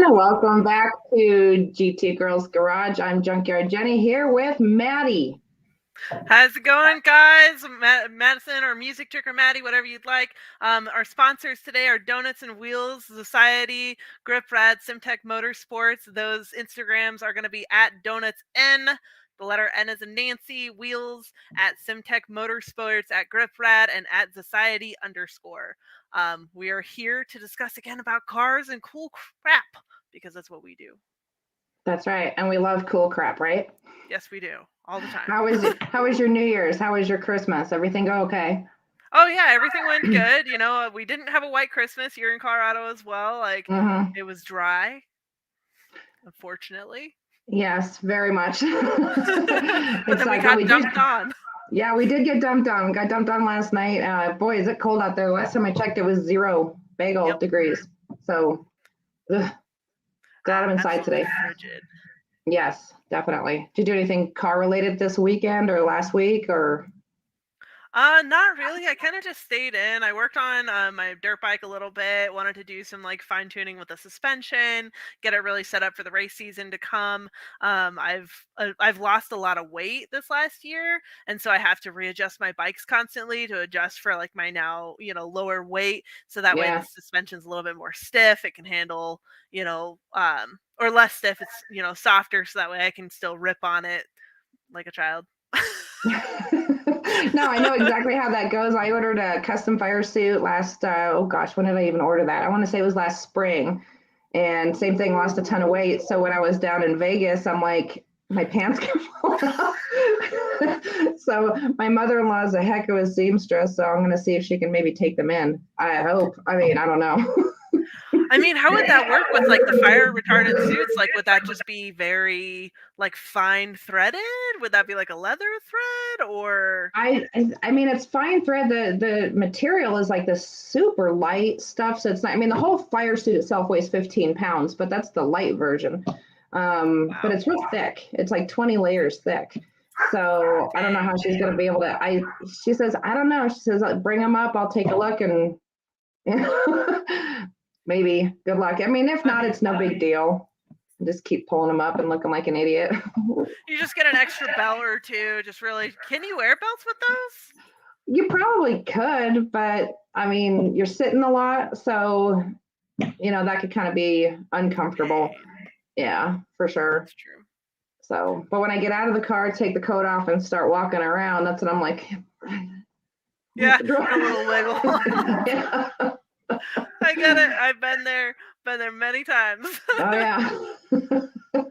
Welcome back to Girlz Garage. I'm Junkyard Jenny here with Maddie. How's it going, guys? Madison or Musique, Chiq or Maddie, whatever you'd like. Our sponsors today are Donuts and Wheels, Society, Grip Rad, Simtech Motorsports. Those Instagrams are going to be at Donuts N. The letter N is in Nancy, Wheels at Simtech Motorsports, at Grip Rad, and at Society _. We are here to discuss again about cars and cool crap, because that's what we do. That's right. And we love cool crap, right? Yes, we do. All the time. How was your New Year's? How was your Christmas? Everything go okay? Oh, yeah. Everything went good. You know, we didn't have a white Christmas here in Colorado as well. It was dry, unfortunately. Yes, very much. But then we got dumped on. Yeah, we did get dumped on. We got dumped on last night. Boy, is it cold out there. Last time I checked, it was 0 bagel degrees. So, glad I'm inside today. Frigid. Yes, definitely. Did you do anything car related this weekend or last week or? Not really. I kind of just stayed in. I worked on my dirt bike a little bit. Wanted to do some fine tuning with the suspension, get it really set up for the race season to come. I've lost a lot of weight this last year, and so I have to readjust my bikes constantly to adjust for my now lower weight, so that way the suspension's a little bit more stiff. It can handle or less stiff. It's softer, so that way I can still rip on it like a child. No, I know exactly how that goes. I ordered a custom fire suit last, when did I even order that? I want to say it was last spring. And same thing, lost a ton of weight. So when I was down in Vegas, I'm like, my pants kept falling off. So my mother-in-law is a heck of a seamstress. So I'm going to see if she can maybe take them in. I hope. I mean, I don't know. I mean, how would that work with the fire retardant suits? Would that just be very fine threaded? Would that be a leather thread or? I mean, it's fine thread. The material is the super light stuff. So it's not, I mean, the whole fire suit itself weighs 15 pounds, but that's the light version. Wow. But it's real thick. It's 20 layers thick. So I don't know how she's going to be able to, she says, I don't know. She says, bring them up. I'll take a look and maybe. Good luck. I mean, if not, it's no big deal. Just keep pulling them up and looking like an idiot. You just get an extra belt or two. Just really, can you wear belts with those? You probably could, but I mean, you're sitting a lot, so that could kind of be uncomfortable. Yeah, for sure. That's true. So, but when I get out of the car, take the coat off and start walking around, that's when I'm like, yeah, a little wiggle. Yeah. I get it. I've been there many times. Oh yeah.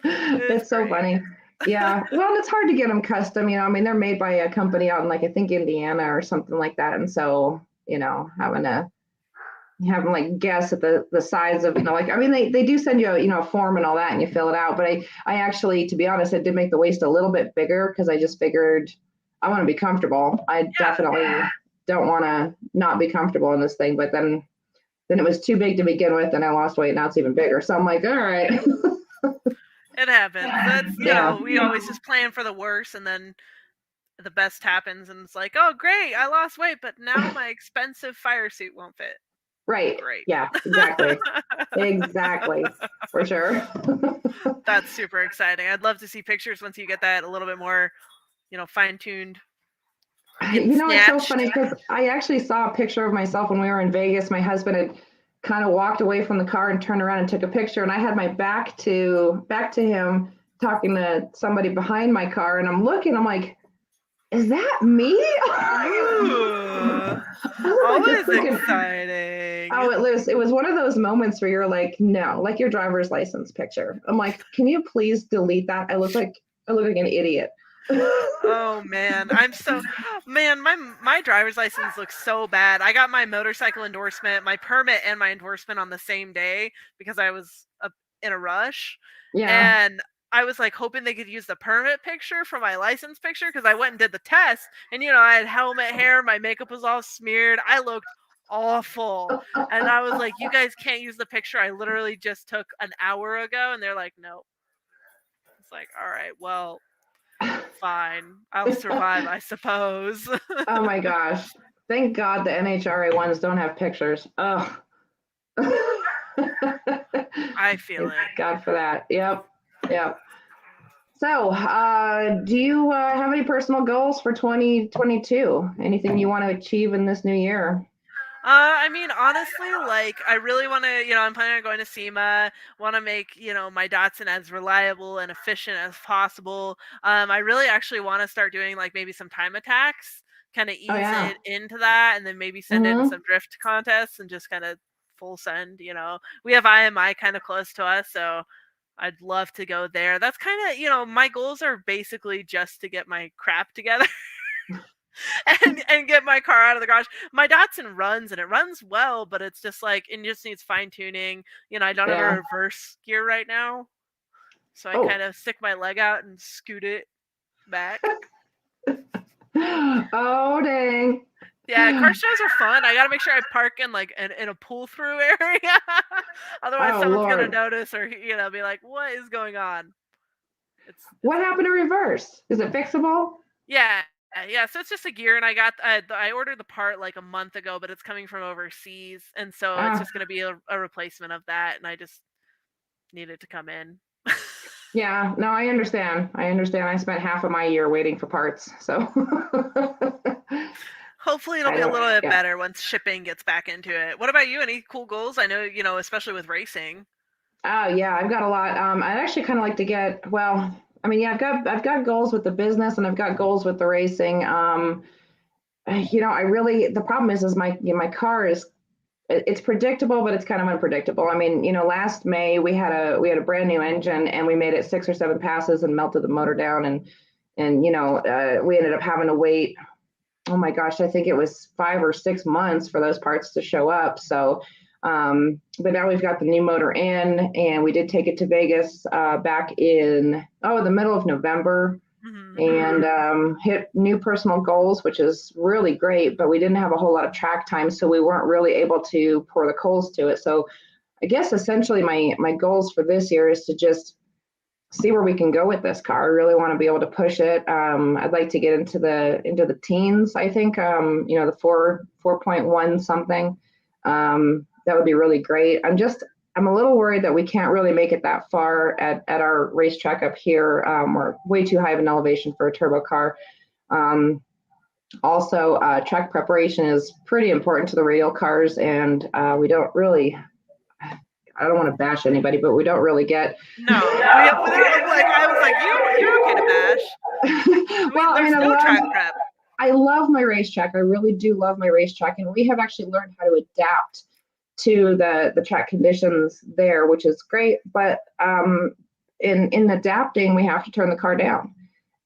It's so funny. Yeah. Well, it's hard to get them custom, I mean, they're made by a company out in I think Indiana or something like that. And so, having to have them guess at the size of, I mean, they do send you a form and all that and you fill it out. But I actually, to be honest, I did make the waist a little bit bigger because I just figured I want to be comfortable. I definitely don't want to not be comfortable in this thing. But then it was too big to begin with, and I lost weight. Now it's even bigger. So I'm like, all right. It happens. That's we always just plan for the worst, and then the best happens, and it's like, oh great, I lost weight, but now my expensive fire suit won't fit. Right. Great. Yeah. Exactly. Exactly. For sure. That's super exciting. I'd love to see pictures once you get that a little bit more, fine tuned. It's so funny because I actually saw a picture of myself when we were in Vegas. My husband had kind of walked away from the car and turned around and took a picture, and I had my back to him talking to somebody behind my car, and I'm looking, I'm like, is that me? Ooh, always exciting. Oh, it was one of those moments where you're like, no, like your driver's license picture. I'm like, can you please delete that? I look like an idiot. Oh man, my driver's license looks so bad. I got my motorcycle endorsement, my permit and my endorsement on the same day because I was in a rush. Yeah. And I was like hoping they could use the permit picture for my license picture because I went and did the test and I had helmet hair, my makeup was all smeared. I looked awful. And I was like, you guys can't use the picture I literally just took an hour ago, and they're like, nope. It's like, all right, well, fine. I'll survive, I suppose. Oh my gosh. Thank God the NHRA ones don't have pictures. Oh. I feel it. God for that. Yep. So, do you have any personal goals for 2022? Anything you want to achieve in this new year? I mean, honestly, like, I really want to, I'm planning on going to SEMA, want to make, my Datsun as reliable and efficient as possible. I really actually want to start doing, like, maybe some time attacks, kind of ease it into that, and then maybe send in some drift contests and just kind of full send, We have IMI kind of close to us, so I'd love to go there. That's kind of, my goals are basically just to get my crap together. and get my car out of the garage. My Datsun runs and it runs well, but it's just like it just needs fine tuning. I don't have a reverse gear right now, so I kind of stick my leg out and scoot it back. Oh dang! Yeah, car shows are fun. I gotta make sure I park in like in a pull through area, otherwise someone's gonna notice or be like, "What is going on?" What happened to reverse? Is it fixable? Yeah. So it's just a gear, and I ordered the part like a month ago, but it's coming from overseas, and so it's just going to be a replacement of that, and I just need it to come in. Yeah, no, I understand. I spent half of my year waiting for parts, so hopefully it'll be a little bit better once shipping gets back into it. What about you? Any cool goals? I know, especially with racing. Oh yeah, I've got a lot. I'd actually kind of like to get, I've got goals with the business and I've got goals with the racing. The problem is my car it's predictable, but it's kind of unpredictable. I mean, last May we had a brand new engine and we made it 6 or 7 passes and melted the motor down, and we ended up having to wait. Oh my gosh, I think it was 5 or 6 months for those parts to show up. So. But now we've got the new motor in, and we did take it to Vegas back in the middle of November, and hit new personal goals, which is really great. But we didn't have a whole lot of track time, so we weren't really able to pour the coals to it. So I guess essentially my goals for this year is to just see where we can go with this car. I really want to be able to push it. I'd like to get into the teens. I think the 4.1 something. That would be really great. I'm a little worried that we can't really make it that far at our racetrack up here. We're way too high of an elevation for a turbo car. Also, track preparation is pretty important to the radial cars, and we don't really, I don't want to bash anybody, but we don't really get. No, I was like, you're okay to bash. Well, there's no track prep. I love my racetrack. I really do love my racetrack, and we have actually learned how to adapt to the track conditions there, which is great. But in adapting, we have to turn the car down,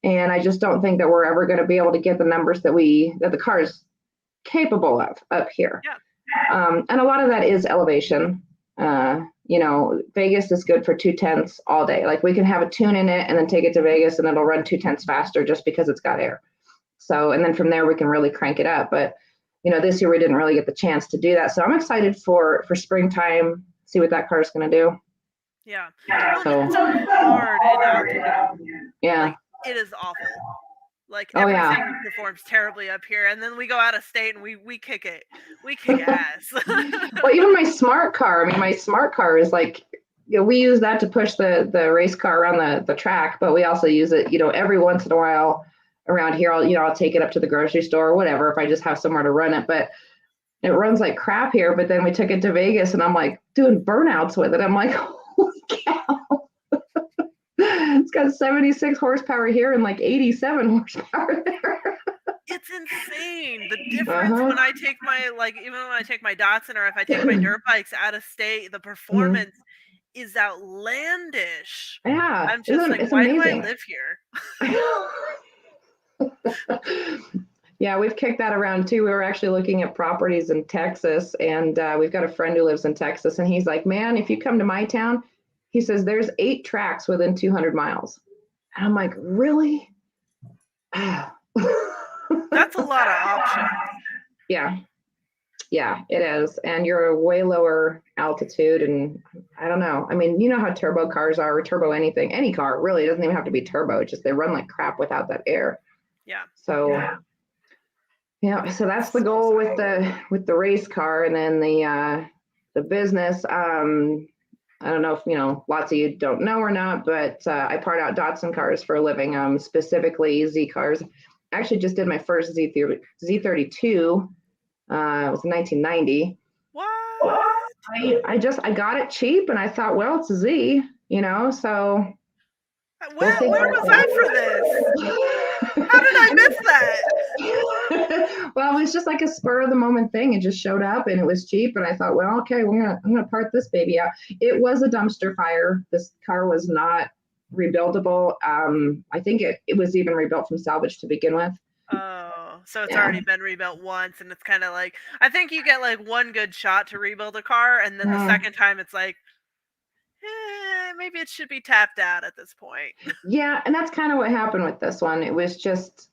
and I just don't think that we're ever going to be able to get the numbers that the car is capable of up here. Yeah. And a lot of that is elevation. Vegas is good for 2/10 all day. Like we can have a tune in it and then take it to Vegas and it'll run 2/10 faster just because it's got air. So, and then from there we can really crank it up. But this year we didn't really get the chance to do that. So I'm excited for springtime, see what that car is going to do. Yeah. So it's hard yeah. Like, it is awful. Like everything performs terribly up here, and then we go out of state and we kick it. We kick ass. Well, even my smart car. I mean, my smart car is like, we use that to push the race car around the track, but we also use it, every once in a while around here. I'll take it up to the grocery store or whatever if I just have somewhere to run it. But it runs like crap here. But then we took it to Vegas, and I'm like doing burnouts with it. I'm like, holy cow. It's got 76 horsepower here and like 87 horsepower there. It's insane. The difference when I take my, like, even when I take my Datsun or if I take my dirt bikes out of state, the performance is outlandish. Yeah. I'm just like, it's why amazing. do I live here? Yeah, we've kicked that around too. We were actually looking at properties in Texas, and we've got a friend who lives in Texas, and he's like, man, if you come to my town, he says, there's 8 tracks within 200 miles. And I'm like, really? That's a lot of options. Yeah. Yeah, it is. And you're a way lower altitude. And I don't know. I mean, you know how turbo cars are, or turbo anything. Any car really doesn't even have to be turbo. Just they run like crap without that air. Yeah. So yeah, so that's the goal with the race car. And then the business. I don't know if, lots of you don't know or not, but I part out Datsun cars for a living, specifically Z cars. I actually just did my first Z32. It was 1990. What? I got it cheap and I thought, well, it's a Z, so. Where was I for this? How did I miss that? Well, it was just like a spur of the moment thing. It just showed up and it was cheap. And I thought, well, okay, I'm gonna part this baby out. It was a dumpster fire. This car was not rebuildable. I think it was even rebuilt from salvage to begin with. Oh, so it's already been rebuilt once, and it's kind of like, I think you get like one good shot to rebuild a car, and then the second time it's like, maybe it should be tapped out at this point. Yeah, and that's kind of what happened with this one. It was just,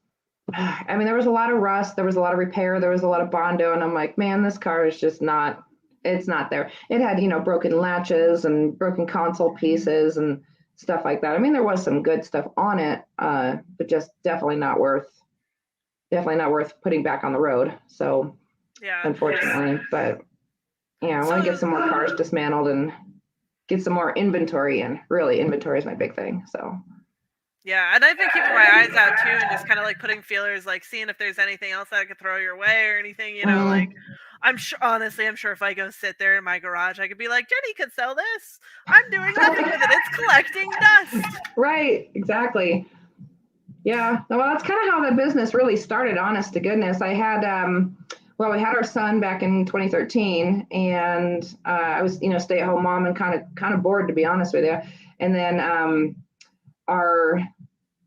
I mean, there was a lot of rust, there was a lot of repair, there was a lot of Bondo, and I'm like, man, this car is just not, it's not there. It had, broken latches and broken console pieces and stuff like that. I mean, there was some good stuff on it, but just definitely not worth putting back on the road. So, yeah, unfortunately, but yeah, I want to get some more cars dismantled and get some more inventory in. Really, inventory is my big thing. So. Yeah, and I've been keeping my eyes out too, and just kind of like putting feelers, like seeing if there's anything else that I could throw your way or anything. Like I'm sure if I go sit there in my garage, I could be like, Jenny could sell this. I'm doing nothing with it. It's collecting dust. Right. Exactly. Yeah. Well, that's kind of how the business really started. Honest to goodness, I had we had our son back in 2013, and I was stay-at-home mom and kind of bored, to be honest with you. And then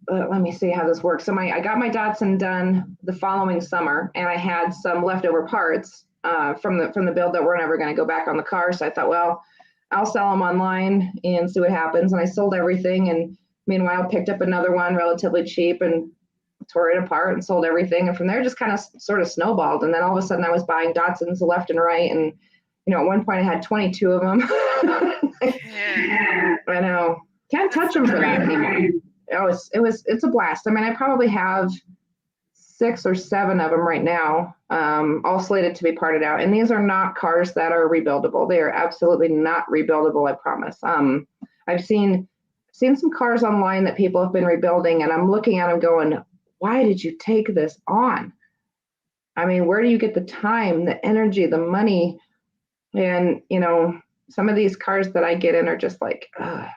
let me see how this works. So I got my Datsun done the following summer, and I had some leftover parts from the build that were never going to go back on the car. So I thought, well, I'll sell them online and see what happens. And I sold everything, and meanwhile picked up another one relatively cheap and tore it apart and sold everything. And from there, just kind of sort of snowballed. And then all of a sudden, I was buying Datsuns left and right. And at one point, I had 22 of them. I know. Can't touch them for that anymore. It's a blast. I mean, I probably have 6 or 7 of them right now, all slated to be parted out. And these are not cars that are rebuildable. They are absolutely not rebuildable, I promise. I've seen some cars online that people have been rebuilding, and I'm looking at them going, why did you take this on? I mean, where do you get the time, the energy, the money? And, some of these cars that I get in are just like, ugh.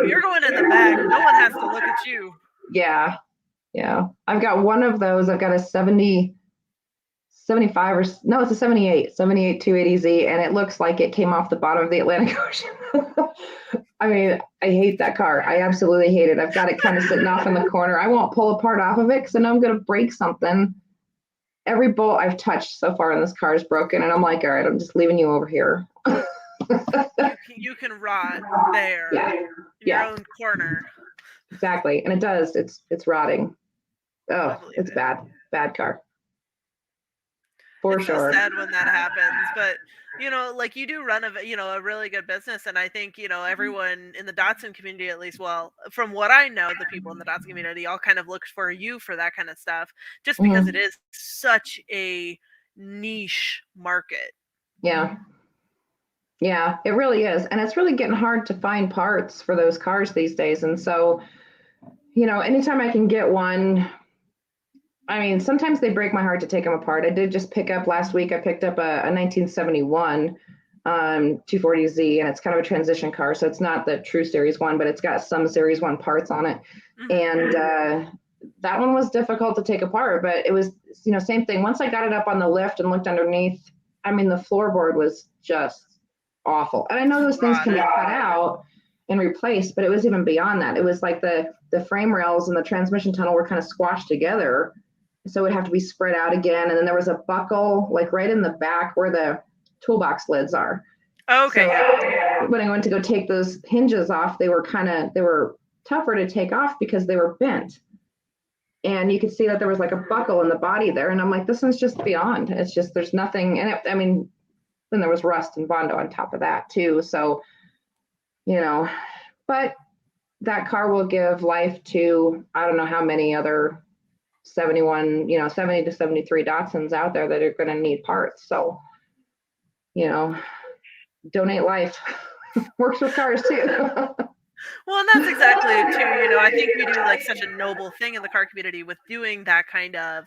You're going in the back. No one has to look at you. Yeah. I've got one of those. I've got a 75 it's a 78 280Z, and it looks like it came off the bottom of the Atlantic Ocean. I mean, I hate that car. I absolutely hate it. I've got it kind of sitting off in the corner. I won't pull a part off of it because I know I'm going to break something. Every bolt I've touched so far in this car is broken, and I'm like, all right, I'm just leaving you over here. You can rot there in your own corner. Exactly, and it does. It's rotting. Oh, it's bad car. For sure. So sad when that happens, but like you do run a really good business, and I think everyone in the Datsun community, at least, well, from what I know, the people in the Datsun community all kind of look for you for that kind of stuff, just because it is such a niche market. Yeah, it really is, and it's really getting hard to find parts for those cars these days. And so, anytime I can get one. I mean, sometimes they break my heart to take them apart. I did just pick up last week. I picked up a 1971 240Z, and it's kind of a transition car. So it's not the true Series 1, but it's got some Series 1 parts on it. And that one was difficult to take apart, but it was, same thing. Once I got it up on the lift and looked underneath, I mean, the floorboard was just awful. And I know those things can be cut out and replaced, but it was even beyond that. It was like the frame rails and the transmission tunnel were kind of squashed together. So it would have to be spread out again. And then there was a buckle like right in the back where the toolbox lids are. Okay. So when I went to go take those hinges off, they were tougher to take off because they were bent. And you could see that there was like a buckle in the body there. And I'm like, this one's just beyond. It's just, there's nothing. And then there was rust and Bondo on top of that too. So, but that car will give life to, I don't know how many other 70 to 73 Datsuns out there that are going to need parts. So, donate life. Works with cars too. Well, and that's exactly it too. I think we do like such a noble thing in the car community with doing that kind of,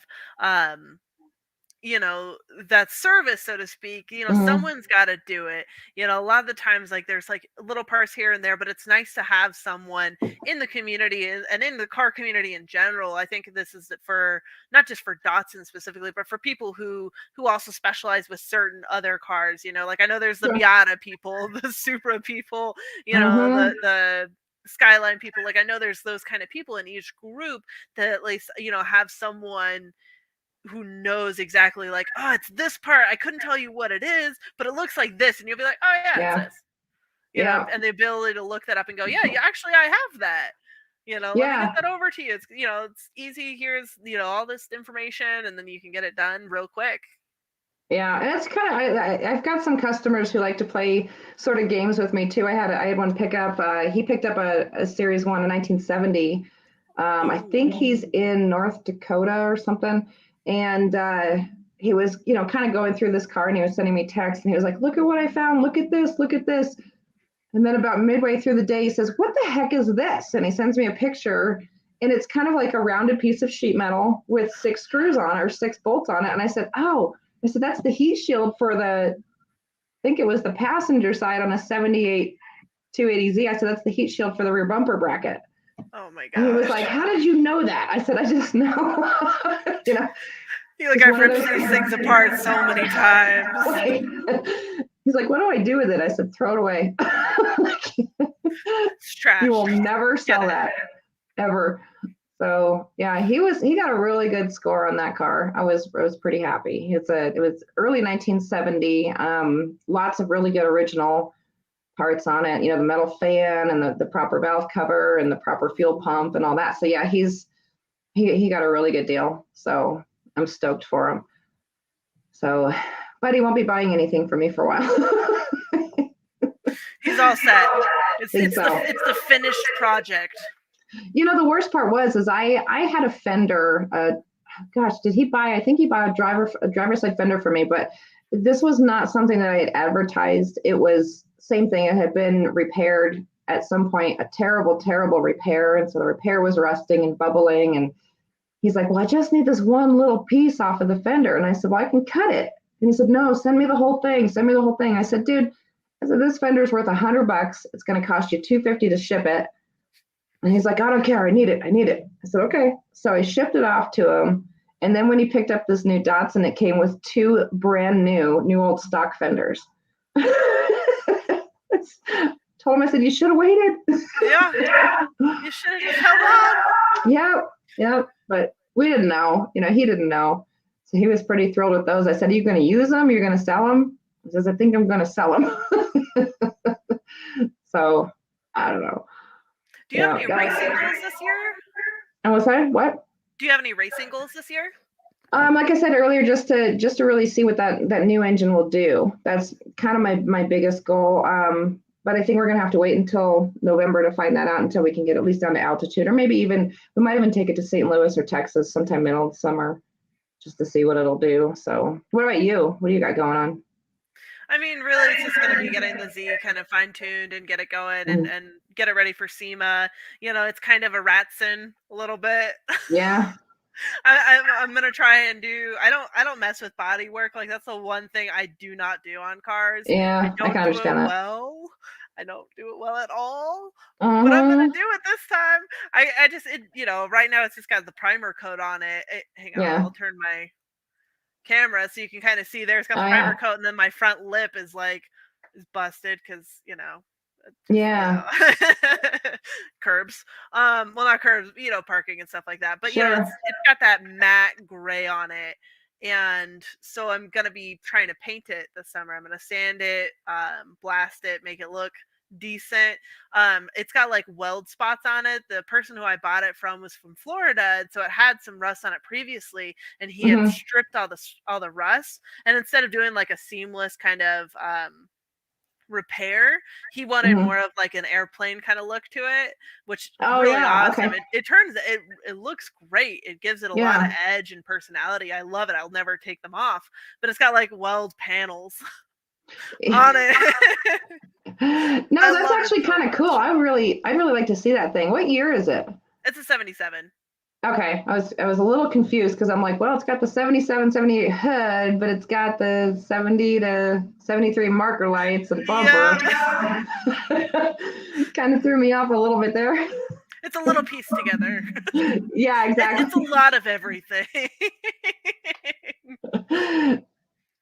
that service, so to speak. Someone's got to do it. A lot of the times, like there's like little parts here and there, but it's nice to have someone in the community and in the car community in general. I think this is for not just for Datsun specifically, but for people who also specialize with certain other cars. Like I know there's the Miata people, the Supra people, the Skyline people. Like I know there's those kind of people in each group that at least have someone who knows exactly like, oh, it's this part. I couldn't tell you what it is, but it looks like this. And you'll be like, oh yeah, it's this. And the ability to look that up and go, yeah, actually I have that. Let me get that over to you. It's it's easy. Here's all this information, and then you can get it done real quick. Yeah, and it's kind of I've got some customers who like to play sort of games with me too. I had one pick up. He picked up a Series 1 in 1970. I think he's in North Dakota or something. And he was, kind of going through this car, and he was sending me texts, and he was like, look at what I found. Look at this. Look at this. And then about midway through the day, he says, what the heck is this? And he sends me a picture, and it's kind of like a rounded piece of sheet metal with 6 screws on it or 6 bolts on it. And I said, that's the heat shield for I think it was the passenger side on a 78 280Z. I said, that's the heat shield for the rear bumper bracket. Oh my god! And he was like, how did you know that? I said, I just know. You're like, I've ripped these things apart so many times. He's like, what do I do with it? I said, throw it away. It's trash. You will never sell that ever. So yeah, he got a really good score on that car. I was pretty happy. It was early 1970. Lots of really good original parts on it, the metal fan and the proper valve cover and the proper fuel pump and all that. So yeah, he got a really good deal. So I'm stoked for him. So, but he won't be buying anything from me for a while. He's all set. It's the finished project. The worst part is I had a fender. Did he buy? I think he bought a driver's side fender for me, but this was not something that I had advertised. It was same thing. It had been repaired at some point, a terrible, terrible repair. And so the repair was rusting and bubbling. And he's like, well, I just need this one little piece off of the fender. And I said, well, I can cut it. And he said, no, send me the whole thing. Send me the whole thing. I said, dude, this fender's worth $100. It's going to cost you $250 to ship it. And he's like, I don't care. I need it. I said, okay. So I shipped it off to him. And then when he picked up this new Datsun, it came with 2 brand new old stock fenders. Told him, I said, you should have waited. Yeah. You should have just held on. Yeah. But we didn't know. He didn't know. So he was pretty thrilled with those. I said, are you going to use them? You're going to sell them? He says, I think I'm going to sell them. So I don't know. Do you have any racing goals this year? And was I what? Do you have any racing goals this year? Like I said earlier, just to really see what that new engine will do. That's kind of my biggest goal. But I think we're gonna have to wait until November to find that out, until we can get at least down to altitude, or maybe we might even take it to St. Louis or Texas sometime middle of the summer, just to see what it'll do. So, what about you? What do you got going on? I mean, really, it's just going to be getting the Z kind of fine-tuned and get it going and get it ready for SEMA. It's kind of a Ratson a little bit. Yeah. I'm gonna try and do. I don't mess with body work. Like that's the one thing I do not do on cars. I Yeah, I don't can do it understand that. well. I don't do it well at all. But I'm gonna Uh-huh. do it this time. I just right now it's just got the primer coat on it. Hang on, Yeah. I'll turn my camera so you can kind of see there. It's got Oh the primer yeah. coat, and then my front lip is busted because just Yeah. curbs. Well, not curbs, parking and stuff like that. But Sure. it's got that matte gray on it. And so I'm gonna be trying to paint it this summer. I'm gonna sand it, blast it, make it look decent. It's got like weld spots on it. The person who I bought it from was from Florida, and so it had some rust on it previously, and he had Mm-hmm. stripped all the rust. And instead of doing like a seamless kind of repair, he wanted Mm-hmm. more of like an airplane kind of look to it, which is Oh really yeah. Okay. awesome. It looks great. It gives it a lot of Yeah. edge and personality. I love it. I'll never take them off. But it's got like weld panels on it. No, I that's love it actually so kind of cool. much. I'd really like to see that thing. What year is it? It's a 77. Okay, I was a little confused because I'm like, well, it's got the 77, 78 hood, but it's got the 70 to 73 marker lights and bumper. Yeah. Kind of threw me off a little bit there. It's a little piece together. Yeah, It's a exactly. lot of everything.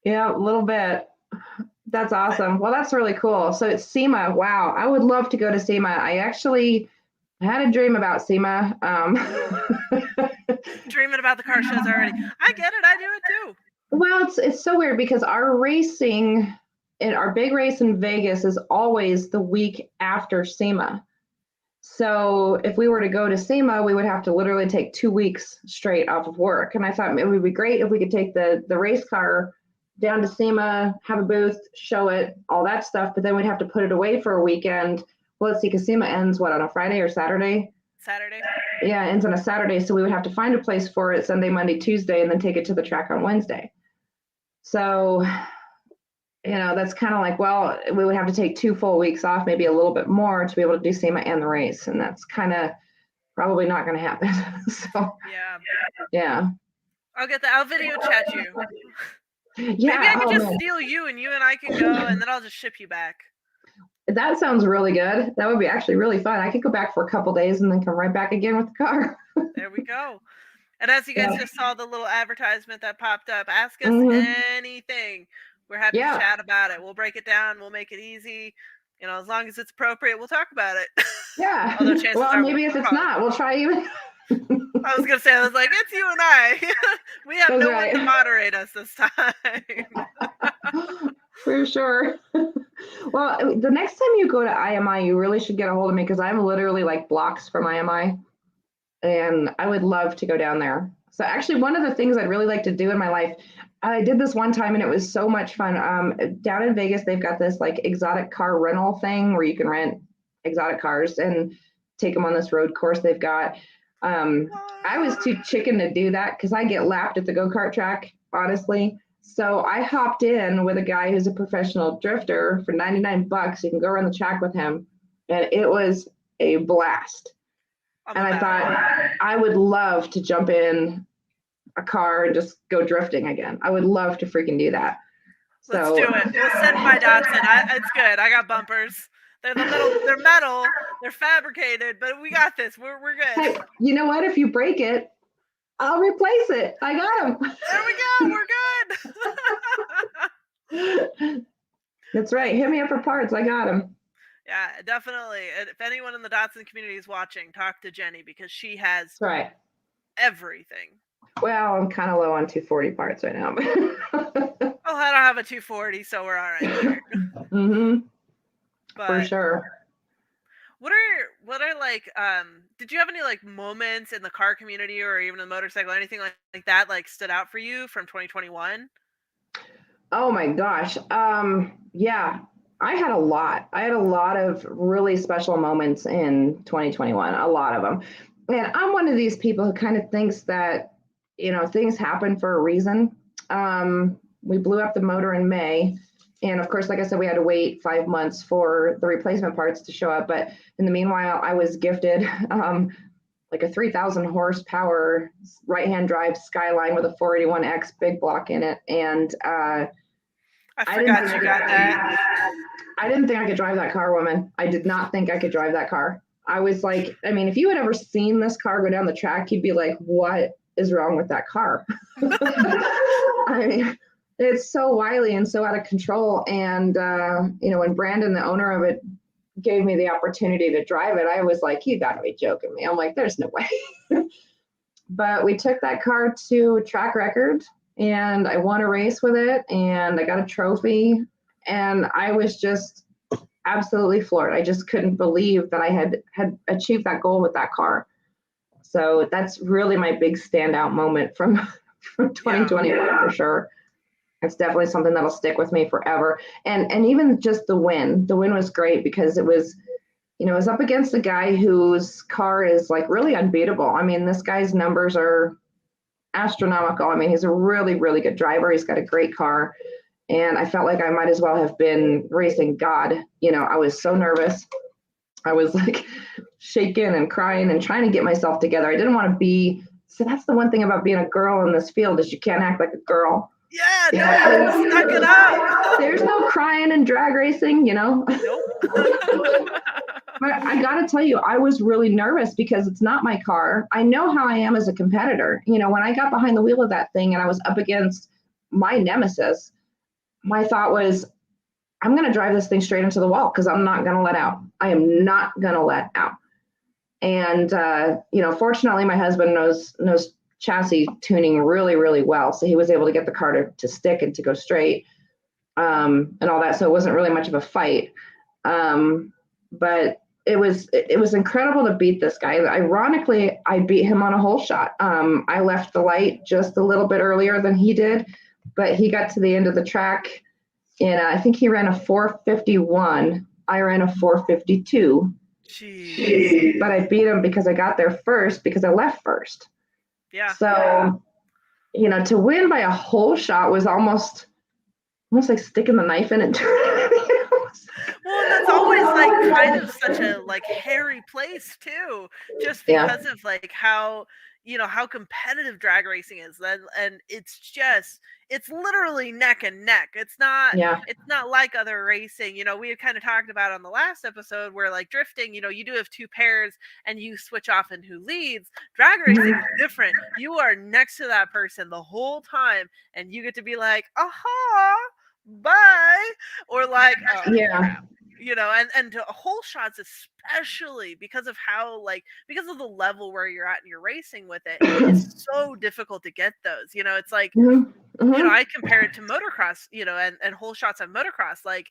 Yeah, a little bit. That's awesome. Well, that's really cool. So it's SEMA. Wow, I would love to go to SEMA. I had a dream about SEMA. Dreaming about the car shows already. I get it. I do it too. Well, it's so weird because our racing and our big race in Vegas is always the week after SEMA. So if we were to go to SEMA, we would have to literally take 2 weeks straight off of work. And I thought it would be great if we could take the race car down to SEMA, have a booth, show it, all that stuff. But then we'd have to put it away for a weekend. Well, let's see, because SEMA ends what, on a Friday or Saturday? Saturday. Yeah, it ends on a Saturday. So we would have to find a place for it Sunday, Monday, Tuesday, and then take it to the track on Wednesday. So, that's kind of like, well, we would have to take 2 full weeks off, maybe a little bit more to be able to do SEMA and the race. And that's kind of probably not going to happen. So, yeah. I'll video chat you. Yeah. Maybe I can just steal you and I can go and then I'll just ship you back. That sounds really good. That would be actually really fun. I could go back for a couple days and then come right back again with the car. There we go. And as you guys just saw the little advertisement that popped up, ask us anything. We're happy to chat about it. We'll break it down. We'll make it easy. As long as it's appropriate, we'll talk about it. Yeah. Although chances are maybe if it's not, we'll try even. I was going to say, I was like, it's you and I. We have no one to moderate us this time. For sure. Well, the next time you go to IMI, you really should get a hold of me because I'm literally like blocks from IMI. And I would love to go down there. So actually, one of the things I'd really like to do in my life, I did this one time and it was so much fun. Down in Vegas, they've got this like exotic car rental thing where you can rent exotic cars and take them on this road course they've got. I was too chicken to do that because I get lapped at the go-kart track, honestly. So I hopped in with a guy who's a professional drifter for $99. You can go around the track with him. And it was a blast. And I thought I would love to jump in a car and just go drifting again. I would love to freaking do that. Let's do it. We'll send my Datsun. It's good. I got bumpers. They're metal. They're fabricated, but we got this. We're good. Hey, you know what? If you break it, I'll replace it. I got them. There we go. We're good. That's right. Hit me up for parts. I got them. Yeah, definitely. And if anyone in the Datsun community is watching, talk to Jenny because she has everything. Well, I'm kind of low on 240 parts right now. Well, I don't have a 240, so we're all right there. But for sure. What are like did you have any like moments in the car community or even the motorcycle or anything like that like stood out for you from 2021? Oh my gosh. Yeah. I had a lot of really special moments in 2021, a lot of them. And I'm one of these people who kind of thinks that, things happen for a reason. We blew up the motor in May. And of course, like I said, we had to wait 5 months for the replacement parts to show up. But in the meanwhile, I was gifted like a 3,000 horsepower right-hand drive Skyline with a 481X big block in it. And I forgot you got that. I didn't think I could drive that car, woman. I did not think I could drive that car. I was like, I mean, if you had ever seen this car go down the track, you'd be like, what is wrong with that car? I mean, it's so wily and so out of control. And, you know, when Brandon, the owner of it, gave me the opportunity to drive it, I was like, you gotta be joking me. I'm like, there's no way. But we took that car to track record and I won a race with it and I got a trophy and I was just absolutely floored. I just couldn't believe that I had achieved that goal with that car. So that's really my big standout moment from 2021 for sure. It's definitely something that'll stick with me forever. And even just the win was great because it was, you know, it was up against a guy whose car is like really unbeatable. I mean, this guy's numbers are astronomical. I mean, he's a really, really good driver. He's got a great car. And I felt like I might as well have been racing God. You know, I was so nervous. I was like shaking and crying and trying to get myself together. I didn't want to be, so that's the one thing about being a girl in this field is you can't act like a girl. Yeah, no, you stuck it out. There's no crying and drag racing, you know? Nope. But I got to tell you, I was really nervous because it's not my car. I know how I am as a competitor. You know, when I got behind the wheel of that thing and I was up against my nemesis, my thought was, I'm going to drive this thing straight into the wall because I'm not going to let out. I am not going to let out. And, you know, fortunately, my husband knows chassis tuning really, really well. So he was able to get the car to stick and to go straight and all that. So it wasn't really much of a fight. But it was incredible to beat this guy. Ironically, I beat him on a hole shot. I left the light just a little bit earlier than he did, but he got to the end of the track and I think he ran a 451. I ran a 452. Jeez. But I beat him because I got there first because I left first. Yeah. So, you know, to win by a hole shot was almost like sticking the knife in it. Well, that's always like kind of such a like hairy place too, just because of like how, you know, how competitive drag racing is. And it's literally neck and neck. It's not like other racing. You know, we had kind of talked about on the last episode where like drifting, you know, you do have two pairs and you switch off in who leads. Drag racing is different. You are next to that person the whole time and you get to be like, aha, bye, or like, oh, crap. You know, and to hole shots especially because of how because of the level where you're at and you're racing with it, it's so difficult to get those. You know, it's like you know, I compare it to motocross, you know, and hole shots on motocross, like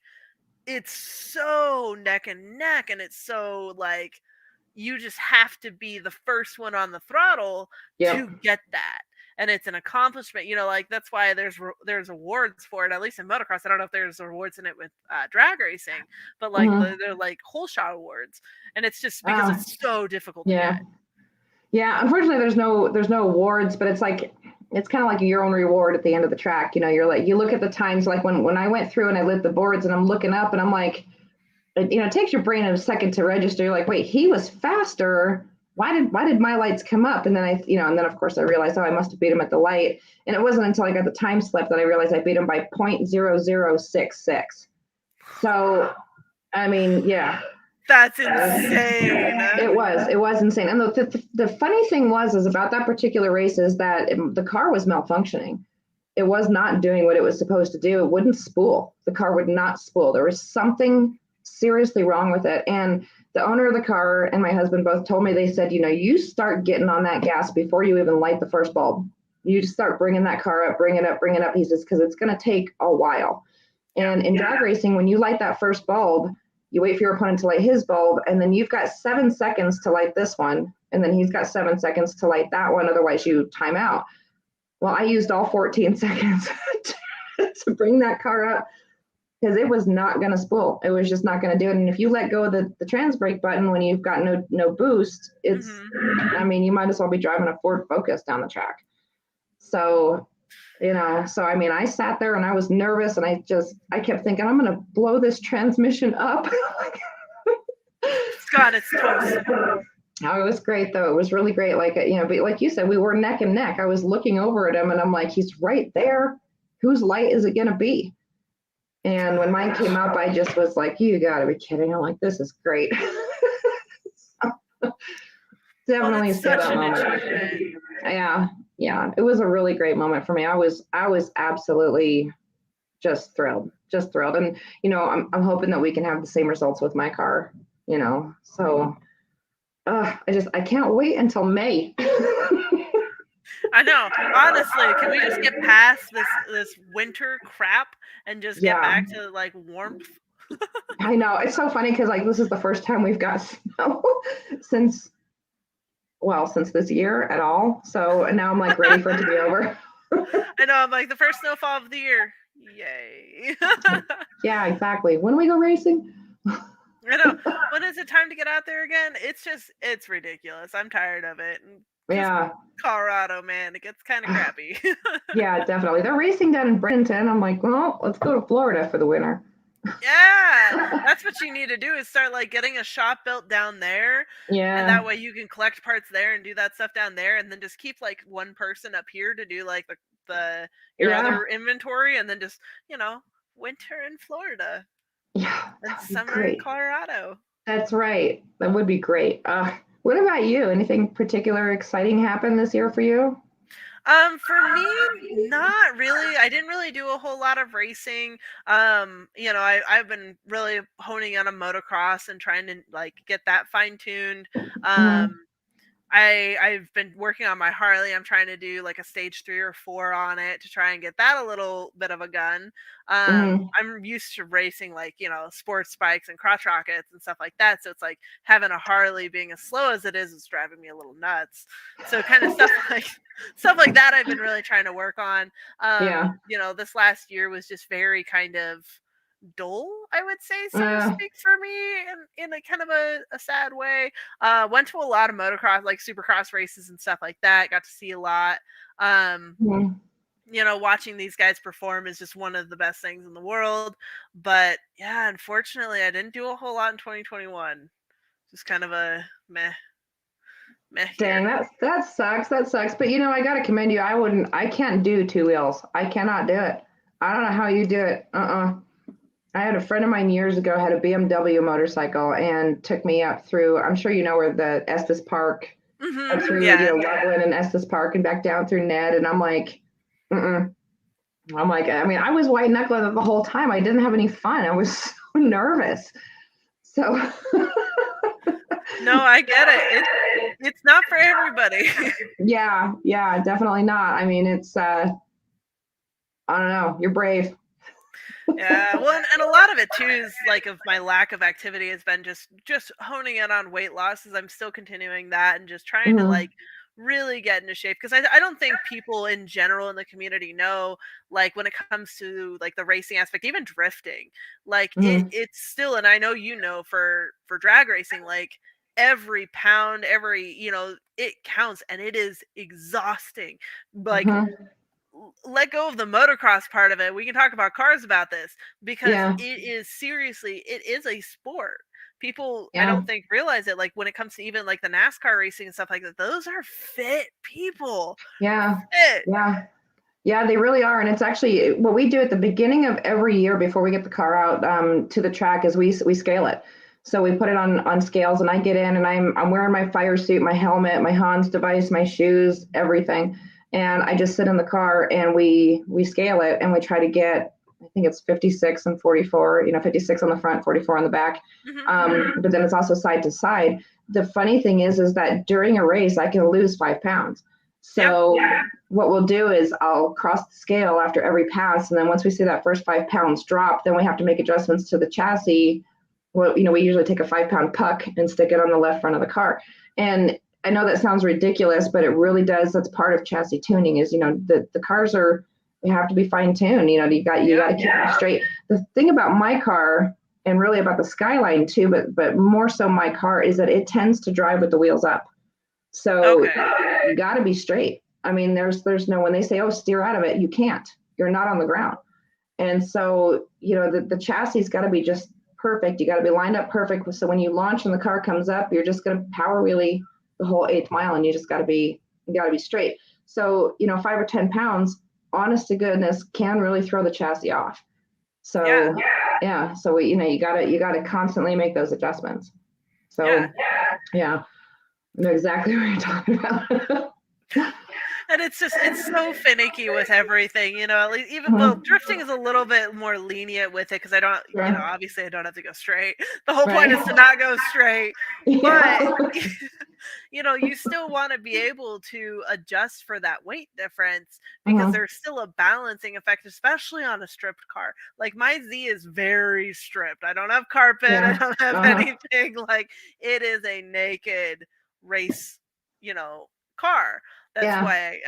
it's so neck and neck and it's so like you just have to be the first one on the throttle to get that. And it's an accomplishment, you know, like that's why there's awards for it, at least in motocross. I don't know if there's awards in it with drag racing, but like they're like hole shot awards, and it's just because it's so difficult to get. Yeah, unfortunately, there's no awards, but it's like it's kind of like your own reward at the end of the track. You know, you're like you look at the times, like when I went through and I lit the boards, and I'm looking up, and I'm like, you know, it takes your brain a second to register. You're like, wait, he was faster. Why did my lights come up? And then and then of course I realized, I must have beat him at the light. And it wasn't until I got the time slip that I realized I beat him by 0.0066. So, I mean, yeah. That's insane. It was insane. And the funny thing was about that particular race is that the car was malfunctioning. It was not doing what it was supposed to do. It wouldn't spool. The car would not spool. There was something seriously wrong with it. And the owner of the car and my husband both told me, they said, you know, you start getting on that gas before you even light the first bulb. You just start bringing that car up, bring it up. He says, because it's going to take a while. And in drag racing, when you light that first bulb, you wait for your opponent to light his bulb, and then you've got 7 seconds to light this one. And then he's got 7 seconds to light that one. Otherwise you time out. Well, I used all 14 seconds to bring that car up, because it was not going to spool. It was just not going to do it. And if you let go of the trans brake button when you've got no boost, it's, I mean, you might as well be driving a Ford Focus down the track. So, you know, I mean, I sat there and I was nervous and I kept thinking, I'm going to blow this transmission up. Scott, it's toast. Oh, it was great though. It was really great. Like, but like you said, we were neck and neck. I was looking over at him and I'm like, he's right there. Whose light is it going to be? And when mine came up, I just was like, you got to be kidding. I'm like, this is great. Well, Definitely a it's such standout an moment. achievement. Yeah. Yeah. It was a really great moment for me. I was absolutely just thrilled. Just thrilled. And, I'm hoping that we can have the same results with my car, so I can't wait until May. I know. Honestly, can we just get past this winter crap and just get Yeah, back to like warmth? I know. It's so funny because like this is the first time we've got snow since since this year at all. So now I'm like ready for it to be over. I know. I'm like the first snowfall of the year. Yay! Yeah, exactly. When we go racing? I know. When is it time to get out there again? It's ridiculous. I'm tired of it. Just Yeah. Colorado, man, it gets kind of crappy. Yeah, definitely. They're racing down in Brenton. I'm like, well, let's go to Florida for the winter. Yeah, that's what you need to do is start like getting a shop built down there, and that Yeah. way you can collect parts there and do that stuff down there, and then just keep like one person up here to do like the your Yeah. other inventory, and then just winter in Florida Yeah. and That'd be summer in great. Colorado. That's right. That would be great. What about you? Anything particular exciting happen this year for you? For me, not really. I didn't really do a whole lot of racing. I've been really honing in on motocross and trying to like get that fine tuned. Mm-hmm. Um, I've been working on my Harley. I'm trying to do like a stage 3 or 4 on it to try and get that a little bit of a gun. Mm-hmm. I'm used to racing like, sports bikes and crotch rockets and stuff like that. So it's like having a Harley being as slow as it is driving me a little nuts. So kind of stuff like that I've been really trying to work on. Yeah. This last year was just very kind of dull, I would say, so to Uh, speak, for me in a kind of a sad way. Went to a lot of motocross, like supercross races and stuff like that. Got to see a lot. Um, mhm. Watching these guys perform is just one of the best things in the world. But yeah, unfortunately, I didn't do a whole lot in 2021. Just kind of a meh Dang, year. that sucks. That sucks. But I gotta commend you. I can't do two wheels. I cannot do it. I don't know how you do it. I had a friend of mine years ago had a BMW motorcycle and took me up through, I'm sure you know where the Estes Park, up through, Yeah. Loveland and Estes Park and back down through Ned. And I'm like, mm-mm. I'm like, I mean, I was white knuckling the whole time. I didn't have any fun. I was so nervous. So No, I get it. It's not for everybody. yeah, definitely not. I mean, it's I don't know. You're brave. Yeah, well, and a lot of it too is like of my lack of activity has been just honing in on weight loss as I'm still continuing that and just trying to Mhm. like really get into shape because I don't think people in general in the community know like when it comes to like the racing aspect, even drifting, like Mhm. it's still, and I know for drag racing, like every pound, every it counts and it is exhausting. Like Mhm. let go of the motocross part of it. We can talk about cars about this because Yeah. it is a sport. People, I Yeah. don't think realize it. Like when it comes to even like the NASCAR racing and stuff like that, those are fit people. Yeah. Fit. Yeah. Yeah, they really are. And it's actually what we do at the beginning of every year before we get the car out to the track is we scale it. So we put it on scales and I get in and I'm wearing my fire suit, my helmet, my Hans device, my shoes, everything. And I just sit in the car and we scale it and we try to get, I think it's 56 and 44, 56 on the front, 44 on the back. Hmm. But then it's also side to side. The funny thing is that during a race, I can lose 5 pounds. Yep. So what we'll do is I'll cross the scale after every pass. And then once we see that first 5 pounds drop, then we have to make adjustments to the chassis. Well, we usually take a 5 pound puck and stick it on the left front of the car. And I know that sounds ridiculous, but it really does. That's part of chassis tuning is, the cars they have to be fine tuned. You got to keep them straight. The thing about my car and really about the Skyline too, but more so my car is that it tends to drive with the wheels up. So Okay. you got to be straight. I mean, there's no, when they say, oh, steer out of it, you can't. You're not on the ground. And so, the chassis got to be just perfect. You got to be lined up perfect. So when you launch and the car comes up, you're just going to power wheelie the whole 8th mile, and you got to be straight. So, 5 or 10 pounds, honest to goodness, can really throw the chassis off. So yeah. So you gotta constantly make those adjustments. So yeah, I know exactly what you're talking about. And it's so finicky with everything, at least well, drifting is a little bit more lenient with it because I don't, obviously I don't have to go straight. The whole point is to not go straight, but you still want to be able to adjust for that weight difference because there's still a balancing effect, especially on a stripped car. Like my Z is very stripped. I don't have carpet. I don't have anything. Like it is a naked race, car. That's why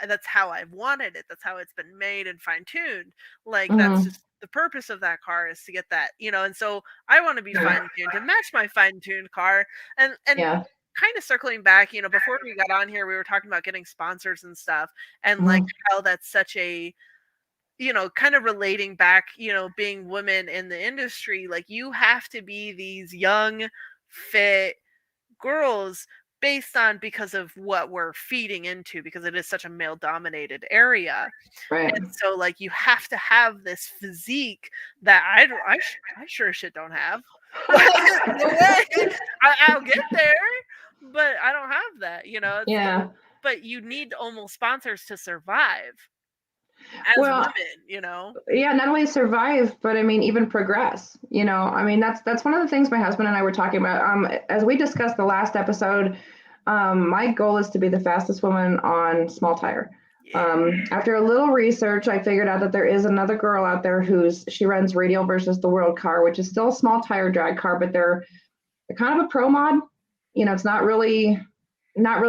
that's how I've wanted it. That's how it's been made and fine-tuned. Like that's just the purpose of that car is to get that, and so I want to be fine-tuned to match my fine-tuned car. And kind of circling back, before we got on here, we were talking about getting sponsors and stuff, and like how that's such a, kind of relating back, being women in the industry, like you have to be these young, fit girls because of what we're feeding into, because it is such a male dominated area. Right. And so like you have to have this physique that I sure shit don't have. I'll get there, but I don't have that, but you need almost sponsors to survive as women, Yeah, not only survive, but I mean, even progress, I mean, that's one of the things my husband and I were talking about. As we discussed the last episode, my goal is to be the fastest woman on small tire. After a little research, I figured out that there is another girl out there she runs Radial versus the World car, which is still a small tire drag car, but they're kind of a pro mod. It's not really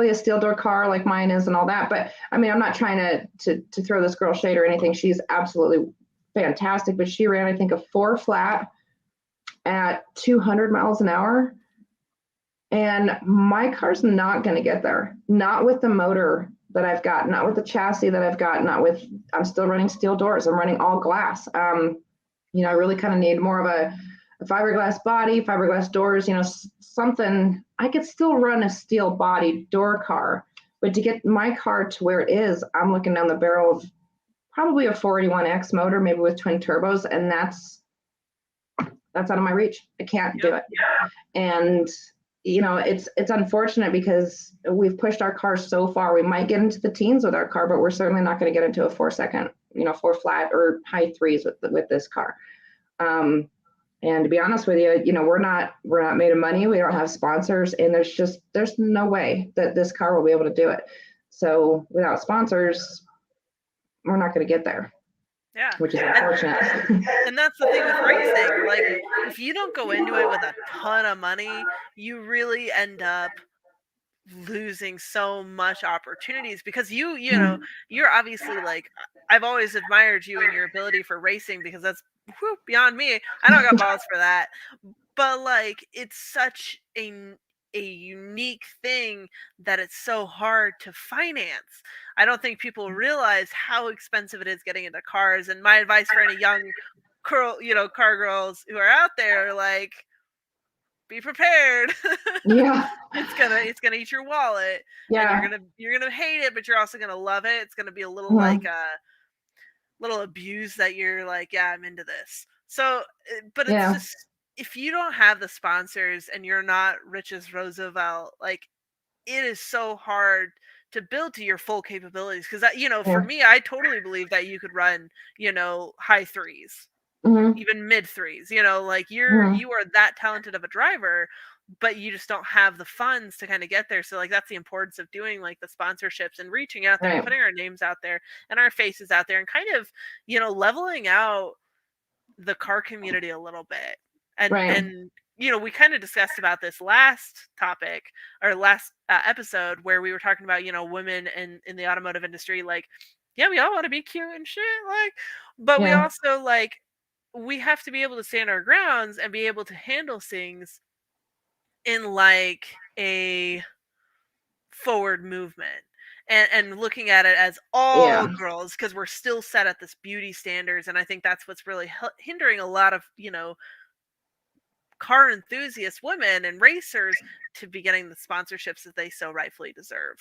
a steel door car like mine is and all that. But I mean, I'm not trying to throw this girl shade or anything. She's absolutely fantastic, but she ran, I think, a 4 flat at 200 miles an hour. And my car's not going to get there. Not with the motor that I've got, not with the chassis that I've got, I'm still running steel doors. I'm running all glass. I really kind of need more of a fiberglass body, fiberglass doors, something. I could still run a steel body door car, but to get my car to where it is, I'm looking down the barrel of probably a 481X motor, maybe with twin turbos. And that's out of my reach. I can't do it. And it's unfortunate because we've pushed our car so far. We might get into the teens with our car, but we're certainly not going to get into a 4-second, 4 flat or high threes with this car. And to be honest with you, we're not made of money. We don't have sponsors, and there's no way that this car will be able to do it. So without sponsors, we're not going to get there. Yeah. Which is unfortunate. And that's the thing with racing. Like, if you don't go into it with a ton of money, you really end up losing so much opportunities because you're obviously like, I've always admired you and your ability for racing because that's beyond me. I don't got balls for that. But like, it's such a unique thing that it's so hard to finance. I don't think people realize how expensive it is getting into cars. And my advice for any young car girls who are out there, like, be prepared. Yeah. It's gonna eat your wallet. Yeah. And you're gonna hate it, but you're also gonna love it. It's gonna be a little like a little abuse that you're like, yeah, I'm into this. So, but it's just, if you don't have the sponsors and you're not rich as Roosevelt, like, it is so hard to build to your full capabilities. Because for me, I totally believe that you could run, high threes, even mid threes. Like you are that talented of a driver, but you just don't have the funds to kind of get there. So like that's the importance of doing like the sponsorships and reaching out there and putting our names out there and our faces out there and kind of leveling out the car community a little bit. And we kind of discussed about this last topic or last episode where we were talking about women in the automotive industry. Like, yeah, we all want to be cute and shit, like, but we also like, we have to be able to stand our grounds and be able to handle things in like a forward movement and looking at it as all girls, because we're still set at this beauty standards. And I think that's what's really hindering a lot of car enthusiasts, women and racers, to be getting the sponsorships that they so rightfully deserve.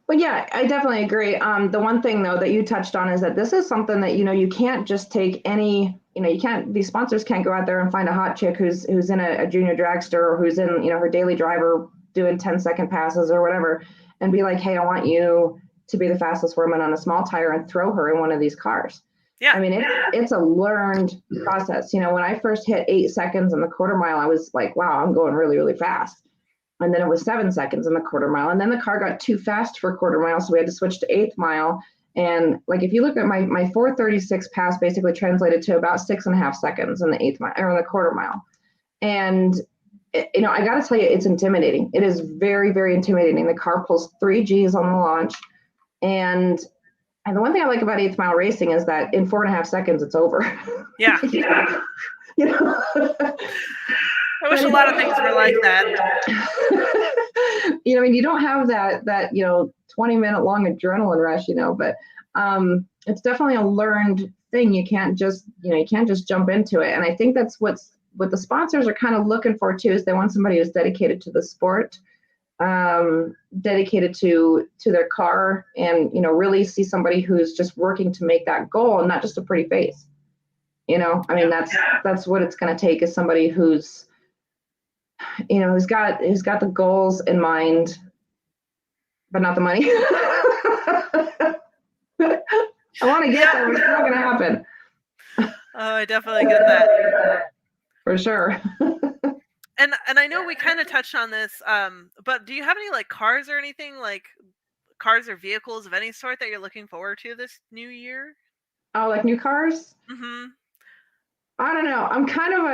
Well, yeah, I definitely agree. The one thing though that you touched on is that this is something that, you can't just take any, these sponsors can't go out there and find a hot chick who's in a junior dragster, or who's in, her daily driver doing 10-second passes or whatever, and be like, hey, I want you to be the fastest woman on a small tire, and throw her in one of these cars. Yeah. I mean, it's a learned process. When I first hit 8 seconds in the quarter mile, I was like, wow, I'm going really, really fast. And then it was 7 seconds in the quarter mile. And then the car got too fast for quarter mile, so we had to switch to 8th mile. And like, if you look at my 4:36 pass, basically translated to about 6.5 seconds in the 8th mile, or in the quarter mile. And I got to tell you, it's intimidating. It is very, very intimidating. The car pulls 3 Gs on the launch. And the one thing I like about 8th mile racing is that in 4.5 seconds, it's over. Yeah. I wish a lot of things were like that. You don't have that 20-minute long adrenaline rush, but it's definitely a learned thing. You can't just jump into it. And I think that's what the sponsors are kind of looking for too, is they want somebody who's dedicated to the sport, dedicated to their car, and really see somebody who's just working to make that goal, and not just a pretty face. That's what it's going to take, is somebody who's who's got the goals in mind, but not the money. I want to get there, but it's not going to happen. Oh, I definitely get that. For sure. And I know we kind of touched on this, but do you have any like cars or anything, like cars or vehicles of any sort, that you're looking forward to this new year? Oh, like new cars? Mm-hmm. I don't know. I'm kind of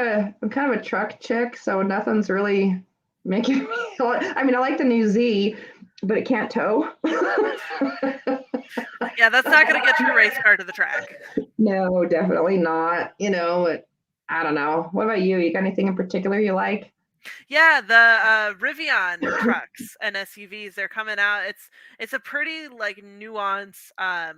a truck chick, so nothing's really making me. I mean, I like the new Z, but it can't tow. Yeah, that's not going to get your race car to the track. No, definitely not. I don't know. What about you? You got anything in particular you like? Yeah, the Rivian trucks and SUVs, they're coming out. It's a pretty like nuance. I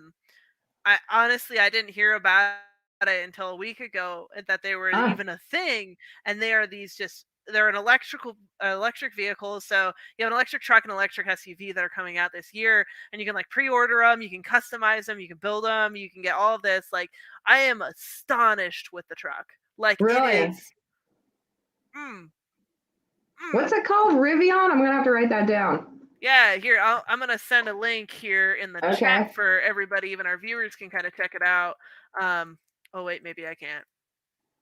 didn't hear about it until a week ago that they were even a thing, and they're an electric vehicle. So you have an electric truck and electric SUV that are coming out this year, and you can like pre-order them, you can customize them, you can build them, you can get all of this. Like, I am astonished with the truck. Like, really? It is. What's it called? Rivian? I'm gonna have to write that down. Yeah, here, I'm gonna send a link here in the chat for everybody, even our viewers can kind of check it out. Oh wait, maybe I can't.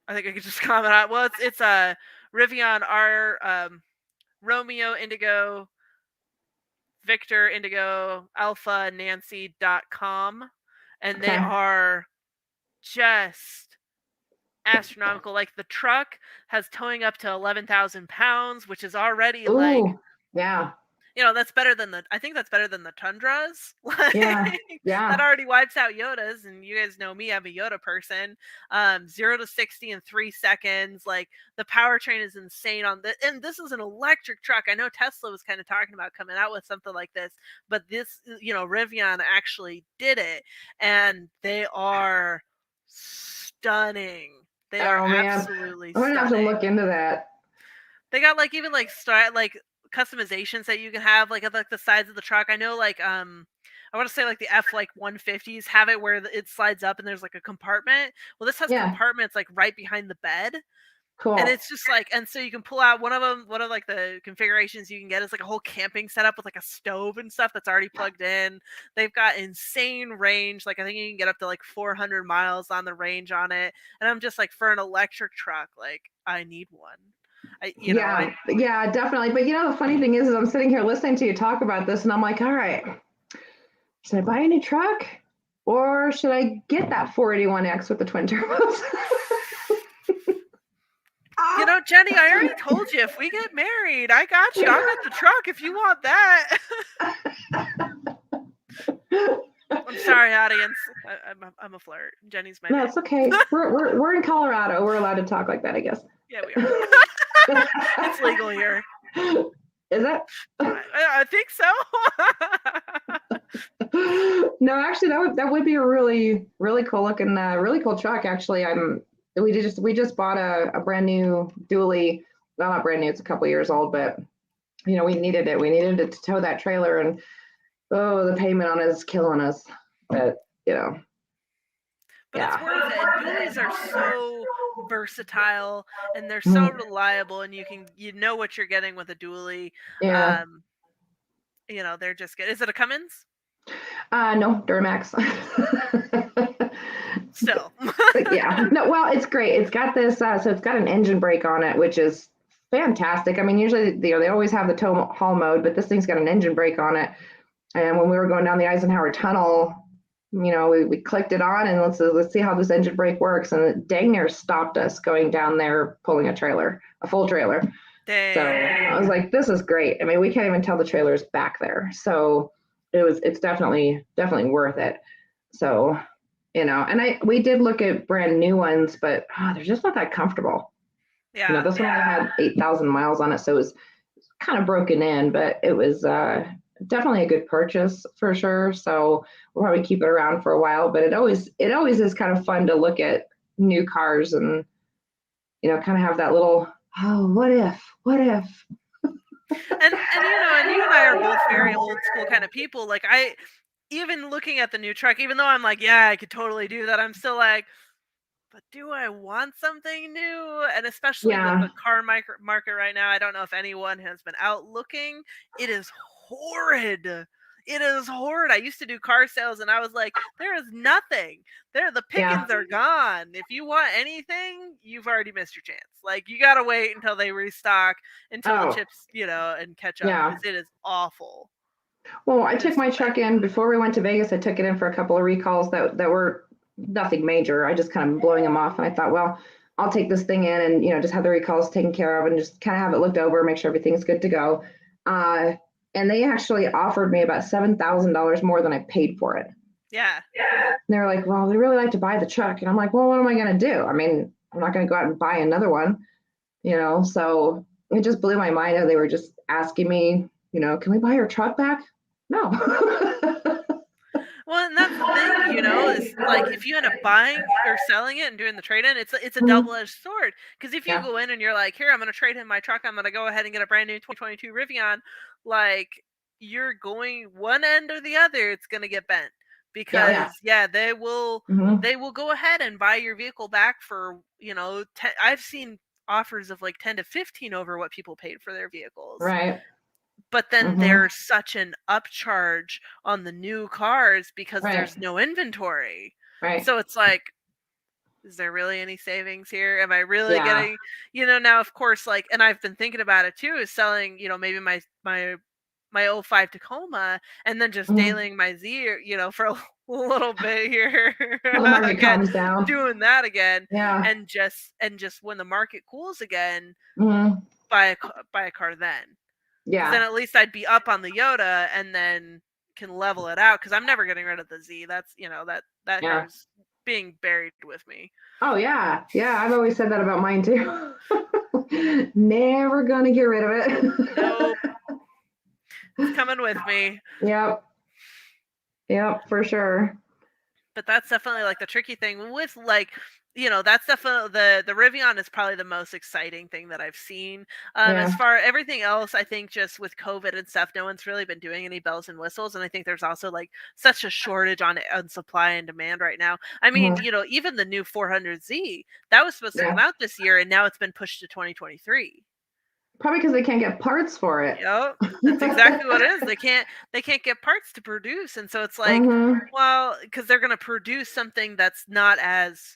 I think I could just comment out. Well, it's a Rivian R, Romeo Indigo Victor Indigo Alpha Nancy.com, and they are just astronomical. Like, the truck has towing up to 11,000 pounds, which is already like, yeah, that's better than that's better than the Tundras. Like, yeah. That already wipes out Yodas, and you guys know me, I'm a Yoda person. 0 to 60 in 3 seconds. Like, the powertrain is insane and this is an electric truck. I know Tesla was kind of talking about coming out with something like this, but this, Rivian actually did it, and they are stunning. They are absolutely stunning. I'm gonna have to look into that. They got like even like customizations that you can have, like the sides of the truck. I know, like I want to say like the F150s have it where it slides up and there's like a compartment. Well, this has compartments like right behind the bed. Cool. And it's just like, and so you can pull out one of like the configurations you can get is like a whole camping setup with like a stove and stuff that's already plugged in. They've got insane range. Like, I think you can get up to like 400 miles on the range on it. And I'm just like, for an electric truck, like, I need one. Yeah, definitely. But the funny thing is I'm sitting here listening to you talk about this, and I'm like, all right, should I buy a new truck, or should I get that 481X with the twin turbos? Jenny, I already told you, if we get married, I got you. I'll get the truck if you want that. I'm sorry, audience. I'm a flirt. Jenny's my. No, it's okay. We're in Colorado. We're allowed to talk like that, I guess. Yeah, we are. It's legal here. Is it? I think so. No, actually, that would be a really, really cool looking, really cool truck. Actually, I'm we just bought a brand new dually. Well, not brand new, it's a couple years old, but we needed it. We needed it to tow that trailer, and the payment on it is killing us. But But it's yeah. worth it. And dualies are so versatile and they're so Mhm. reliable, and you know what you're getting with a dually. Yeah. Um, they're just good. Is it a Cummins? No, Duramax. Still. Yeah. No, well, it's great. It's got this, so it's got an engine brake on it, which is fantastic. I mean, usually they always have the tow haul mode, but this thing's got an engine brake on it. And when we were going down the Eisenhower Tunnel, we clicked it on and let's see how this engine brake works. And it dang near stopped us going down there pulling a full trailer. Dang. So I was like, this is great. I mean, we can't even tell the trailer's back there. So it's definitely worth it. So, and we did look at brand new ones, but they're just not that comfortable. Yeah. This one I had 8,000 miles on it, so it was kind of broken in, but it was definitely a good purchase for sure. So we'll probably keep it around for a while, but it always is kind of fun to look at new cars and kind of have that little, what if And you and I are both very old school kind of people. Like, even looking at the new truck, even though I'm like, yeah, I could totally do that, I'm still like, but do I want something new? And especially with the car market right now, I don't know if anyone has been out looking. It is horrid. It is horrid. I used to do car sales and I was like, there is nothing. The pickings are gone. If you want anything, you've already missed your chance. Like, you got to wait until they restock, until the chips, and catch up. Because it is awful. Well, I took my truck in before we went to Vegas. I took it in for a couple of recalls that were nothing major. I just kind of blowing them off. And I thought, well, I'll take this thing in and, just have the recalls taken care of and just kind of have it looked over, make sure everything's good to go. And they actually offered me about $7,000 more than I paid for it. Yeah. And they were like, well, we really like to buy the truck. And I'm like, well, what am I going to do? I mean, I'm not going to go out and buy another one, so it just blew my mind. They were just asking me, can we buy your truck back? No. Well, and that's the thing, is like, if you end up buying or selling it and doing the trade-in, it's a double-edged sword. Because if you go in and you're like, here, I'm going to trade in my truck, I'm going to go ahead and get a brand new 2022 Rivian, like, you're going one end or the other, it's going to get bent. Because they will go ahead and buy your vehicle back for, I've seen offers of like 10 to 15 over what people paid for their vehicles. Right. But then there's such an upcharge on the new cars because there's no inventory. Right. So it's like, is there really any savings here? Am I really getting, now, of course, like, and I've been thinking about it too, is selling, maybe my 05 Tacoma and then just dailying my Z, for a little bit here. Well, the market calms down. Doing that again. Yeah. And just when the market cools again, buy a car then. Yeah. Then at least I'd be up on the Yoda and then can level it out, because I'm never getting rid of the Z. That's, that car's being buried with me. Oh, yeah. Yeah, I've always said that about mine, too. Never going to get rid of it. Nope. It's coming with me. Yep, for sure. But that's definitely like the tricky thing with, like, that's definitely the Rivian is probably the most exciting thing that I've seen. As far as everything else, I think just with COVID and stuff, no one's really been doing any bells and whistles. And I think there's also like such a shortage on supply and demand right now. I mean, even the new 400Z, that was supposed to come out this year, and now it's been pushed to 2023. Probably because they can't get parts for it. Yep, that's exactly what it is. They can't get parts to produce, and so it's like, well, because they're going to produce something that's not as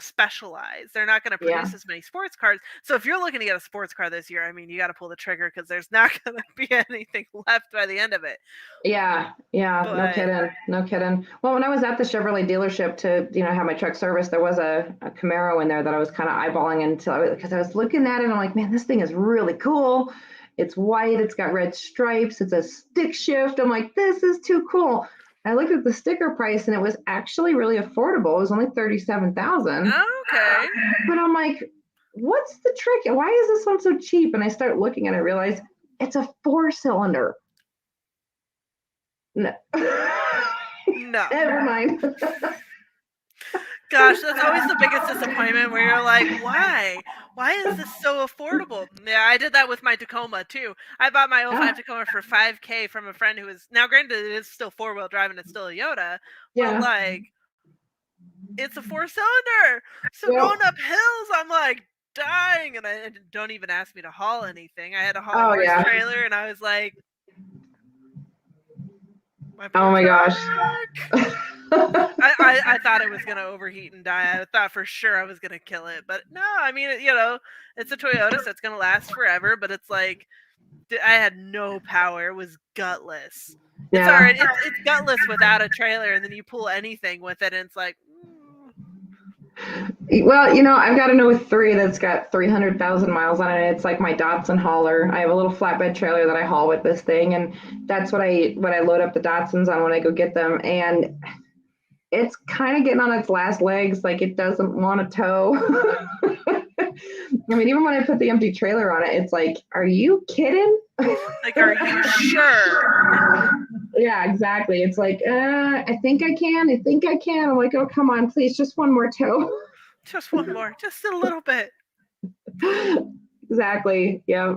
specialized. They're not going to produce as many sports cars. So if you're looking to get a sports car this year, I mean, you got to pull the trigger, because there's not going to be anything left by the end of it. Yeah. No kidding. Well, when I was at the Chevrolet dealership to, have my truck serviced, there was a Camaro in there that I was kind of eyeballing because I was looking at it and I'm like, man, this thing is really cool. It's white. It's got red stripes. It's a stick shift. I'm like, this is too cool. I looked at the sticker price and it was actually really affordable. It was only $37,000. Okay. But I'm like, what's the trick? Why is this one so cheap? And I start looking and I realize it's a 4-cylinder. No. No. Never mind. Gosh, that's always the biggest disappointment where you're like, why? Why is this so affordable? Yeah, I did that with my Tacoma too. I bought my 05 Tacoma for $5K from a friend who is, now granted it is still 4-wheel drive and it's still a Yoda, but like, it's a 4-cylinder. So going up hills, I'm like dying, and I don't even ask me to haul anything. I had to haul a horse trailer, and I was like, oh my gosh. I thought it was gonna overheat and die. I thought for sure I was gonna kill it, but no. I mean, you know, it's a Toyota, so it's gonna last forever. But it's like I had no power. It was gutless. It's alright. It's gutless without a trailer, and then you pull anything with it, and it's like. Well, you know, I've got an 03 that's got 300,000 miles on it. It's like my Datsun hauler. I have a little flatbed trailer that I haul with this thing, and that's what I load up the Datsuns on when I go get them. And it's kind of getting on its last legs, like it doesn't want to tow. I mean, even when I put the empty trailer on it, it's like, are you kidding? Like, are you sure? Yeah, exactly. It's like, I think I can. I'm like, oh, come on, please, just one more tow. Just one more, just a little bit. Exactly. Yeah.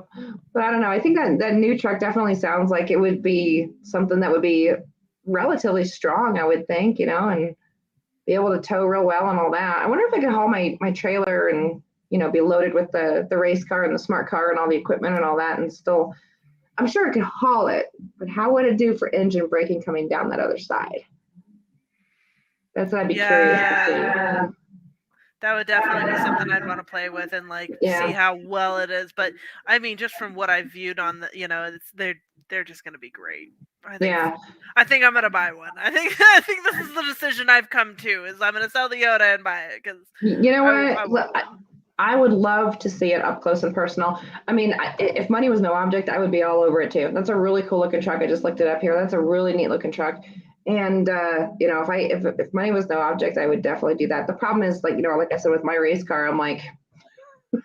But I don't know. I think that new truck definitely sounds like it would be something that would be relatively strong, I would think, you know, and be able to tow real well and all that. I wonder if I could haul my trailer and, you know, be loaded with the race car and the smart car and all the equipment and all that, and still, I'm sure it could haul it, but how would it do for engine braking coming down that other side? That's what I'd be curious to see. That would definitely be something I'd want to play with and like see how well it is. But I mean, just from what I viewed on the, you know, they're just going to be great. I think I'm going to buy one. I think this is the decision I've come to, is I'm going to sell the Yoda and buy it, because you know what. I would love to see it up close and personal. I mean, if money was no object, I would be all over it too. That's a really cool looking truck. I just looked it up here. That's a really neat looking truck. And you know, if money was no object, I would definitely do that. The problem is, like, you know, like I said with my race car, I'm like,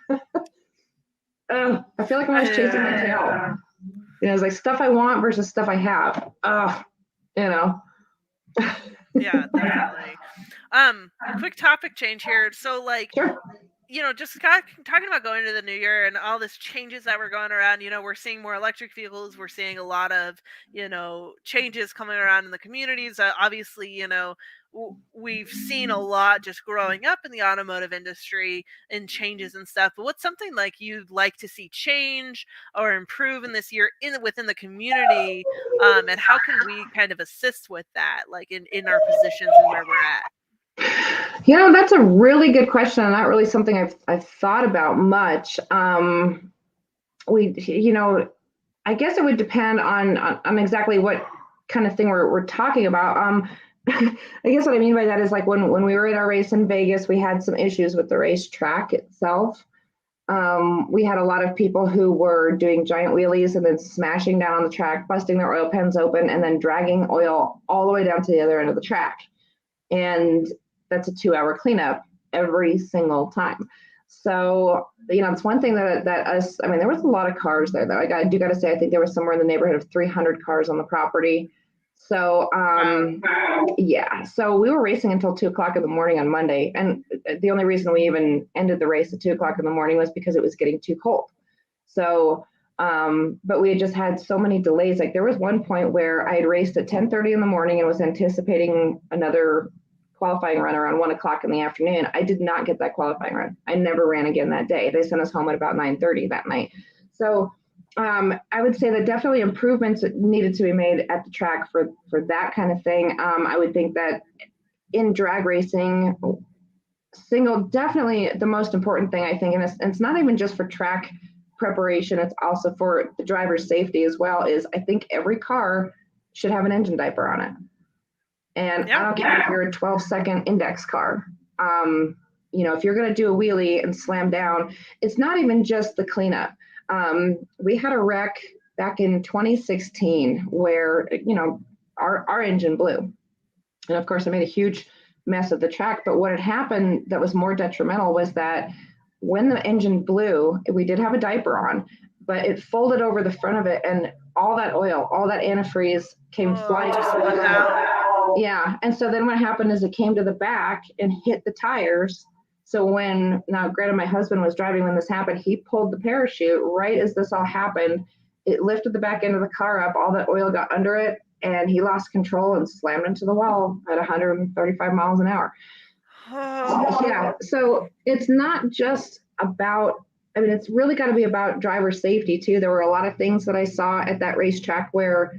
I feel like I'm always chasing my tail. You know, it's like stuff I want versus stuff I have. You know. Yeah, definitely. Quick topic change here. So, like. Sure. You know, just talking about going into the new year and all this changes that were going around, you know, we're seeing more electric vehicles. We're seeing a lot of, you know, changes coming around in the communities. Obviously, you know, we've seen a lot just growing up in the automotive industry and changes and stuff. But what's something like you'd like to see change or improve in this year within the community? And how can we kind of assist with that, like in our positions and where we're at? You know, that's a really good question. Not really something I've thought about much. You know, I guess it would depend on exactly what kind of thing we're talking about. I guess what I mean by that is, like, when we were at our race in Vegas, we had some issues with the racetrack itself. We had a lot of people who were doing giant wheelies and then smashing down on the track, busting their oil pans open, and then dragging oil all the way down to the other end of the track. And that's a 2-hour cleanup every single time. So, you know, it's one thing that us, I mean, there was a lot of cars there, though. I do got to say, I think there was somewhere in the neighborhood of 300 cars on the property. So, yeah, so we were racing until 2:00 in the morning on Monday. And the only reason we even ended the race at 2:00 in the morning was because it was getting too cold. So, but we had just had so many delays. Like, there was one point where I had raced at 10:30 in the morning and was anticipating another qualifying run around 1:00 in the afternoon. I did not get that qualifying run. I never ran again that day. They sent us home at about 9:30 that night. So I would say that definitely improvements needed to be made at the track for that kind of thing. I would think that in drag racing, definitely the most important thing, I think, and it's not even just for track preparation, it's also for the driver's safety as well, is I think every car should have an engine diaper on it. And I don't care if you're a 12-second index car. You know, if you're going to do a wheelie and slam down, it's not even just the cleanup. We had a wreck back in 2016 where, you know, our engine blew. And of course, I made a huge mess of the track. But what had happened that was more detrimental was that when the engine blew, we did have a diaper on, but it folded over the front of it, and all that oil, all that antifreeze came flying. Yeah. And so then what happened is it came to the back and hit the tires. So now granted, my husband was driving when this happened, he pulled the parachute right as this all happened. It lifted the back end of the car up, all that oil got under it, and he lost control and slammed into the wall at 135 miles an hour. Yeah. So it's not just about, it's really got to be about driver safety too. There were a lot of things that I saw at that racetrack where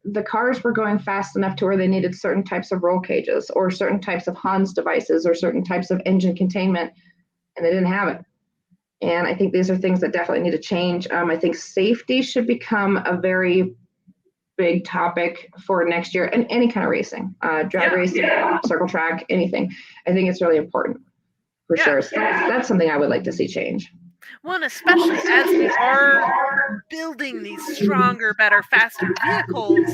the cars were going fast enough to where they needed certain types of roll cages or certain types of Hans devices or certain types of engine containment, and they didn't have it. And I think these are things that definitely need to change. I think safety should become a very big topic for next year and any kind of racing, drag racing, circle track, anything. I think it's really important for sure. So that's something I would like to see change. Well, and especially as we are building these stronger, better, faster vehicles,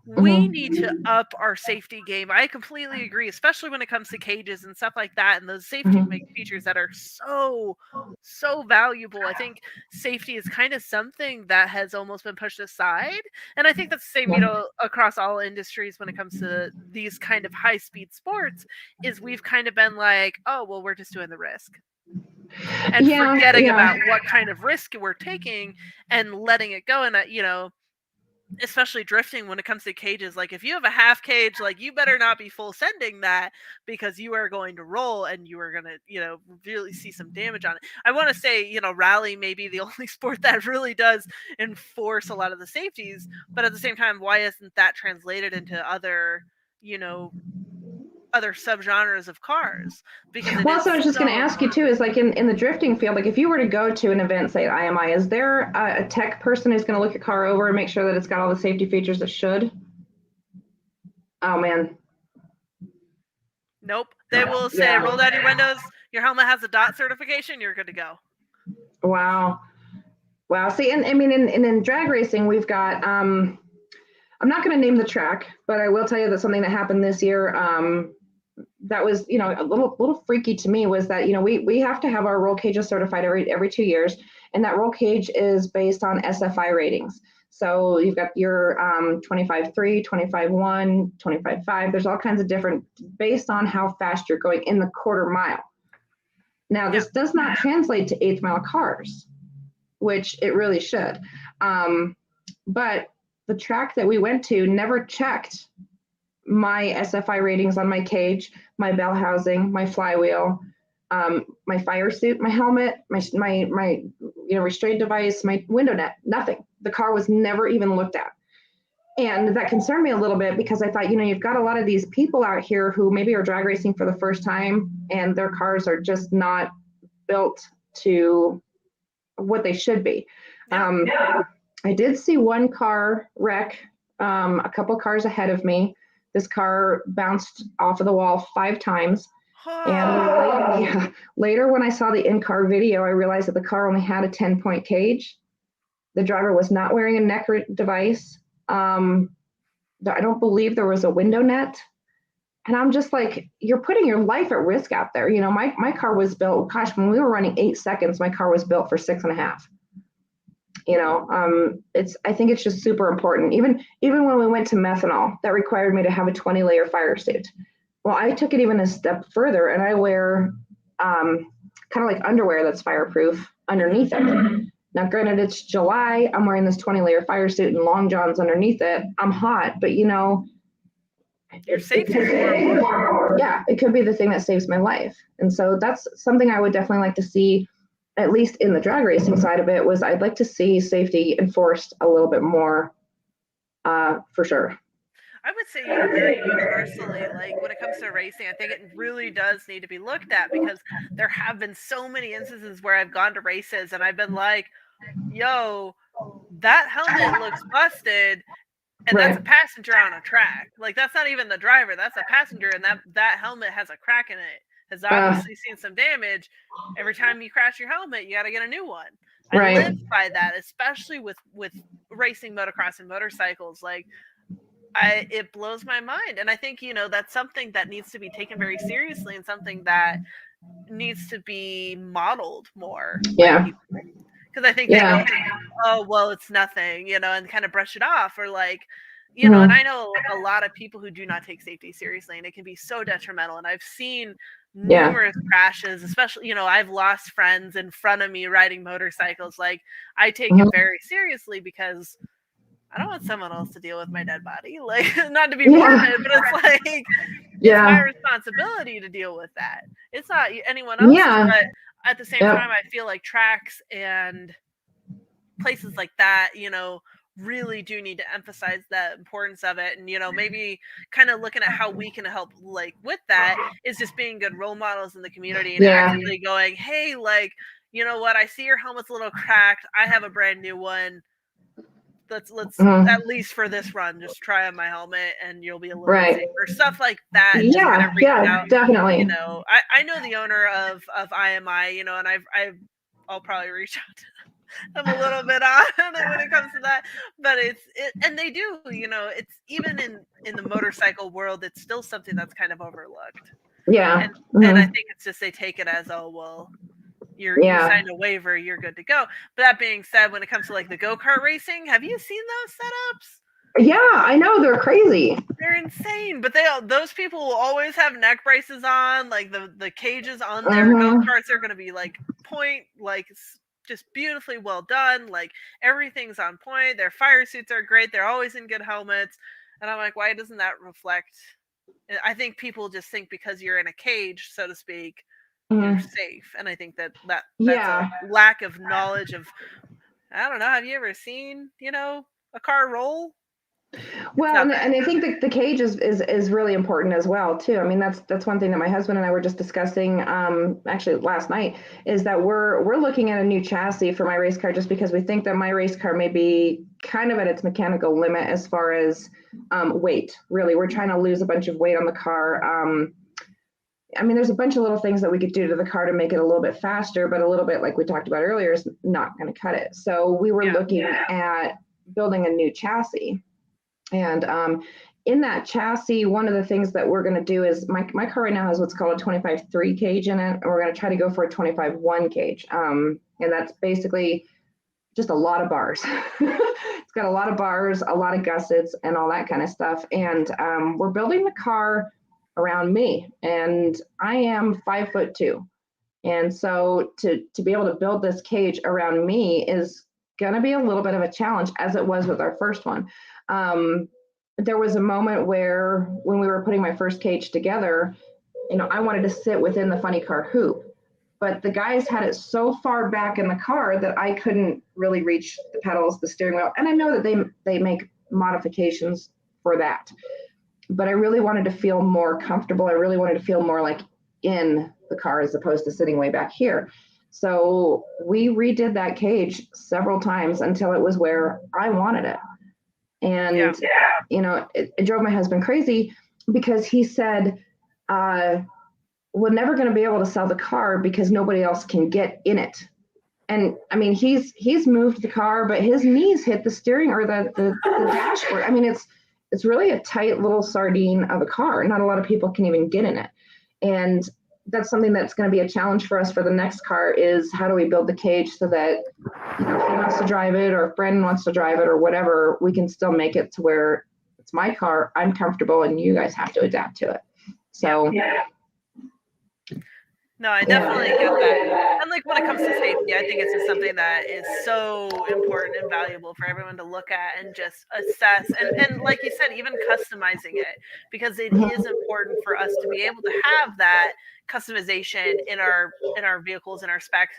we need to up our safety game. I completely agree, especially when it comes to cages and stuff like that, and those safety features that are so valuable. I think safety is kind of something that has almost been pushed aside, and I think that's the same, across all industries when it comes to these kind of high-speed sports, is we've kind of been like, oh, well, we're just doing the risk. And forgetting about what kind of risk we're taking and letting it go. And especially drifting when it comes to cages, like if you have a half cage, like you better not be full sending that, because you are going to roll and you are going to really see some damage on it. I want to say rally may be the only sport that really does enforce a lot of the safeties, but at the same time, why isn't that translated into other other subgenres of cars? Because so I was just going to ask you too, is like in the drifting field, like if you were to go to an event, say at IMI, is there a tech person who's going to look your car over and make sure that it's got all the safety features it should? Oh man. Nope. They will say, roll down your windows, your helmet has a DOT certification, you're good to go. Wow. See, and I mean, in drag racing, we've got, I'm not going to name the track, but I will tell you that something that happened this year, that was, a little freaky to me, was that, we have to have our roll cages certified every 2 years. And that roll cage is based on SFI ratings. So you've got your 25.3, 25.1, 25.5. There's all kinds of different, based on how fast you're going in the quarter mile. Now, this does not translate to eighth mile cars, which it really should. But the track that we went to never checked my SFI ratings on my cage, my bell housing, my flywheel, my fire suit, my helmet, my restraint device, my window net, nothing. The car was never even looked at. And that concerned me a little bit, because I thought, you've got a lot of these people out here who maybe are drag racing for the first time, and their cars are just not built to what they should be. I did see one car wreck, a couple cars ahead of me. This car bounced off of the wall 5 times. And later when I saw the in-car video, I realized that the car only had a 10-point cage. The driver was not wearing a neck device. I don't believe there was a window net. And I'm just like, you're putting your life at risk out there. My car was built, when we were running 8 seconds, my car was built for 6.5. I think it's just super important. Even when we went to methanol, that required me to have a 20-layer fire suit. Well, I took it even a step further, and I wear kind of like underwear that's fireproof underneath it. Now, granted, it's July. I'm wearing this 20-layer fire suit and long johns underneath it. I'm hot, but your safety is more important. Yeah, it could be the thing that saves my life. And so that's something I would definitely like to see, at least in the drag racing side of it, was I'd like to see safety enforced a little bit more, for sure. I would say very universally, like when it comes to racing, I think it really does need to be looked at, because there have been so many instances where I've gone to races and I've been like, yo, that helmet looks busted, and that's a passenger on a track. Like, that's not even the driver, that's a passenger, and that helmet has a crack in it. Has obviously seen some damage. Every time you crash your helmet, you got to get a new one. I live by that, especially with racing motocross and motorcycles. Like, it blows my mind. And I think, that's something that needs to be taken very seriously, and something that needs to be modeled more. Yeah. Because I think they go, oh, well, it's nothing, and kind of brush it off, or like, you know, and I know a lot of people who do not take safety seriously, and it can be so detrimental. And I've seen numerous crashes, especially, you know, I've lost friends in front of me riding motorcycles. Like, I take it very seriously because I don't want someone else to deal with my dead body. Like, not to be morbid, but it's like, it's my responsibility to deal with that. It's not anyone else's. But at the same time, I feel like tracks and places like that, you know, really do need to emphasize the importance of it. And, you know, maybe kind of looking at how we can help, like, with that is just being good role models in the community and actively going, hey, like, you know what, I see your helmet's a little cracked, I have a brand new one, let's at least for this run just try on my helmet and you'll be a little bit safer, stuff like that. And just kind of reaching out. Definitely. You know, I know the owner of IMI, you know, and I'll probably reach out to I'm a little bit on it when it comes to that, but and they do, you know, it's even in the motorcycle world, it's still something that's kind of overlooked. And I think it's just they take it as, oh, well, you signed a waiver, you're good to go. But that being said, when it comes to like the go-kart racing, have you seen those setups? Yeah, I know, they're crazy. They're insane, but those people will always have neck braces on, like the cages on their go-karts are going to be like point, like just beautifully well done, like everything's on point, their fire suits are great, they're always in good helmets. And I'm like, why doesn't that reflect? I think people just think because you're in a cage, so to speak, you're safe. And I think that's a lack of knowledge of, I don't know, have you ever seen, you know, a car roll? Well, and I think that the cage is really important as well too. I mean, that's one thing that my husband and I were just discussing actually last night, is that we're looking at a new chassis for my race car, just because we think that my race car may be kind of at its mechanical limit as far as weight. Really, we're trying to lose a bunch of weight on the car. I mean, there's a bunch of little things that we could do to the car to make it a little bit faster, but a little bit, like we talked about earlier, is not going to cut it. So we were looking at building a new chassis. And in that chassis, one of the things that we're going to do is my car right now has what's called a 25.3 cage in it. And we're going to try to go for a 25.1 cage. And that's basically just a lot of bars. It's got a lot of bars, a lot of gussets, and all that kind of stuff. And we're building the car around me. And I am 5'2". And so to be able to build this cage around me is going to be a little bit of a challenge, as it was with our first one. There was a moment where when we were putting my first cage together, you know, I wanted to sit within the funny car hoop, but the guys had it so far back in the car that I couldn't really reach the pedals, the steering wheel. And I know that they make modifications for that, but I really wanted to feel more comfortable. I really wanted to feel more like in the car as opposed to sitting way back here. So we redid that cage several times until it was where I wanted it. And, you know, it drove my husband crazy, because he said, we're never going to be able to sell the car because nobody else can get in it. And I mean, he's moved the car, but his knees hit the steering or the dashboard. I mean, it's really a tight little sardine of a car. Not a lot of people can even get in it. And that's something that's going to be a challenge for us for the next car, is how do we build the cage so that, you know, if he wants to drive it or if Brandon wants to drive it or whatever, we can still make it to where it's my car, I'm comfortable, and you guys have to adapt to it. So no, I definitely get that. And like when it comes to safety, I think it's just something that is so important and valuable for everyone to look at and just assess. And like you said, even customizing it, because it is important for us to be able to have that customization in our vehicles and our specs,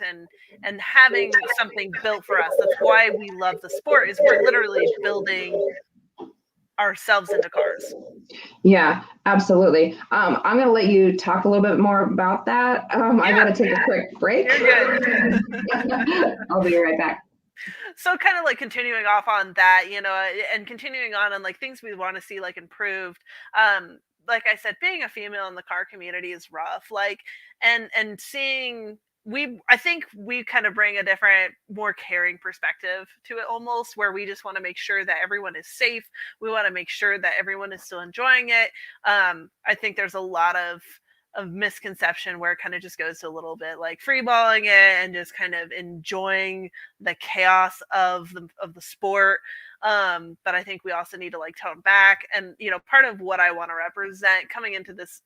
and having something built for us. That's why we love the sport, is we're literally building ourselves into cars. Yeah, absolutely. I'm going to let you talk a little bit more about that. I got to take a quick break. You're good. I'll be right back. So kind of like continuing off on that, you know, and continuing on like things we want to see like improved. Like I said, being a female in the car community is rough. Like, and seeing, I think we kind of bring a different, more caring perspective to it, almost, where we just want to make sure that everyone is safe. We want to make sure that everyone is still enjoying it. I think there's a lot of misconception where it kind of just goes to a little bit like freeballing it and just kind of enjoying the chaos of the sport. but I think we also need to like tone back. And part of what I want to represent coming into this,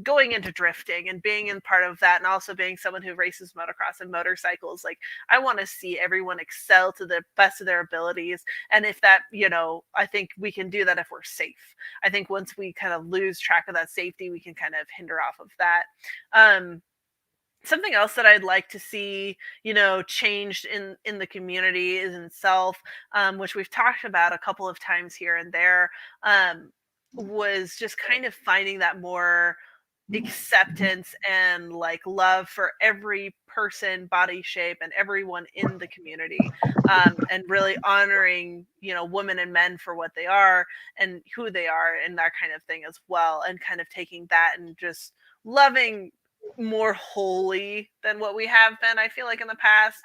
going into drifting and being in part of that, and also being someone who races motocross and motorcycles, like I want to see everyone excel to the best of their abilities. And if that, I think we can do that if we're safe. I think once we kind of lose track of that safety, we can kind of hinder off of that. Something else that I'd like to see, changed in the community is in itself, which we've talked about a couple of times here and there, was just kind of finding that more acceptance and like love for every person, body shape, and everyone in the community, and really honoring women and men for what they are and who they are and that kind of thing as well, and kind of taking that and just loving more wholly than what we have been, I feel like, in the past.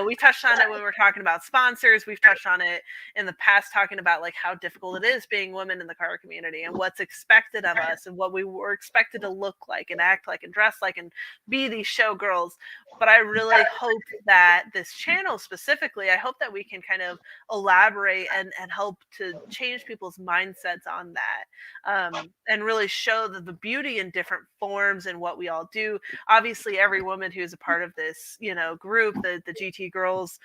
We touched on it when we were talking about sponsors. We've touched on it in the past talking about like how difficult it is being women in the car community and what's expected of us and what we were expected to look like and act like and dress like and be these showgirls. But I really hope that this channel specifically, I hope that we can kind of elaborate and help to change people's mindsets on that, and really show the beauty in different forms and what we all do. Obviously, every woman who's a part of this, group, the GT girls,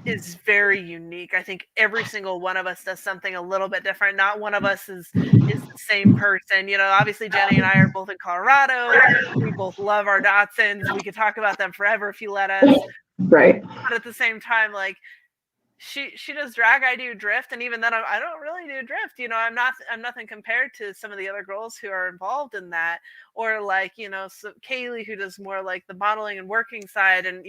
is very unique. I think every single one of us does something a little bit different. Not one of us is the same person. Obviously Jenny and I are both in Colorado. We both love our Datsuns. We could talk about them forever if you let us. Right. But at the same time, like she does drag, I do drift, and even then I don't really do drift. I'm nothing compared to some of the other girls who are involved in that, or like so Kaylee, who does more like the modeling and working side. And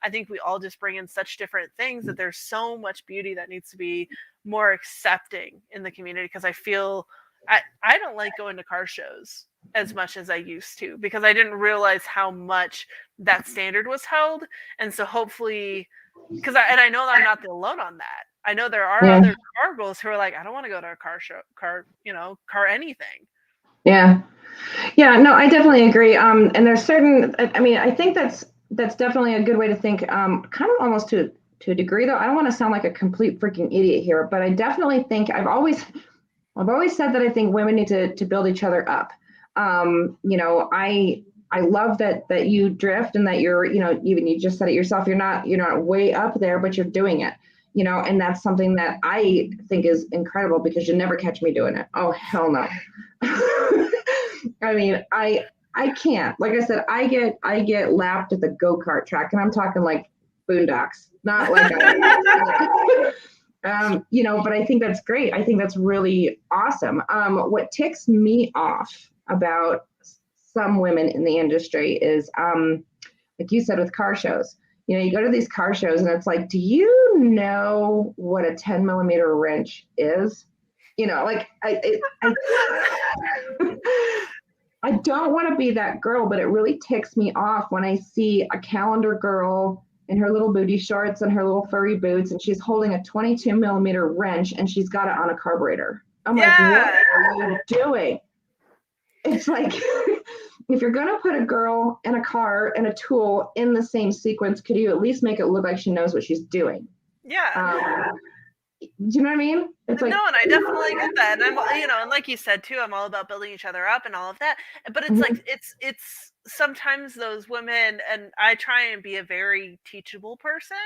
I think we all just bring in such different things that there's so much beauty that needs to be more accepting in the community, because I feel I don't like going to car shows as much as I used to, because I didn't realize how much that standard was held. And so hopefully, because I know I'm not the alone on that. I know there are other car girls who are like, I don't want to go to a car show, car anything. Yeah. No, I definitely agree. And there's certain, I mean, I think that's definitely a good way to think, kind of almost to a degree, though. I don't want to sound like a complete freaking idiot here, but I definitely think I've always said that I think women need to build each other up. I love that you drift and that you're, even you just said it yourself, you're not way up there, but you're doing it, and that's something that I think is incredible, because you never catch me doing it. Oh, hell no. I mean, I can't, like I said, I get lapped at the go-kart track, and I'm talking like boondocks, not like, but I think that's great. I think that's really awesome. What ticks me off about some women in the industry is, like you said, with car shows, you go to these car shows and it's like, do you know what a 10 millimeter wrench is? Like I don't want to be that girl, but it really ticks me off when I see a calendar girl in her little booty shorts and her little furry boots, and she's holding a 22 millimeter wrench and she's got it on a carburetor. I'm like, what are you doing? It's like, if you're going to put a girl and a car and a tool in the same sequence, could you at least make it look like she knows what she's doing? Yeah. Do you know what I mean? It's like, no, and I definitely get that. And I'm, and like you said too, I'm all about building each other up and all of that. But it's like, it's sometimes those women, and I try and be a very teachable person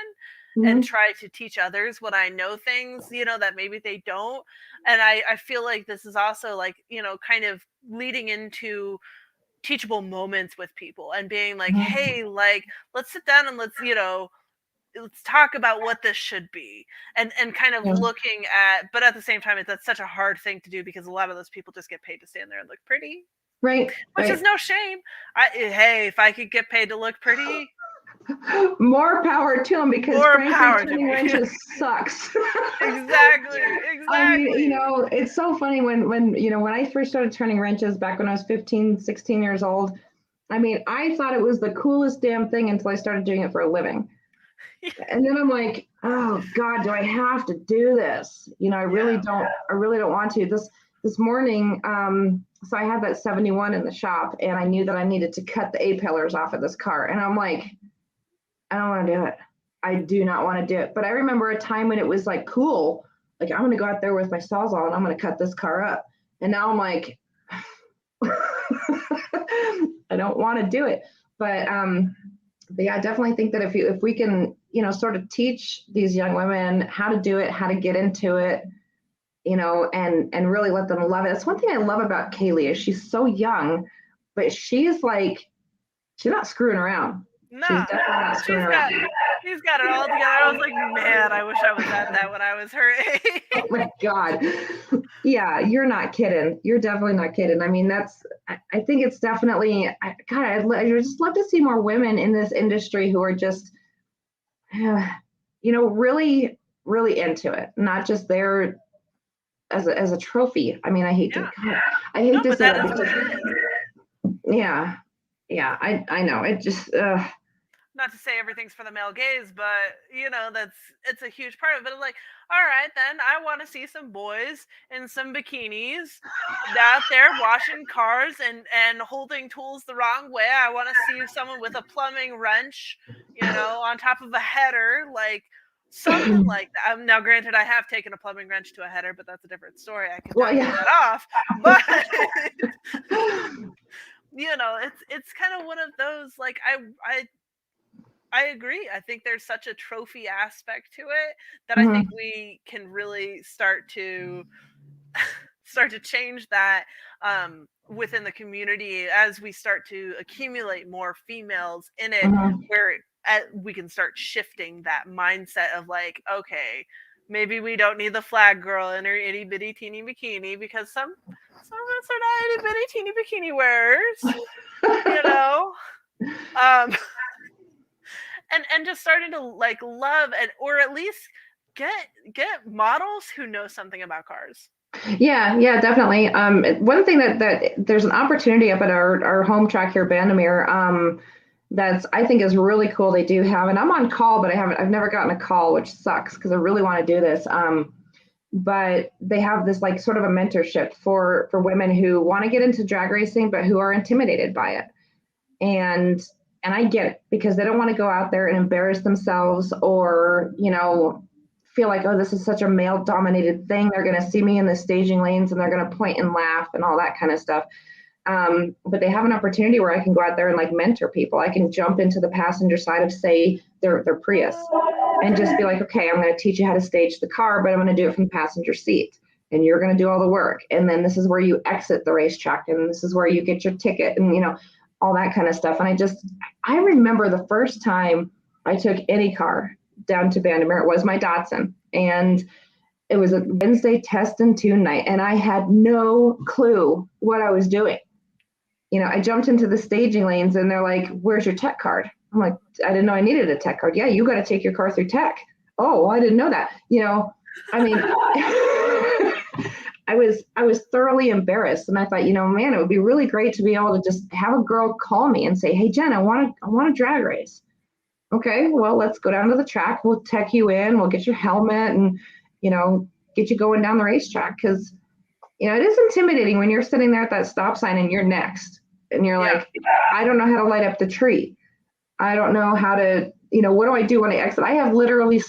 and try to teach others what I know, things, that maybe they don't. And I feel like this is also like, kind of leading into teachable moments with people and being like, hey, like, let's sit down and let's talk about what this should be, and kind of looking at, but at the same time, that's such a hard thing to do, because a lot of those people just get paid to stand there and look pretty, right? Which is no shame. Hey, if I could get paid to look pretty, more power to them, because frankly, turning wrenches sucks. Exactly. I mean, it's so funny when I first started turning wrenches back when I was 15, 16 years old. I mean, I thought it was the coolest damn thing until I started doing it for a living. And then I'm like, oh God, do I have to do this? I really don't want to. This morning, so I had that 71 in the shop, and I knew that I needed to cut the A-pillars off of this car. And I'm like, I don't want to do it. I do not want to do it. But I remember a time when it was like cool. Like, I'm going to go out there with my Sawzall and I'm going to cut this car up. And now I'm like, I don't want to do it. But yeah, I definitely think that if we can, sort of teach these young women how to do it, how to get into it, and really let them love it. That's one thing I love about Kaylee is she's so young, but she's not screwing around. No, she's definitely not screwing around. She's got it all together. I was like, man, I wish I was at that when I was her age. Oh my God. Yeah, you're not kidding. You're definitely not kidding. I mean, I think it's definitely, God, I'd just love to see more women in this industry who are just, really, really into it, not just there as a trophy. I mean, I hate to say that. Yeah. Yeah, I know. It just, not to say everything's for the male gaze, but it's a huge part of it. Like, all right, then I want to see some boys in some bikinis out there washing cars and holding tools the wrong way. I want to see someone with a plumbing wrench, on top of a header, like something like that. Now, granted, I have taken a plumbing wrench to a header, but that's a different story. I can get that off. But it's kind of one of those, like, I agree. I think there's such a trophy aspect to it that I think we can really start to change that within the community as we start to accumulate more females in it, where we can start shifting that mindset of like, okay, maybe we don't need the flag girl in her itty bitty teeny bikini, because some of us are not itty bitty teeny bikini wearers, and just starting to like love or at least get models who know something about cars. Yeah, definitely. One thing that there's an opportunity up at our home track here, Bandimere, that's I think is really cool. They do have, and I'm on call, but I've never gotten a call, which sucks because I really want to do this. But they have this like sort of a mentorship for women who want to get into drag racing, but who are intimidated by it. And I get it, because they don't want to go out there and embarrass themselves or, feel like, oh, this is such a male dominated thing. They're going to see me in the staging lanes and they're going to point and laugh and all that kind of stuff. But they have an opportunity where I can go out there and like mentor people. I can jump into the passenger side of, say, their Prius and just be like, okay, I'm going to teach you how to stage the car, but I'm going to do it from the passenger seat. And you're going to do all the work. And then this is where you exit the racetrack. And this is where you get your ticket and, all that kind of stuff. And I remember the first time I took any car down to Bandimere, it was my Datsun. And it was a Wednesday test and tune night. And I had no clue what I was doing. I jumped into the staging lanes and they're like, where's your tech card? I'm like, I didn't know I needed a tech card. Yeah, you got to take your car through tech. Oh, I didn't know that. I mean, I was thoroughly embarrassed, and I thought, man, it would be really great to be able to just have a girl call me and say, hey, Jen, I want to drag race. Okay, well, let's go down to the track. We'll tech you in. We'll get your helmet and, get you going down the racetrack. Because, it is intimidating when you're sitting there at that stop sign and you're next. And you're like, I don't know how to light up the tree. I don't know how to, what do I do when I exit? I have literally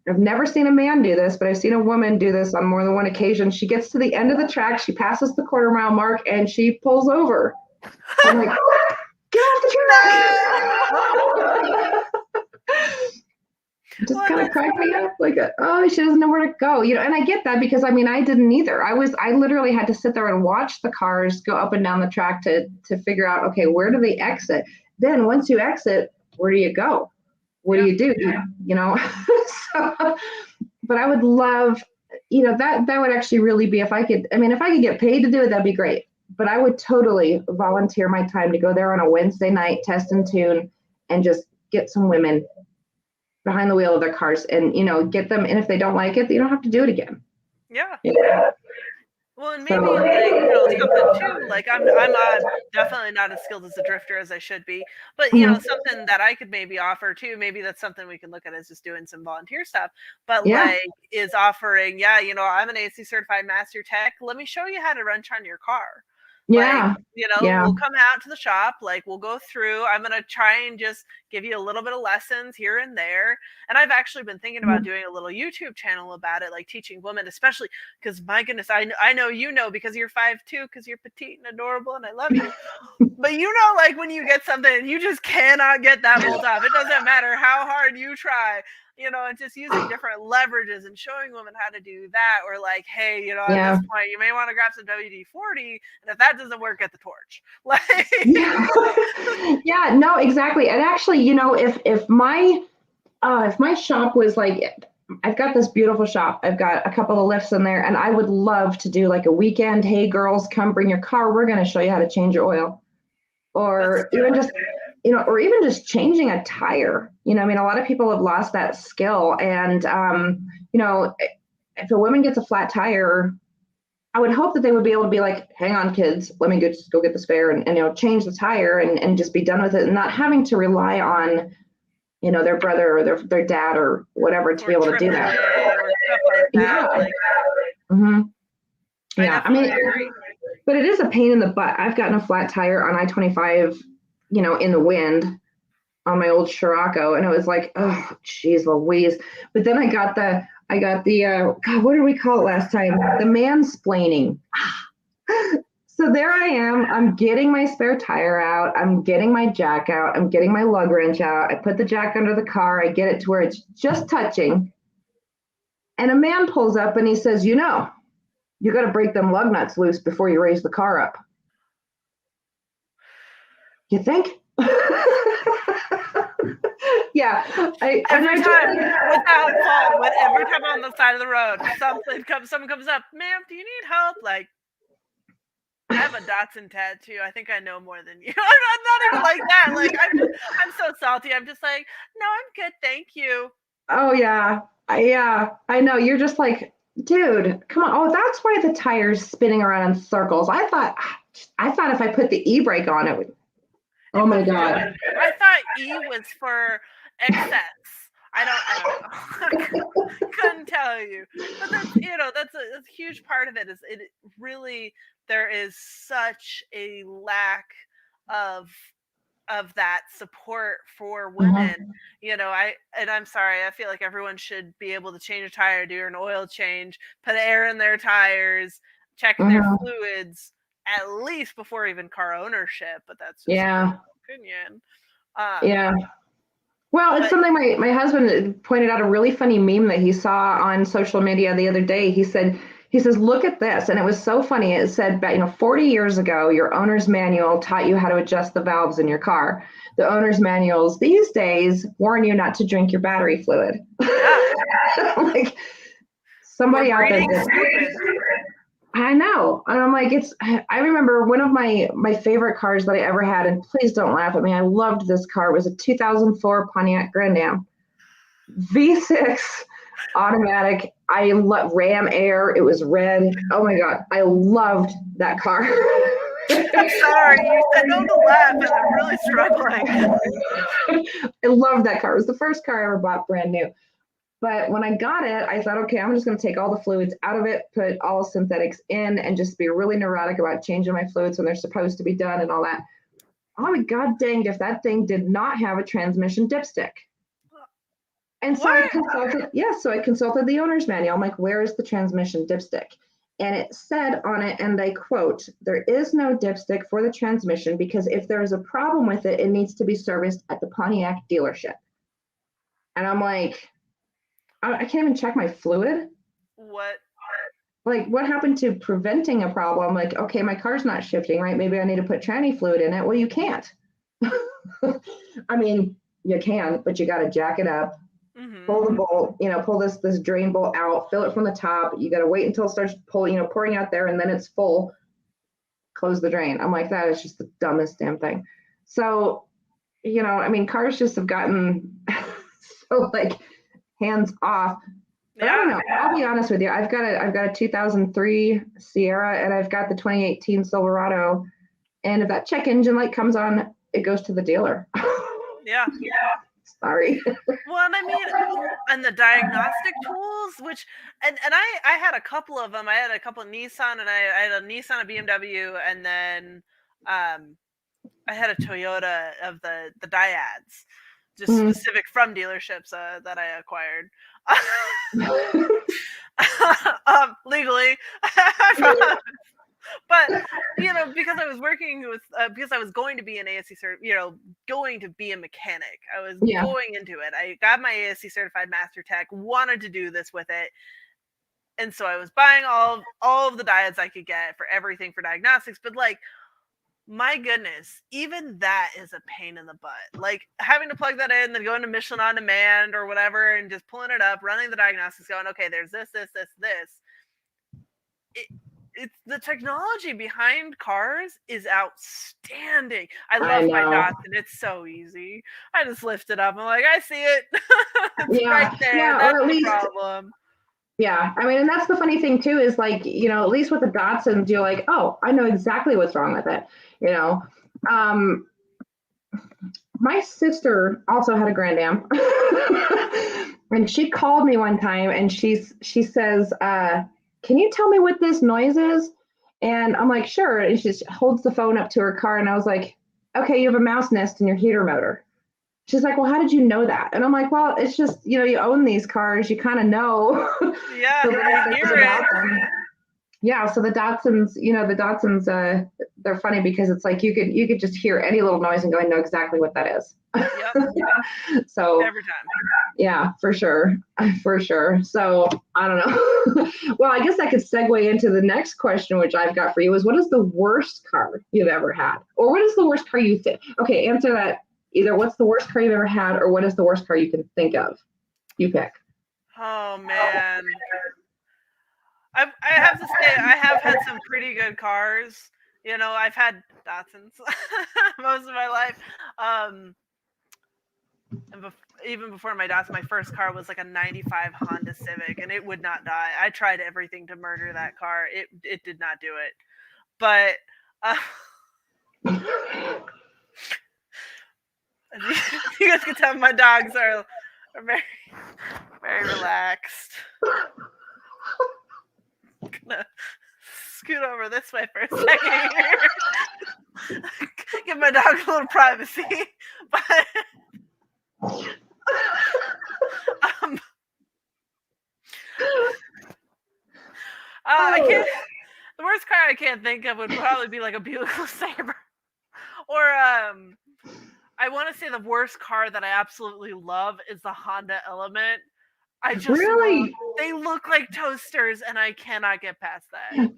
I've never seen a man do this, but I've seen a woman do this on more than one occasion. She gets to the end of the track, she passes the quarter-mile mark, and she pulls over. I'm like, get off the track! Just kind of cracked me up, like, oh, she doesn't know where to go, And I get that because I didn't either. I literally had to sit there and watch the cars go up and down the track to figure out, okay, where do they exit? Then once you exit, where do you go? What do you do? So, but I would love, that would actually really be, if I could get paid to do it, that'd be great. But I would totally volunteer my time to go there on a Wednesday night, test and tune, and just get some women behind the wheel of their cars and, get them. And if they don't like it, you don't have to do it again. Yeah. Well, and maybe something too. Like I'm definitely not as skilled as a drifter as I should be, but something that I could maybe offer too. Maybe that's something we can look at as just doing some volunteer stuff. But is offering, I'm an AC certified master tech. Let me show you how to wrench on your car. Yeah. We'll come out to the shop, like we'll go through. I'm going to try and just give you a little bit of lessons here and there. And I've actually been thinking about doing a little YouTube channel about it, like teaching women, especially because my goodness, I know because you're 5'2", because you're petite and adorable and I love you. But like when you get something and you just cannot get that bolt off, it doesn't matter how hard you try, and just using different leverages and showing women how to do that, or like, hey, at this point, you may want to grab some WD-40, and if that doesn't work, get the torch. Like, yeah, no, exactly. And actually, if my shop was like, I've got this beautiful shop. I've got a couple of lifts in there, and I would love to do like a weekend. Hey, girls, come bring your car. We're going to show you how to change your oil, or even just changing a tire. A lot of people have lost that skill, and if a woman gets a flat tire, I would hope that they would be able to be like, hang on, kids, let me just go get the spare and change the tire and just be done with it, and not having to rely on their brother or their dad or whatever to be able to do that. Or stuff like that. Yeah. I mean, but it is a pain in the butt. I've gotten a flat tire on I-25, in the wind on my old Scirocco, and it was like, oh, geez Louise. But then I got the God, what did we call it last time? The mansplaining. So there I am. I'm getting my spare tire out. I'm getting my jack out. I'm getting my lug wrench out. I put the jack under the car. I get it to where it's just touching. And a man pulls up and he says, you got to break them lug nuts loose before you raise the car up. You think? Yeah. Every time without fault, every time on the side of the road, someone comes up, ma'am, do you need help? Like, I have a Datsun tattoo. I think I know more than you. I'm not even like that. Like, I'm so salty. I'm just like, no, I'm good. Thank you. Oh, yeah. I know. You're just like, dude, come on. Oh, that's why the tire's spinning around in circles. I thought if I put the e-brake on, it would. Oh, my God. I thought E was for excess. I don't know. Couldn't tell you. But that's a huge part of it. Is it really, there is such a lack of that support for women. I'm sorry, I feel like everyone should be able to change a tire, do an oil change, put air in their tires, check their fluids at least before even car ownership. But that's just my opinion. Yeah. Well, it's something my husband pointed out, a really funny meme that he saw on social media the other day. He says, look at this. And it was so funny. It said, 40 years ago, your owner's manual taught you how to adjust the valves in your car. The owner's manuals these days warn you not to drink your battery fluid. Like, somebody out there. I know. And I'm like, I remember one of my favorite cars that I ever had, and please don't laugh at me, I loved this car. It was a 2004 Pontiac Grand Am. V6 automatic. I love Ram Air. It was red. Oh my God. I loved that car. I'm sorry. You said no to laugh, and I'm really struggling. I loved that car. It was the first car I ever bought brand new. But when I got it, I thought, okay, I'm just going to take all the fluids out of it, put all synthetics in, and just be really neurotic about changing my fluids when they're supposed to be done and all that. Oh my God danged if that thing did not have a transmission dipstick. And so I consulted the owner's manual. I'm like, where is the transmission dipstick? And it said on it, and I quote, there is no dipstick for the transmission because if there is a problem with it, it needs to be serviced at the Pontiac dealership. And I'm like, I can't even check my fluid. What? Like, what happened to preventing a problem? Like, okay, my car's not shifting, right? Maybe I need to put tranny fluid in it. Well, you can't. I mean, you can, but you got to jack it up, pull the bolt, pull this drain bolt out, fill it from the top. You got to wait until it starts pouring out there, and then it's full. Close the drain. I'm like, that is just the dumbest damn thing. So, cars just have gotten so like hands off. But I don't know. I'll be honest with you. I've got a 2003 Sierra, and I've got the 2018 Silverado. And if that check engine light comes on, it goes to the dealer. Yeah. Sorry. Well, and I mean, and the diagnostic tools, which, and I had a couple of them. I had a couple of Nissan, and I had a Nissan, a BMW, and then um, I had a Toyota of the dyads, just Mhm. specific from dealerships that I acquired. Legally. But because I was working with because I was going to be an ASC going to be a mechanic. I was Yeah. going into it. I got my ASC certified master tech, wanted to do this with it. And so I was buying all of the diodes I could get for everything for diagnostics, but like, my goodness, even that is a pain in the butt. Like, having to plug that in, then going to Michelin on demand or whatever, and just pulling it up, running the diagnostics, going, okay, there's this. It's the technology behind cars is outstanding. I love my Datsun. It's so easy. I just lift it up. I'm like, I see it. It's right there. Yeah, That's or at the least, problem. Yeah, I mean, and that's the funny thing too, is like, at least with the Datsuns, you're like, oh, I know exactly what's wrong with it. My sister also had a Grand Am, and she called me one time, and she says, "Can you tell me what this noise is?" And I'm like, "Sure." And she holds the phone up to her car, and I was like, "Okay, you have a mouse nest in your heater motor." She's like, "Well, how did you know that?" And I'm like, "Well, it's just, you own these cars, you kind of know." Yeah, you hear it. Yeah, so the Datsuns, they're funny because it's like you could just hear any little noise and go, I know exactly what that is. Yep. So every time. Yeah, for sure. For sure. So I don't know. Well, I guess I could segue into the next question, which I've got for you, is what is the worst car you've ever had? Or what is the worst car you think? Okay, answer that. Either what's the worst car you've ever had, or what is the worst car you can think of? You pick. Oh man. I have to say, I have had some pretty good cars. I've had Datsuns most of my life. And even before my Datsun, my first car was like a 95 Honda Civic, and it would not die. I tried everything to murder that car. It did not do it. But you guys can tell my dogs are very, very relaxed. I'm gonna scoot over this way for a second here. Give my dog a little privacy. But I can't. The worst car I can't think of would probably be like a Buick LeSabre, or I want to say the worst car that I absolutely love is the Honda Element. I just really? They look like toasters, and I cannot get past that.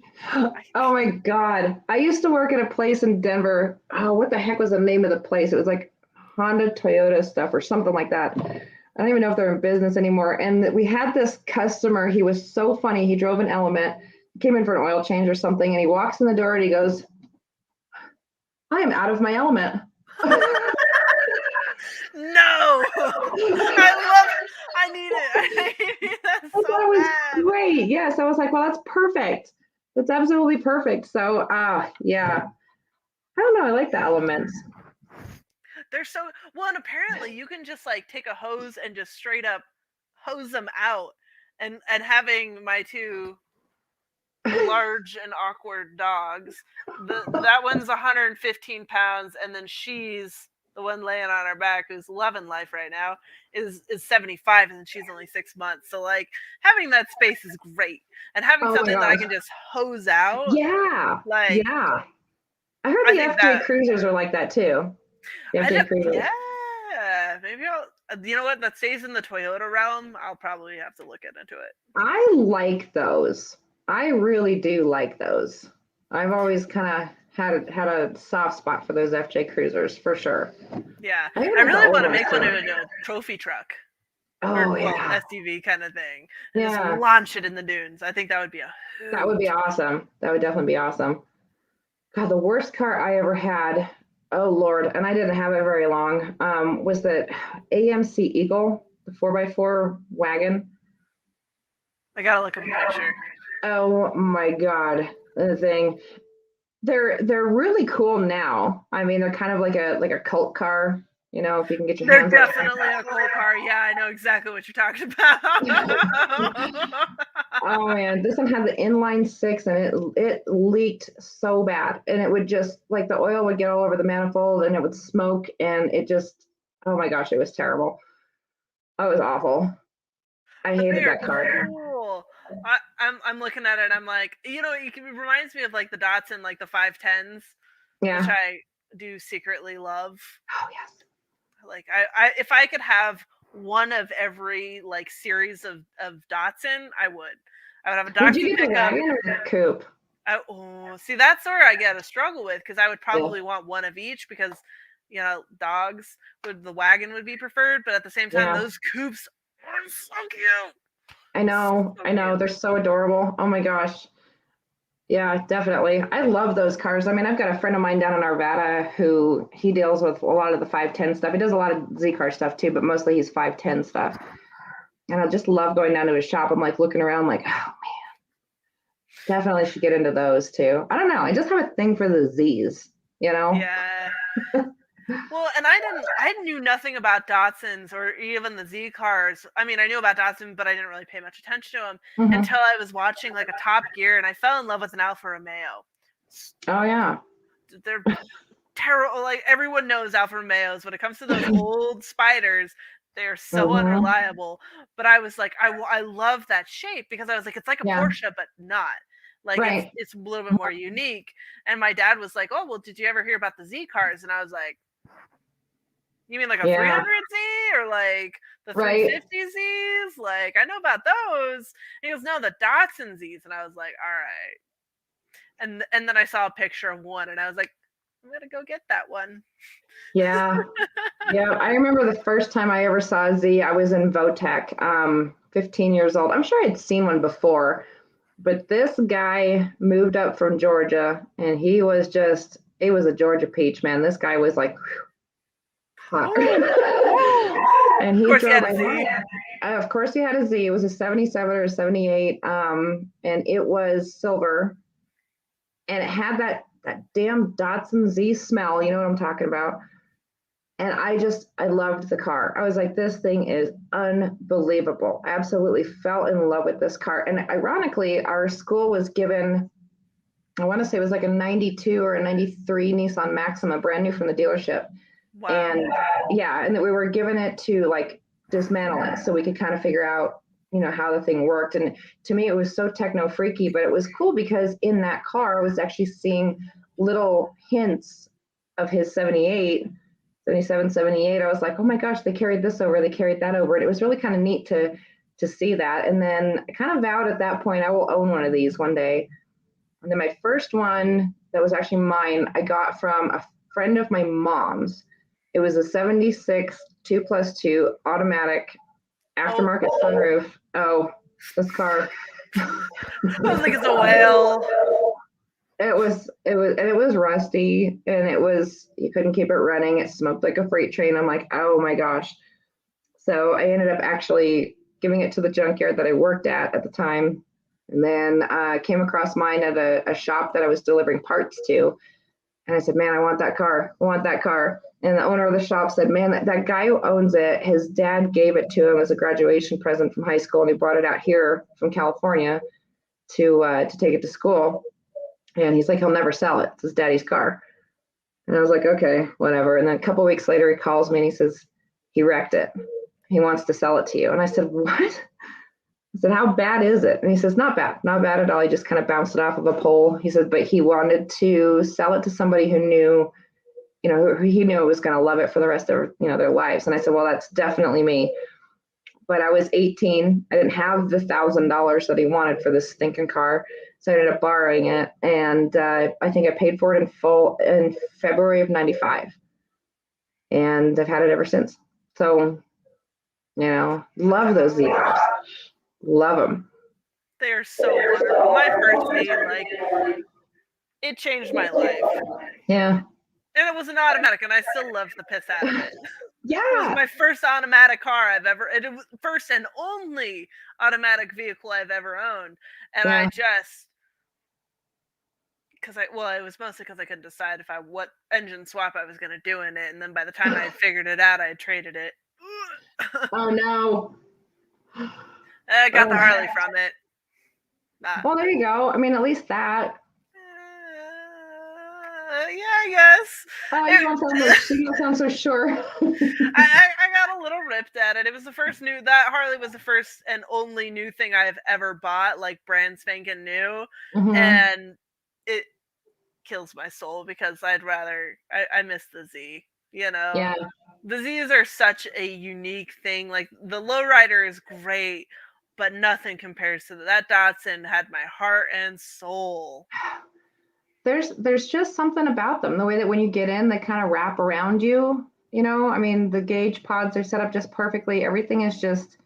Oh my God. I used to work at a place in Denver. Oh, what the heck was the name of the place? It was like Honda, Toyota stuff or something like that. I don't even know if they're in business anymore. And we had this customer. He was so funny. He drove an Element, came in for an oil change or something, and he walks in the door and he goes, I am out of my element. No! I need it. That's so that was bad. Great. Yes. I was like, well, that's perfect. That's absolutely perfect. So, yeah. I don't know. I like the Elements. They're so well, and apparently you can just like take a hose and just straight up hose them out. And having my two large and awkward dogs, that one's 115 pounds, and then she's the one laying on her back, who's loving life right now, is 75, and she's only 6 months. So like, having that space is great, and having something that I can just hose out. Yeah. Like, yeah. I heard the FJ Cruisers are like that too. The FJ Cruisers. Yeah. Maybe you know what? That stays in the Toyota realm. I'll probably have to look into it. I like those. I really do like those. I've always kind of had a soft spot for those FJ Cruisers, for sure. Yeah. I really want to make one of a trophy truck. Oh, yeah. SUV kind of thing. And just launch it in the dunes. I think that would be That would be awesome. That would definitely be awesome. God, the worst car I ever had, oh Lord, and I didn't have it very long, was the AMC Eagle, the 4x4 wagon. I gotta look at the picture. Oh my God, the thing. They're really cool now. I mean, they're kind of like a cult car. You know, if you can get your They're hands on definitely a cool car. Yeah, I know exactly what you're talking about. Oh man, this one had the inline six and it leaked so bad. And it would just like the oil would get all over the manifold and it would smoke and it just, oh my gosh, it was terrible. Oh, it was awful. I But they hated are that car. cool. I'm looking at it. And I'm like, it reminds me of like the Datsun, like the 510s, which Yeah. I do secretly love. Oh yes. Like if I could have one of every like series of Datsun, I would. I would have a Would you Datsun get the pickup. wagon or the coupe? See, that's where I get a struggle with because I would Yeah. probably want one of each because dogs the wagon would be preferred, but at the same time, Yeah. those coupes are so cute. I know. So I know. cute. They're so adorable. Oh my gosh. Yeah, definitely. I love those cars. I mean, I've got a friend of mine down in Arvada who he deals with a lot of the 510 stuff. He does a lot of Z car stuff too, but mostly he's 510 stuff. And I just love going down to his shop. I'm like looking around like, oh man, definitely should get into those too. I don't know. I just have a thing for the Z's, you know? Yeah. Well, and I knew nothing about Datsuns or even the Z cars. I mean, I knew about Datsun, but I didn't really pay much attention to them Mhm. until I was watching like a Top Gear, and I fell in love with an Alfa Romeo. Oh yeah. They're terrible. Like everyone knows Alfa Romeos. When it comes to those old spiders, they're so Mhm. unreliable. But I was like, I love that shape because I was like, it's like a Yeah. Porsche, but not. Like Right. it's a little bit more unique. And my dad was like, oh well, did you ever hear about the Z cars? And I was like, you mean like a Yeah. 300Z or like the Right. 350Zs? Like I know about those. And he goes, no, the Datsun Zs. And I was like, all right. And then I saw a picture of one, and I was like, I'm gonna go get that one. Yeah. Yeah. I remember the first time I ever saw a Z, I was in Votech, 15 years old. I'm sure I'd seen one before, but this guy moved up from Georgia and he was just, it was a Georgia peach, man. This guy was like, hot. And he Of course, he drove, had a Z. of course, he had a Z. It was a 77 or a 78, and it was silver. And it had that damn Datsun Z smell. You know what I'm talking about? And I loved the car. I was like, this thing is unbelievable. I absolutely fell in love with this car. And ironically, our school was given, I want to say it was like a 92 or a 93 Nissan Maxima, brand new from the dealership. Wow. And yeah, and that we were given it to like dismantle it so we could kind of figure out, how the thing worked. And to me, it was so techno freaky, but it was cool because in that car, I was actually seeing little hints of his 78, 77, 78. I was like, oh my gosh, they carried this over, they carried that over. And it was really kind of neat to see that. And then I kind of vowed at that point, I will own one of these one day. And then my first one that was actually mine, I got from a friend of my mom's. It was a 76 2+2 automatic aftermarket sunroof. Oh, this car. I was like, it's a whale. It was rusty and you couldn't keep it running. It smoked like a freight train. I'm like, oh my gosh. So I ended up actually giving it to the junkyard that I worked at the time. And then came across mine at a shop that I was delivering parts to. And I said, man, I want that car. I want that car. And the owner of the shop said, man, that guy who owns it, his dad gave it to him as a graduation present from high school. And he brought it out here from California to take it to school. And he's like, he'll never sell it. It's his daddy's car. And I was like, okay, whatever. And then a couple weeks later, he calls me and he says, he wrecked it. He wants to sell it to you. And I said, what? I said, how bad is it? And he says, not bad at all. He just kind of bounced it off of a pole. He said, but he wanted to sell it to somebody who knew, who he knew was going to love it for the rest of, their lives. And I said, well, that's definitely me. But I was 18. I didn't have the $1,000 that he wanted for this stinking car. So I ended up borrowing it. And I think I paid for it in full in February of 95. And I've had it ever since. So, love those Z-Cars. Love them. They are so wonderful. My first Z, it changed my life. Yeah. And it was an automatic, and I still love the piss out of it. Yeah. It was my first automatic car it was first and only automatic vehicle I've ever owned. And I just it was mostly because I couldn't decide what engine swap I was going to do in it. And then by the time I had figured it out, I had traded it. Oh, no. I got the Harley from it. Well, there you go. I mean, at least that. Yeah, I guess. Oh, you don't sound so sure. I got a little ripped at it. It was that Harley was the first and only new thing I've ever bought, like brand spanking new. Mhm. And it kills my soul because I miss the Z, Yeah. The Z's are such a unique thing. Like the lowrider is great, but nothing compares to that. Datsun had my heart and soul. There's just something about them. The way that when you get in, they kind of wrap around you. I mean, the gauge pods are set up just perfectly. Everything is just,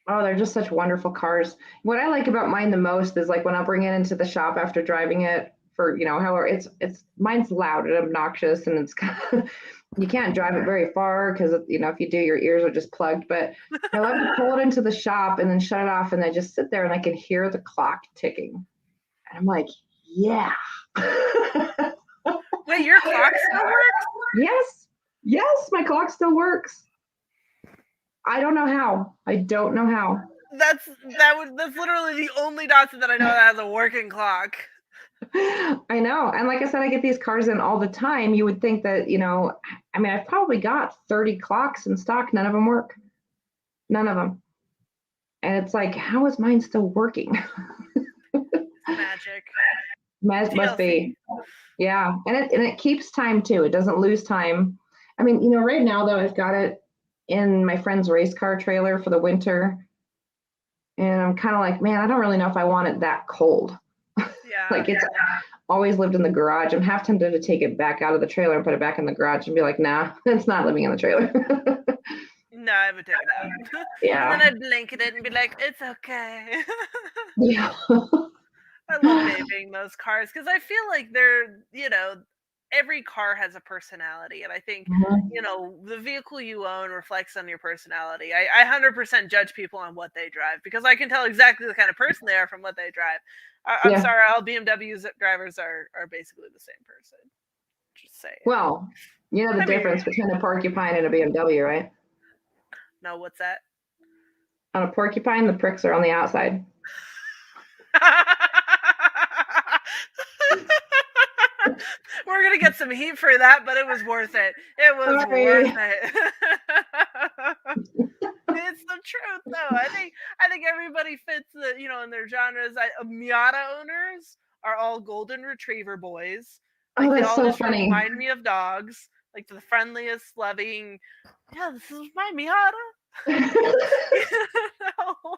they're just such wonderful cars. What I like about mine the most is like when I'll bring it into the shop after driving it for, however, it's mine's loud and obnoxious, and it's kind of, you can't drive it very far because, if you do, your ears are just plugged. But I love to pull it into the shop and then shut it off, and I just sit there and I can hear the clock ticking. And I'm like, yeah. Wait, your clock still works? Yes, my clock still works. I don't know how. That's literally the only Datsun that I know that has a working clock. I know. And like I said, I get these cars in all the time. You would think that, I mean, I've probably got 30 clocks in stock. None of them work. None of them. And it's like, how is mine still working? Magic. Must be. Yeah. And it keeps time too. It doesn't lose time. I mean, right now though, I've got it in my friend's race car trailer for the winter. And I'm kind of like, man, I don't really know if I want it that cold. Yeah. Like it's always lived in the garage. I'm half tempted to take it back out of the trailer and put it back in the garage and be like, nah, it's not living in the trailer. No, I would take it out. Yeah. And then I'd blanket it and be like, it's okay. Yeah. I love babying those cars because I feel like they're, every car has a personality. And I think, the vehicle you own reflects on your personality. I 100% judge people on what they drive because I can tell exactly the kind of person they are from what they drive. I'm sorry, all BMW drivers are basically the same person. Just saying. Well, the difference between a porcupine and a BMW, right? No, what's that? On a porcupine, the pricks are on the outside. We're gonna get some heat for that, but it was worth it. It was worth it. It's the truth, though. I think everybody fits in their genres. Miata owners are all golden retriever boys. Like, that's they all so funny. remind me of dogs. Like the friendliest, loving. Yeah, this is my Miata.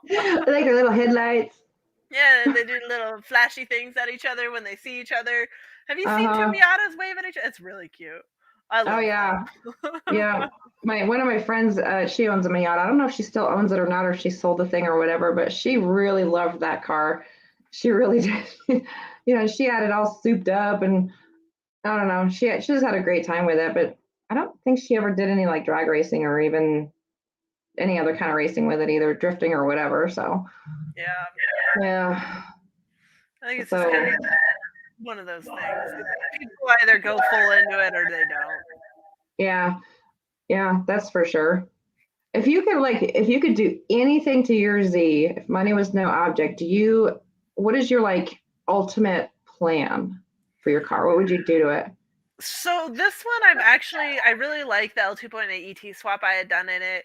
I like their little headlights. Yeah, they do little flashy things at each other when they see each other. Have you seen two Miatas wave at each other? It's really cute. I love yeah. One of my friends, she owns a Miata. I don't know if she still owns it or not, or if she sold the thing or whatever, but she really loved that car. She really did. She had it all souped up, and I don't know. She just had a great time with it, but I don't think she ever did any like drag racing or even any other kind of racing with it, either drifting or whatever. So yeah. I think it's just kind of one of those things. People either go full into it or they don't. Yeah, that's for sure. If you could do anything to your Z, if money was no object, what is your like ultimate plan for your car? What would you do to it? So this one, I really like the L2.8 ET swap I had done in it.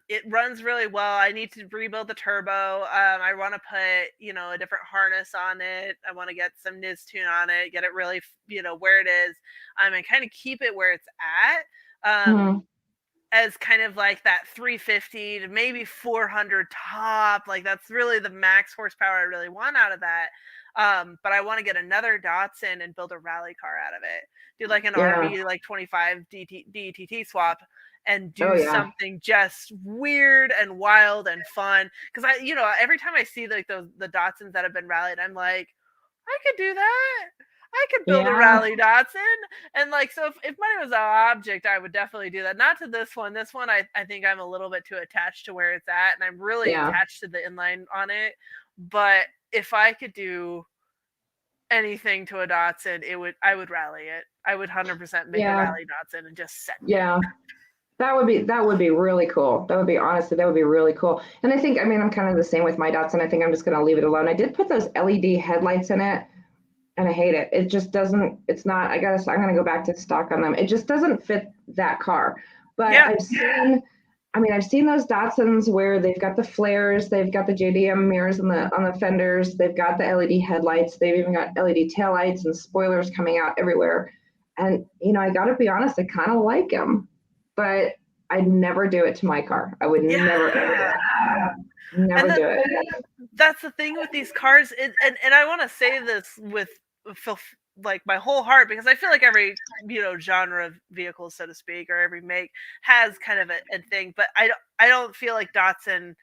It runs really well. I need to rebuild the turbo. I want to put, a different harness on it. I want to get some Niz tune on it, get it really, where it is. And kind of keep it where it's at. As kind of like that 350 to maybe 400 top. Like that's really the max horsepower I really want out of that. But I want to get another Datsun and build a rally car out of it. Do like an RV, like 25 DTT swap, and do something just weird and wild and fun. Because every time I see like the Datsuns that have been rallied, I'm like, I could do that. I could build a rally Datsun. And like, so if money was an object, I would definitely do that. Not to this one. This one, I think I'm a little bit too attached to where it's at, and I'm really attached to the inline on it. But if I could do anything to a Datsun, I would rally it. I would 100% make a Yeah. rally Datsun and just send it. Yeah. That would be really cool. That would be really cool. And I think, I mean, I'm kind of the same with my Datsun. I think I'm just going to leave it alone. I did put those LED headlights in it and I hate it. It just doesn't, it's not, I'm going to go back to stock on them. It just doesn't fit that car. But Yeah. I've seen those Datsuns where they've got the flares, they've got the JDM mirrors on the fenders, they've got the LED headlights, they've even got LED taillights and spoilers coming out everywhere. And, you know, I got to be honest, I kind of like them, but I'd never do it to my car. I would never do it. That's the thing with these cars. And I want to say this with like my whole heart, because I feel like every, you know, genre of vehicle, so to speak, or every make has kind of a thing, but I don't feel like Datsun,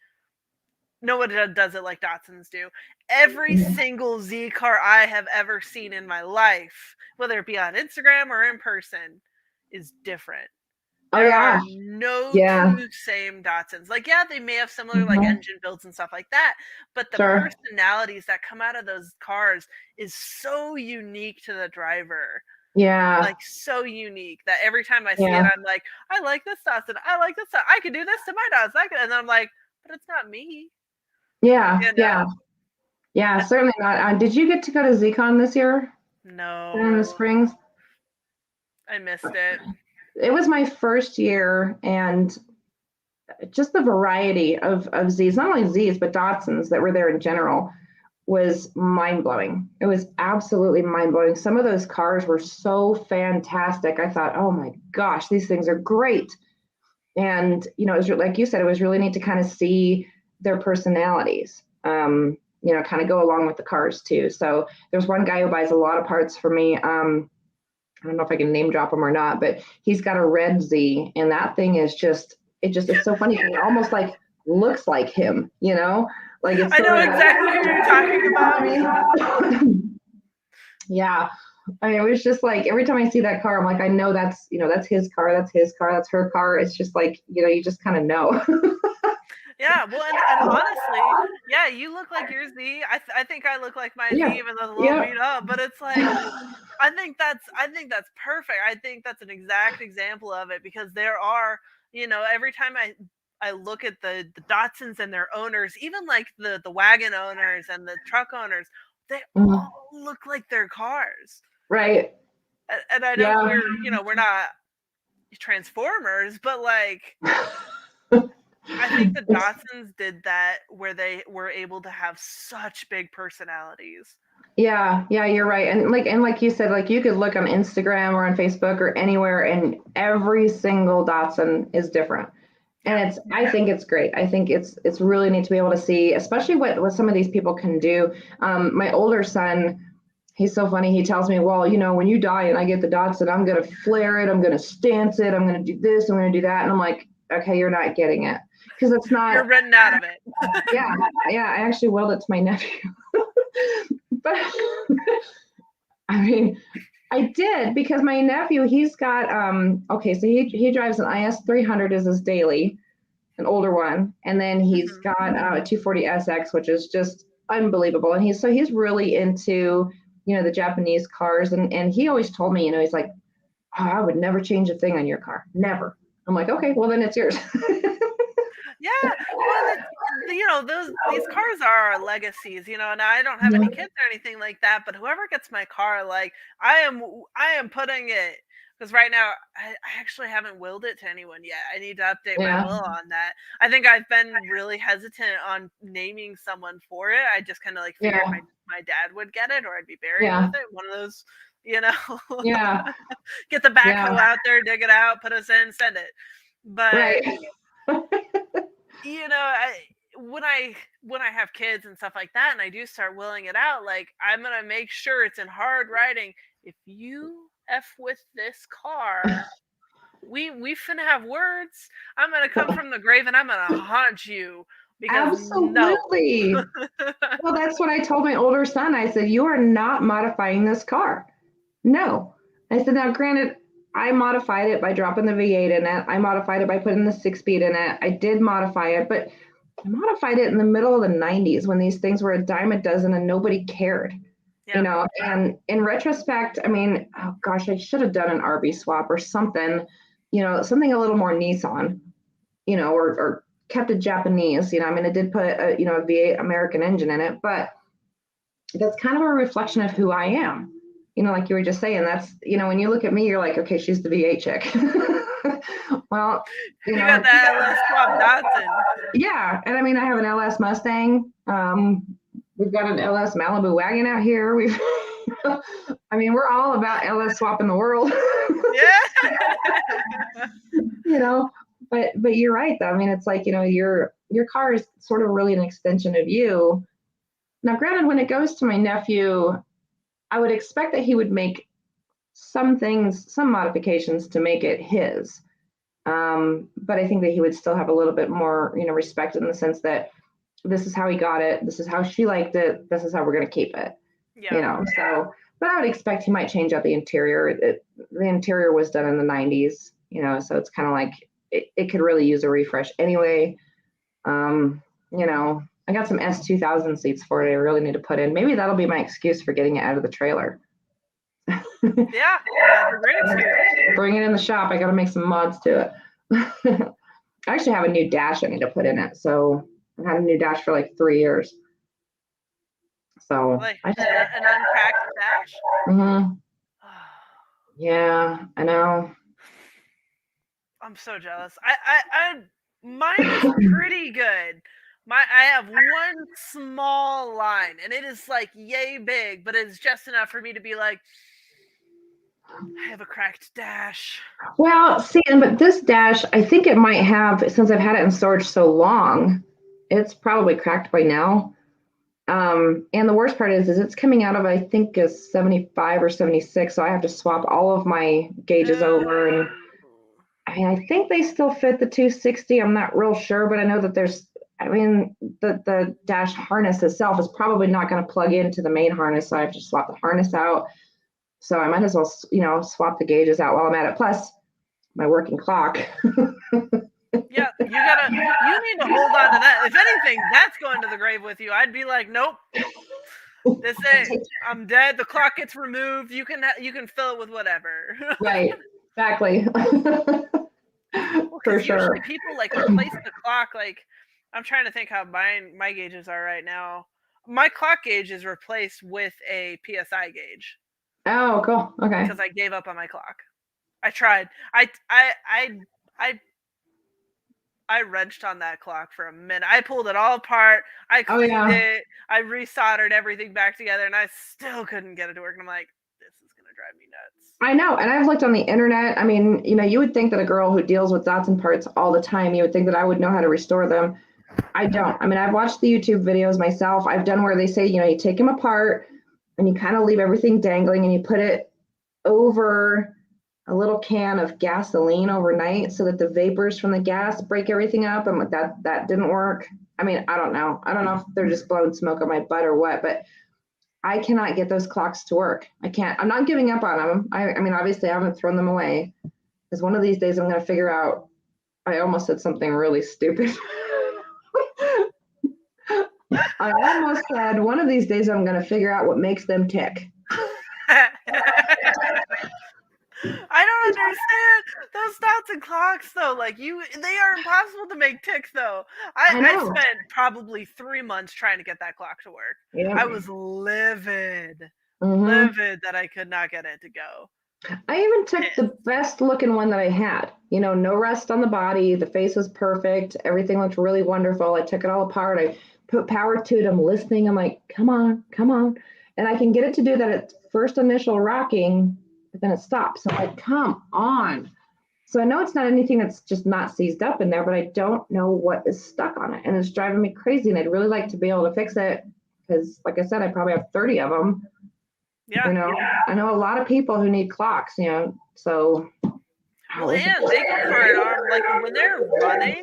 no one does it like Datsuns do. Every single Z car I have ever seen in my life, whether it be on Instagram or in person, is different. There are no two same Datsuns. Like, yeah, they may have similar like engine builds and stuff like that, but the personalities that come out of those cars is so unique to the driver. Yeah. Like, so unique that every time I see it, I'm like, I like this Datsun. I like this. I could do this to my Datsun. And I'm like, but it's not me. Yeah. You know? Yeah, certainly not. Did you get to go to ZCon this year? No. In the Springs? I missed it. It was my first year, and just the variety of Zs, not only Zs, but Datsuns that were there in general, was mind-blowing. It was absolutely mind-blowing. Some of those cars were so fantastic. I thought, oh my gosh, these things are great. And, you know, it was like you said, it was really neat to kind of see their personalities, you know, kind of go along with the cars too. So there's one guy who buys a lot of parts for me. I don't know if I can name drop him or not, but he's got a red Z, and that thing is it's so funny. It almost like looks like him, you know? Like it's. I know exactly who you're talking about. Yeah. I mean, it was just like every time I see that car, I'm like, I know that's, you know, that's his car, that's his car, that's her car. It's just like, you know, you just kind of know. Yeah, well, and honestly, yeah, you look like your Z. I think I look like my Z, even though it's a little beat up. But it's like, I think that's perfect. I think that's an exact example of it, because there are, you know, every time I look at the Datsuns and their owners, even like the wagon owners and the truck owners, they all look like their cars. Right. And I know we're not Transformers, but like. I think the Datsuns did that where they were able to have such big personalities. Yeah, you're right. And like you said, like you could look on Instagram or on Facebook or anywhere, and every single Datsun is different. And I think it's great. I think it's really neat to be able to see, especially what some of these people can do. My older son, he's so funny. He tells me, well, you know, when you die and I get the Datsun, I'm going to flare it. I'm going to stance it. I'm going to do this. I'm going to do that. And I'm like, okay, you're not getting it. Because it's not. You're written out of it. Yeah. I actually willed it to my nephew. But I mean, I did, because my nephew, he's got so he drives an IS300 as his daily, an older one, and then he's got a 240 SX, which is just unbelievable. And he's really into, you know, the Japanese cars, and he always told me, you know, he's like, oh, I would never change a thing on your car, never. I'm like, okay, well then it's yours. Yeah, well, you know, these cars are our legacies, you know. Now I don't have any kids or anything like that, but whoever gets my car, like I am putting it, because right now I actually haven't willed it to anyone yet. I need to update my will on that. I think I've been really hesitant on naming someone for it. I just kind of like figured my dad would get it, or I'd be buried with it. One of those, you know. Get the backhoe out there, dig it out, put us in, send it. But you know, when I have kids and stuff like that, and I do start willing it out, like I'm gonna make sure it's in hard writing. If you F with this car, we finna have words. I'm gonna come from the grave and I'm gonna haunt you. Absolutely. Well, that's what I told my older son. I said, you are not modifying this car. No. I said, now granted, I modified it by dropping the V8 in it. I modified it by putting the 6-speed in it. I did modify it, but I modified it in the middle of the 90s when these things were a dime a dozen and nobody cared. Yeah. You know, and in retrospect, I mean, oh gosh, I should have done an RB swap or something, you know, something a little more Nissan, you know, or kept it Japanese, you know, I mean, it did put a, you know, a V8 American engine in it, but that's kind of a reflection of who I am. You know, like you were just saying, that's, you know, when you look at me, you're like, okay, she's the V8 chick. Well, you know, got that LS swap Datsun. Yeah, and I mean, I have an LS Mustang. We've got an LS Malibu wagon out here. We've, I mean, we're all about LS swapping the world. Yeah. You know, but you're right though. I mean, it's like, you know, your car is sort of really an extension of you. Now, granted, when it goes to my nephew, I would expect that he would make some things, some modifications to make it his. But I think that he would still have a little bit more, you know, respect in the sense that this is how he got it. This is how she liked it. This is how we're going to keep it. Yeah. You know, so, but I would expect he might change out the interior. The interior was done in the 90s, you know, so it's kind of like it could really use a refresh anyway. You know, I got some S2000 seats for it. I really need to put in. Maybe that'll be my excuse for getting it out of the trailer. Yeah, that's a great excuse. Bring it in the shop. I got to make some mods to it. I actually have a new dash I need to put in it. So I've had a new dash for like 3 years. So like an uncracked dash. Mm-hmm. Yeah, I know. I'm so jealous. Mine is pretty good. I have one small line, and it is like yay big, but it's just enough for me to be like, I have a cracked dash. Well, see, but this dash, I think it might have, since I've had it in storage so long, it's probably cracked by now. And the worst part is it's coming out of, I think, a 75 or 76, so I have to swap all of my gauges over. And I mean, I think they still fit the 260. I'm not real sure, but I know that there's, I mean, the dash harness itself is probably not going to plug into the main harness, so I have to swap the harness out. So I might as well, you know, swap the gauges out while I'm at it. Plus, my working clock. Yeah, you need to hold on to that. If anything, that's going to the grave with you. I'd be like, nope, this ain't. I'm dead. The clock gets removed. You can fill it with whatever. Right. Exactly. Well, for sure. Usually people like replace the clock. Like, I'm trying to think how my gauges are right now. My clock gauge is replaced with a PSI gauge. Oh, cool. Okay. Because I gave up on my clock. I tried. I wrenched on that clock for a minute. I pulled it all apart. I cleaned it. I resoldered everything back together, and I still couldn't get it to work. And I'm like, this is going to drive me nuts. I know. And I've looked on the internet. I mean, you know, you would think that a girl who deals with Datsun parts all the time, you would think that I would know how to restore them. I don't. I mean, I've watched the YouTube videos myself. I've done where they say, you know, you take them apart and you kind of leave everything dangling and you put it over a little can of gasoline overnight so that the vapors from the gas break everything up. And that didn't work. I mean, I don't know. I don't know if they're just blowing smoke on my butt or what, but I cannot get those clocks to work. I can't. I'm not giving up on them. I mean, obviously I haven't thrown them away, because one of these days I'm going to figure out, I almost said something really stupid. I almost said one of these days I'm going to figure out what makes them tick. I don't understand those Datsun clocks though. Like they are impossible to make tick though. I spent probably 3 months trying to get that clock to work. Yeah. I was livid that I could not get it to go. I even took the best looking one that I had. You know, no rust on the body. The face was perfect. Everything looked really wonderful. I took it all apart. I put power to it. I'm listening. I'm like, come on. And I can get it to do that at first initial rocking, but then it stops. I'm like, come on. So I know it's not anything that's just not seized up in there, but I don't know what is stuck on it. And it's driving me crazy. And I'd really like to be able to fix it because, like I said, I probably have 30 of them. Yeah. You know, I know a lot of people who need clocks, you know, so. Well, and they go for an arm, like when they're running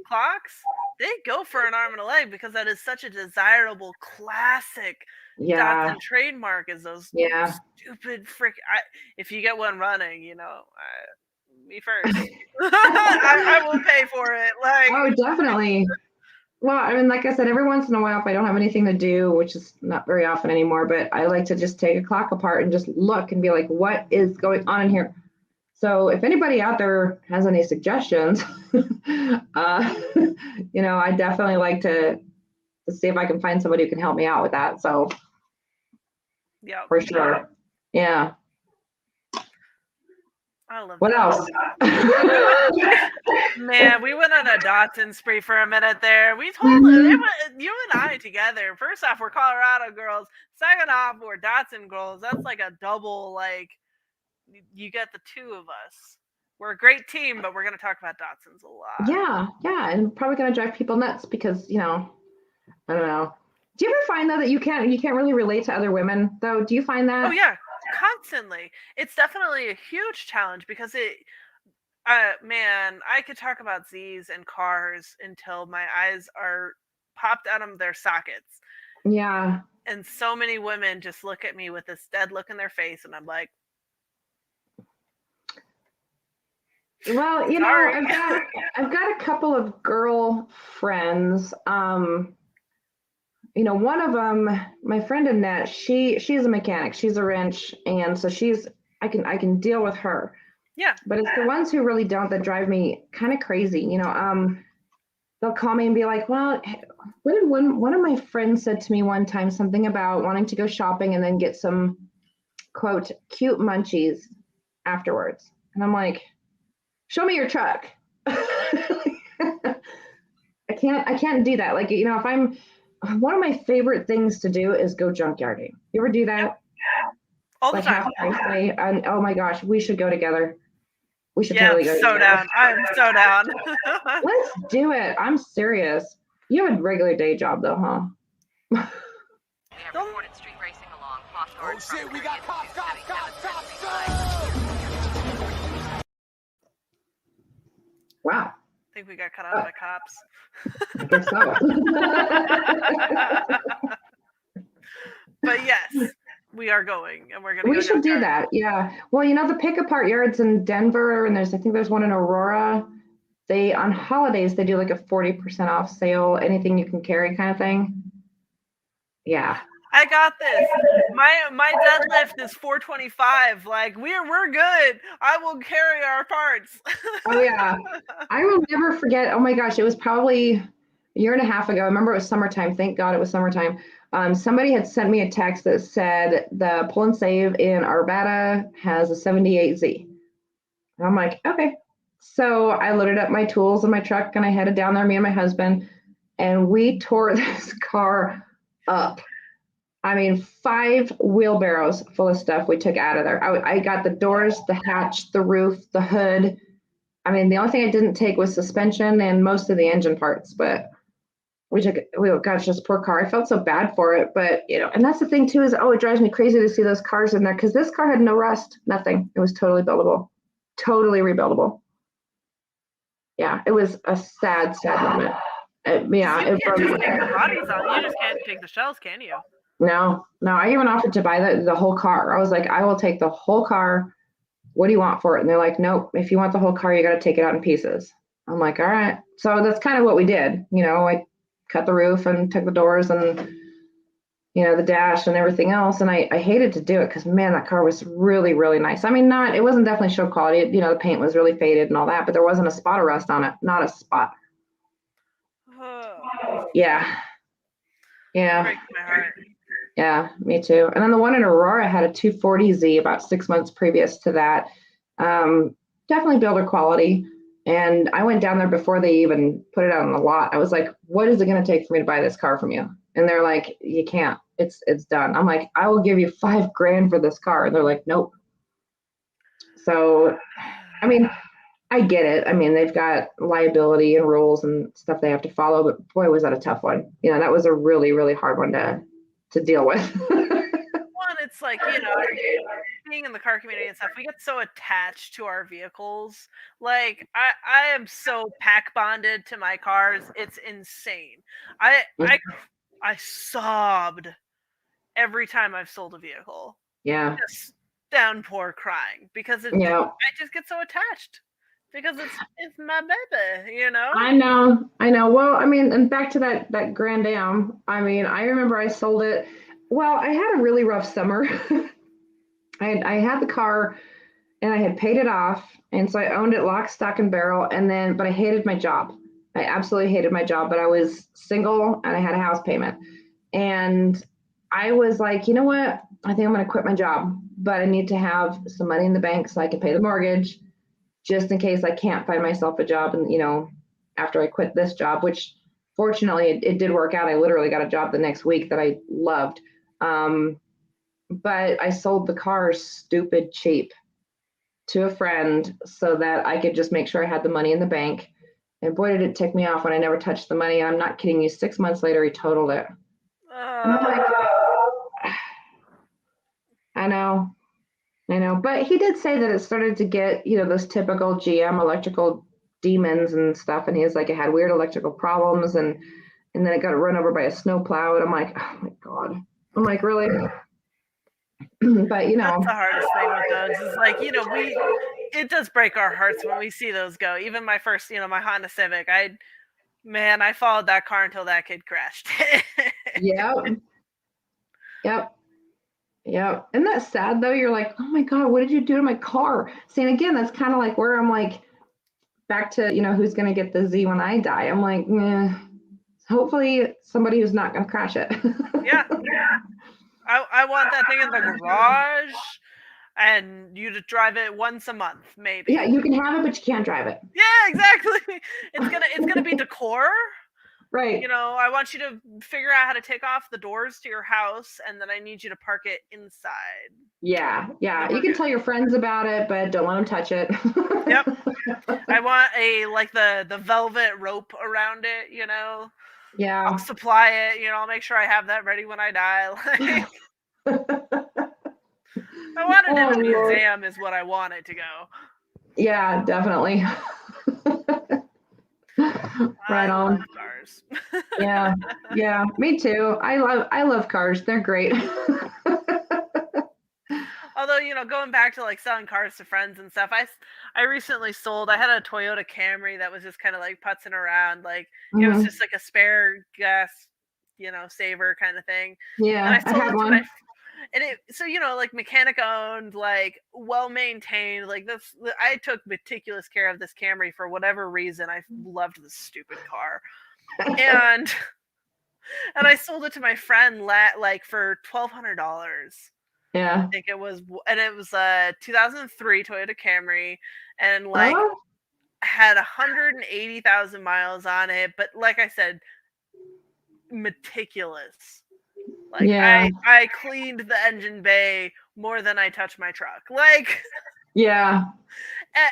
clocks, they go for an arm and a leg because that is such a desirable classic Datsun trademark is those stupid if you get one running, you know, me first. I will pay for it. Like, oh, definitely. Well, I mean, like I said, every once in a while, if I don't have anything to do, which is not very often anymore, but I like to just take a clock apart and just look and be like, what is going on in here? So if anybody out there has any suggestions, I definitely like to see if I can find somebody who can help me out with that. So Yeah, for sure. Yeah. I love What that. else? Man, we went on a Datsun spree for a minute there. We told you and I together. First off, we're Colorado girls. Second off, we're Datsun girls. That's like a double, like, you get the two of us. We're a great team, but we're going to talk about Datsuns a lot. Yeah, and probably gonna drive people nuts because I don't know. Do you ever find though that you can't really relate to other women though? Do you find that? Oh yeah, constantly. It's definitely a huge challenge because man, I could talk about Z's and cars until my eyes are popped out of their sockets. Yeah. And so many women just look at me with this dead look in their face, and I'm like, well, sorry. I've got a couple of girl friends. One of them, my friend Annette, she's a mechanic. She's a wrench, and so I can deal with her. Yeah. But it's the ones who really don't that drive me kind of crazy. They'll call me and be like, well, one of my friends said to me one time something about wanting to go shopping and then get some, quote, cute munchies afterwards. And I'm like, show me your truck. I can't do that. Like, if one of my favorite things to do is go junkyarding. You ever do that? All the time. And oh my gosh, we should go together. We should totally go together. Down. I'm so down. Let's do it. I'm serious. You have a regular day job though, huh? We have reported street racing along Hawthorne. Oh shit, we got cops. Wow. I think we got cut out by cops. I guess so. But yes, we are going, and we're going to We should do that. Yeah. Well, the pick-apart yards in Denver, and I think there's one in Aurora. On holidays, they do like a 40% off sale, anything you can carry kind of thing. Yeah. I got this. My deadlift is 425. Like we're good. I will carry our parts. Oh yeah. I will never forget. Oh my gosh, it was probably a year and a half ago. I remember it was summertime. Thank God it was summertime. Somebody had sent me a text that said the Pull and Save in Arvada has a 78Z. And I'm like, okay. So I loaded up my tools in my truck and I headed down there, me and my husband, and we tore this car up. I mean, 5 wheelbarrows full of stuff we took out of there. I got the doors, the hatch, the roof, the hood. I mean, the only thing I didn't take was suspension and most of the engine parts, but gosh, this poor car. I felt so bad for it, but and that's the thing too is, it drives me crazy to see those cars in there because this car had no rust, nothing. It was totally buildable, totally rebuildable. Yeah, it was a sad moment. It broke my heart. You just can't take the shells, can you? No, I even offered to buy the whole car. I was like, I will take the whole car. What do you want for it? And they're like, nope, if you want the whole car, you got to take it out in pieces. I'm like, all right. So that's kind of what we did. I cut the roof and took the doors and, the dash and everything else. And I hated to do it because, man, that car was really, really nice. I mean, it wasn't definitely show quality. The paint was really faded and all that, but there wasn't a spot of rust on it. Not a spot. Yeah. Breaks my heart. Yeah, me too. And then the one in Aurora had a 240Z about 6 months previous to that. Definitely builder quality. And I went down there before they even put it out on the lot. I was like, what is it going to take for me to buy this car from you? And they're like, you can't. It's done. I'm like, I will give you $5,000 for this car. And they're like, nope. So, I mean, I get it. I mean, they've got liability and rules and stuff they have to follow, but boy, was that a tough one. That was a really, really hard one to deal with. One, it's like, being in the car community and stuff, we get so attached to our vehicles. Like, I am so pack bonded to my cars. It's insane. I sobbed every time I've sold a vehicle. Yeah. Just downpour crying because I just get so attached Because it's my baby, you know? I know. Well, I mean, and back to that Grand Am. I mean, I remember I sold it. Well, I had a really rough summer. I had the car and I had paid it off, and so I owned it lock, stock, and barrel. But I hated my job. I absolutely hated my job. But I was single and I had a house payment, and I was like, you know what? I think I'm going to quit my job, but I need to have some money in the bank so I can pay the mortgage, just in case I can't find myself a job. And after I quit this job, which fortunately it did work out. I literally got a job the next week that I loved. But I sold the car stupid cheap to a friend so that I could just make sure I had the money in the bank. And boy, did it tick me off when I never touched the money. I'm not kidding you. 6 months later, he totaled it. And I'm like, I know. But he did say that it started to get, those typical GM electrical demons and stuff. And he was like, it had weird electrical problems. And then it got run over by a snowplow. And I'm like, oh my God. I'm like, really? But that's the hardest thing with those is like, it does break our hearts when we see those go. Even my first, my Honda Civic, I followed that car until that kid crashed. Yep. Isn't that sad though? You're like, oh my God, what did you do to my car? See, and again, that's kind of like where I'm like, back to, who's going to get the Z when I die? I'm like, hopefully somebody who's not going to crash it. Yeah. I want that thing in the garage and you to drive it once a month, maybe. Yeah, you can have it, but you can't drive it. Yeah, exactly. It's gonna be decor. Right. I want you to figure out how to take off the doors to your house, and then I need you to park it inside. Yeah. You can tell your friends about it, but don't let them touch it. Yep. I want the velvet rope around it, Yeah. I'll supply it, I'll make sure I have that ready when I die. I want it in a museum is what I want it to go. Yeah, definitely. Right on. Love cars. Yeah, me too. I love cars. They're great. Although, going back to selling cars to friends and stuff, I recently sold. I had a Toyota Camry that was just kind of putzing around. It was just a spare gas, saver kind of thing. Yeah, and I sold had it one. to my. And mechanic owned, well maintained, this. I took meticulous care of this Camry for whatever reason. I loved this stupid car, and I sold it to my friend for $1,200. Yeah, I think it was, and it was a 2003 Toyota Camry, and had 180,000 miles on it. But like I said, meticulous. I cleaned the engine bay more than I touched my truck. Yeah.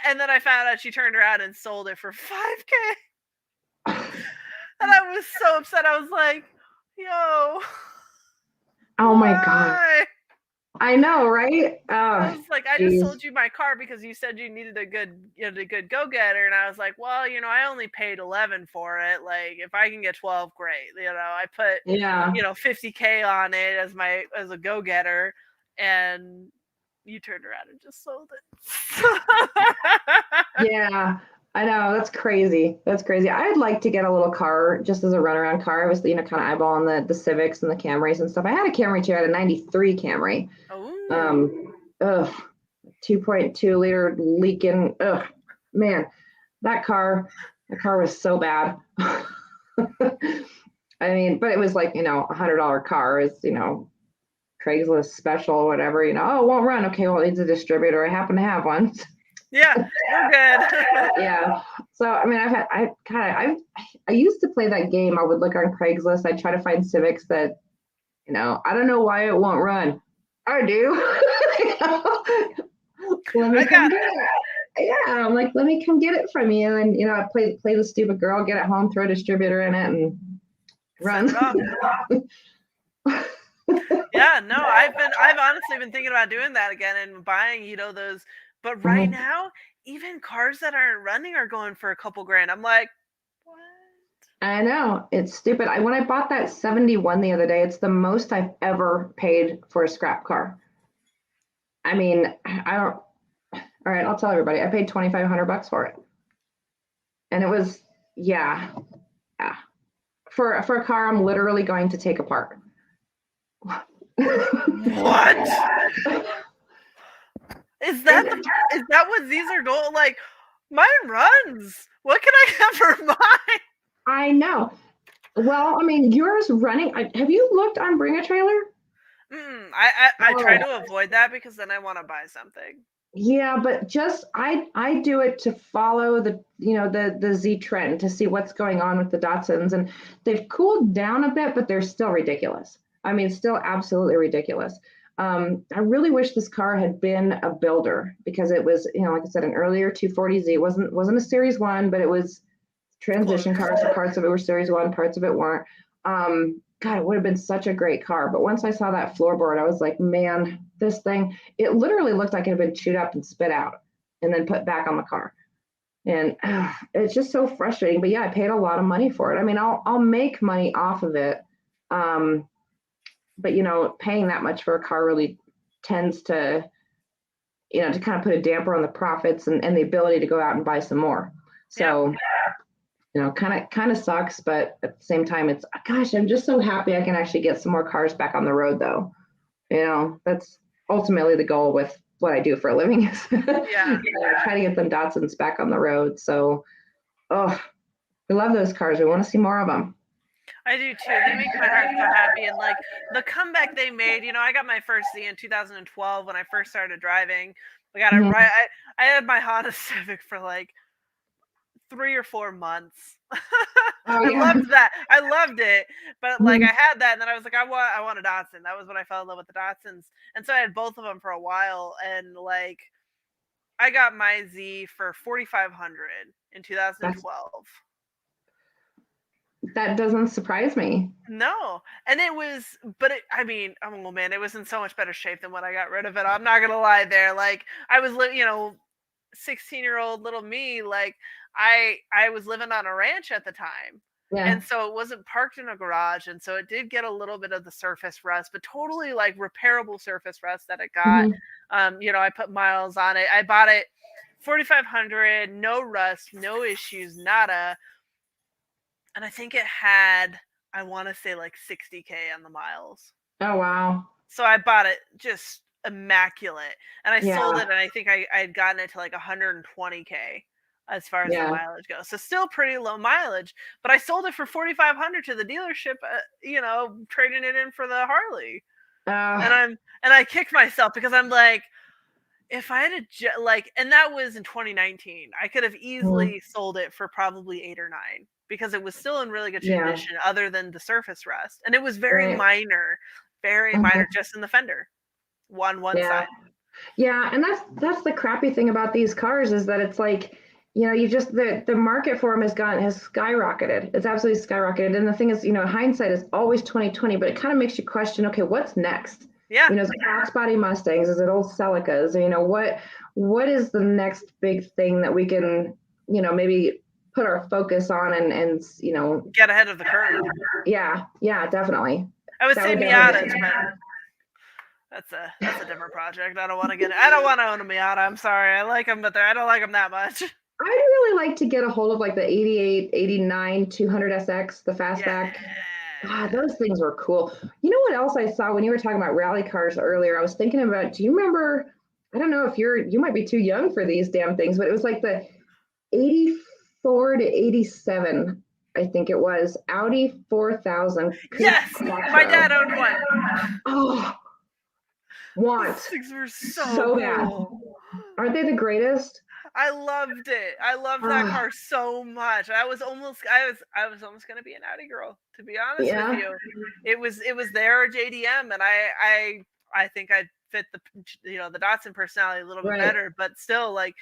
And then I found out she turned around and sold it for $5,000. And I was so upset. I was like, yo. Oh my God. I know, right? I was like, I just sold you my car because you said you needed a good go-getter, and I was like, well, I only paid $11,000 for it. If I can get $12,000, great. I put $50,000 on it as a go-getter, and you turned around and just sold it. Yeah, I know. That's crazy. I'd like to get a little car just as a runaround car. I was, kind of eyeballing the Civics and the Camrys and stuff. I had a Camry too. I had a 93 Camry. Oh. 2.2 liter leaking. Man, that car was so bad. I mean, but it was $100 car is, Craigslist special or whatever, it won't run. Okay, well, it needs a distributor. I happen to have one. Yeah, we're good. Yeah. So, I mean, I used to play that game. I would look on Craigslist. I'd try to find Civics that, I don't know why it won't run. I do. Let me come get it. Yeah, I'm like, let me come get it from you. And I play the stupid girl, get it home, throw a distributor in it, and run. Yeah, no, I've honestly been thinking about doing that again and buying, those. But right now, even cars that aren't running are going for a couple grand. I'm like, what? I know, it's stupid. When I bought that 71 the other day, it's the most I've ever paid for a scrap car. I mean, all right, I'll tell everybody. I paid $2,500 for it. And it was, yeah. For a car I'm literally going to take apart. What? Is that what these are going? Like, mine runs. What can I have for mine? I know. Well, I mean, yours running. Have you looked on Bring a Trailer? I try to avoid that because then I want to buy something. Yeah, but just I do it to follow the the Z trend to see what's going on with the Datsuns, and they've cooled down a bit, but they're still ridiculous. I mean, still absolutely ridiculous. I really wish this car had been a builder because it was, like I said, an earlier 240Z. It wasn't a Series 1, but it was transition cars. So parts of it were Series 1, parts of it weren't. God, it would have been such a great car. But once I saw that floorboard, I was like, man, this thing, it literally looked like it had been chewed up and spit out and then put back on the car. And it's just so frustrating. But yeah, I paid a lot of money for it. I mean, I'll make money off of it. But paying that much for a car really tends to, to kind of put a damper on the profits and the ability to go out and buy some more. So kind of sucks, but at the same time, it's, gosh, I'm just so happy I can actually get some more cars back on the road, though. That's ultimately the goal with what I do for a living is try to get them Datsuns back on the road. So, we love those cars. We want to see more of them. I do too. They make my heart so happy, and like the comeback they made. I got my first Z in 2012 when I first started driving. I got it right. I had my Honda Civic for like 3 or 4 months. I loved that. I loved it. But like I had that, and then I was like, I want a Datsun. That was when I fell in love with the Datsuns. And so I had both of them for a while, and like I got my Z for $4,500 in 2012. That doesn't surprise me. No. And it was, but oh man, it was in so much better shape than when I got rid of it. I'm not gonna lie there. Like I was 16-year-old little me, like I was living on a ranch at the time. Yeah. And so it wasn't parked in a garage, and so it did get a little bit of the surface rust, but totally like repairable surface rust that it got. I put miles on it. I bought it $4,500, no rust, no issues, nada. And I think it had, I want to say like 60K on the miles. Oh wow. So I bought it just immaculate, and I sold it, and I think I had gotten it to like 120K as far as the mileage goes. So still pretty low mileage, but I sold it for $4,500 to the dealership, trading it in for the Harley. And I kicked myself because I'm like, if I had and that was in 2019, I could have easily sold it for probably 8 or 9 because it was still in really good condition other than the surface rust. And it was very minor, just in the fender. One side. Yeah, and that's the crappy thing about these cars is that it's like, you just the market for them has skyrocketed. It's absolutely skyrocketed. And the thing is, hindsight is always 2020, but it kind of makes you question, okay, what's next? Yeah. Is it Crossbody Mustangs? Is it old Celicas? What is the next big thing that we can, maybe put our focus on and get ahead of the curve. Yeah, definitely. I would say Miatas, but that's a different project. I don't want to own a Miata. I'm sorry. I like them, but I don't like them that much. I'd really like to get a hold of like the 88, 89, 200SX, the fastback. God, those things were cool. You know what else I saw when you were talking about rally cars earlier? I was thinking about, do you remember, I don't know if you might be too young for these damn things, but it was like the 84 to 87, I think it was, Audi 4000. Yes, my dad owned one. Oh, these things were so cool. Bad. Aren't they the greatest? I loved it. I loved that car so much. I was almost gonna be an Audi girl, to be honest with you. It was their JDM, and I think I'd fit the Datsun personality a little bit better, but still, like,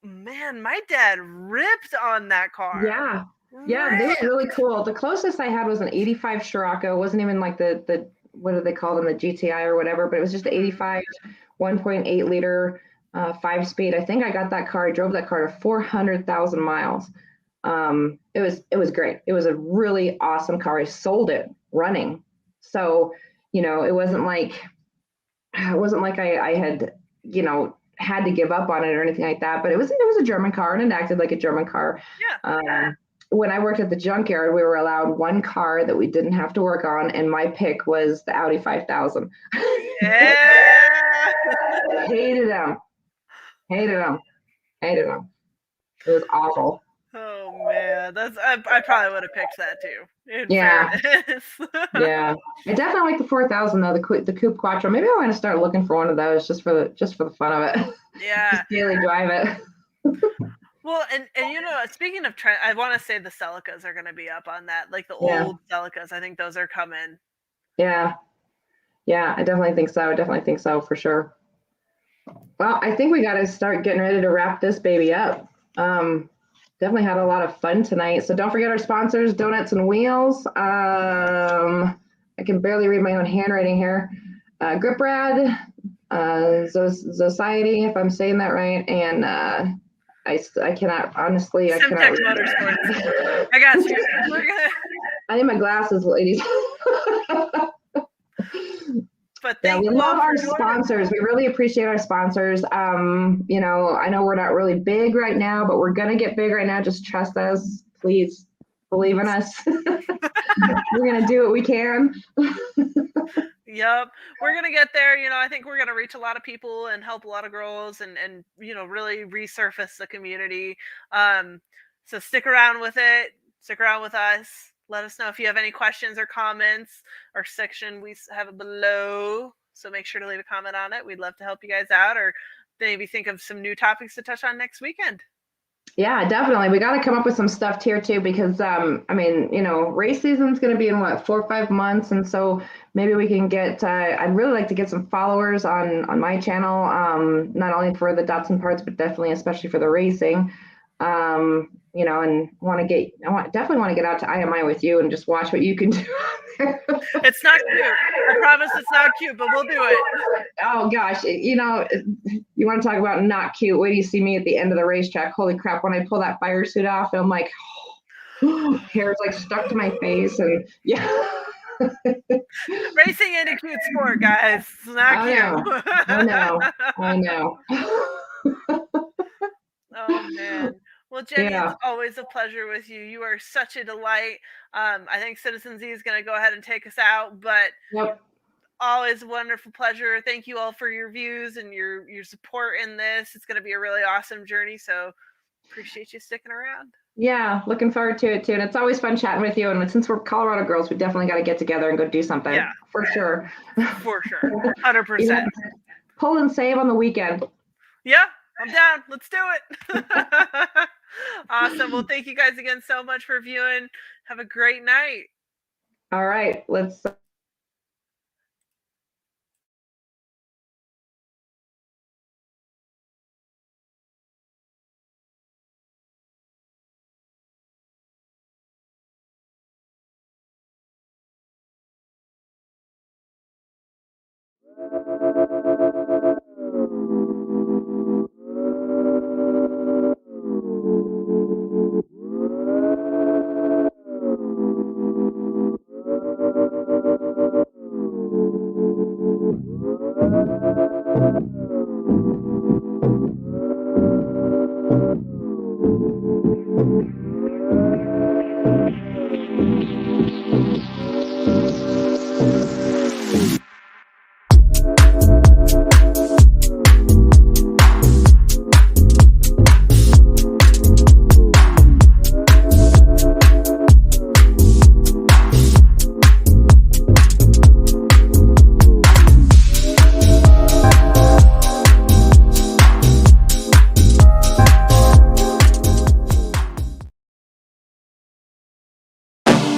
man, my dad ripped on that car. Yeah, they were really cool. The closest I had was an 85 Scirocco. It wasn't even like the what do they call them, the GTI or whatever, but it was just the 85 1.8 liter 5-speed. I think I got that car. I drove that car to 400,000 miles. It was great. It was a really awesome car. I sold it running. So, it wasn't like I had, had to give up on it or anything like that, but it was a German car and it acted like a German car. Yeah. When I worked at the junkyard, we were allowed one car that we didn't have to work on, and my pick was the Audi 5000. Yeah. Hated them. It was awful. Oh man, I probably would have picked that too. In Yeah. fairness. Yeah, I definitely like the 4000 though, the Coupe Quattro. Maybe I want to start looking for one of those just for the fun of it. Yeah. Just daily drive it. Well, and speaking of trend, I want to say the Celicas are going to be up on that, like the Yeah. old Celicas. I think those are coming. Yeah, I definitely think so for sure. Well, I think we got to start getting ready to wrap this baby up. Definitely had a lot of fun tonight. So don't forget our sponsors, Donuts and Wheels. I can barely read my own handwriting here. Grip Rad, Society, if I'm saying that right, and I cannot honestly. Simtech Motorsports. I got you. I need my glasses, ladies. But yeah, we love our sponsors. We really appreciate our sponsors. I know we're not really big right now, but we're gonna get big right now. Just trust us, please. Believe in us. We're gonna do what we can. Yep, we're gonna get there. I think we're gonna reach a lot of people and help a lot of girls, and really resurface the community. So stick around with it. Stick around with us. Let us know if you have any questions or comments. Our section we have it below, so make sure to leave a comment on it. We'd love to help you guys out, or maybe think of some new topics to touch on next weekend. Yeah, definitely. We got to come up with some stuff here too, because race season's going to be in 4 or 5 months, and so maybe we can get. I'd really like to get some followers on my channel, not only for the Datsun parts, but definitely, especially for the racing. And definitely want to get out to IMI with you and just watch what you can do. It's not cute. I promise it's not cute, but we'll do it. Oh gosh, you want to talk about not cute? Wait till you see me at the end of the racetrack. Holy crap! When I pull that fire suit off, I'm like, hair's like stuck to my face, and yeah. Racing ain't a cute sport, guys. It's not cute. I know. Oh man. Well, Jenny, It's always a pleasure with you. You are such a delight. I think Citizen Z is going to go ahead and take us out, but yep. Always a wonderful pleasure. Thank you all for your views and your support in this. It's going to be a really awesome journey, so appreciate you sticking around. Yeah, looking forward to it too. And it's always fun chatting with you. And since we're Colorado girls, we definitely got to get together and go do something. Yeah, for sure. For sure, 100%. Pull and save on the weekend. Yeah, I'm down. Let's do it. Awesome. Well, thank you guys again so much for viewing. Have a great night. All right, let's.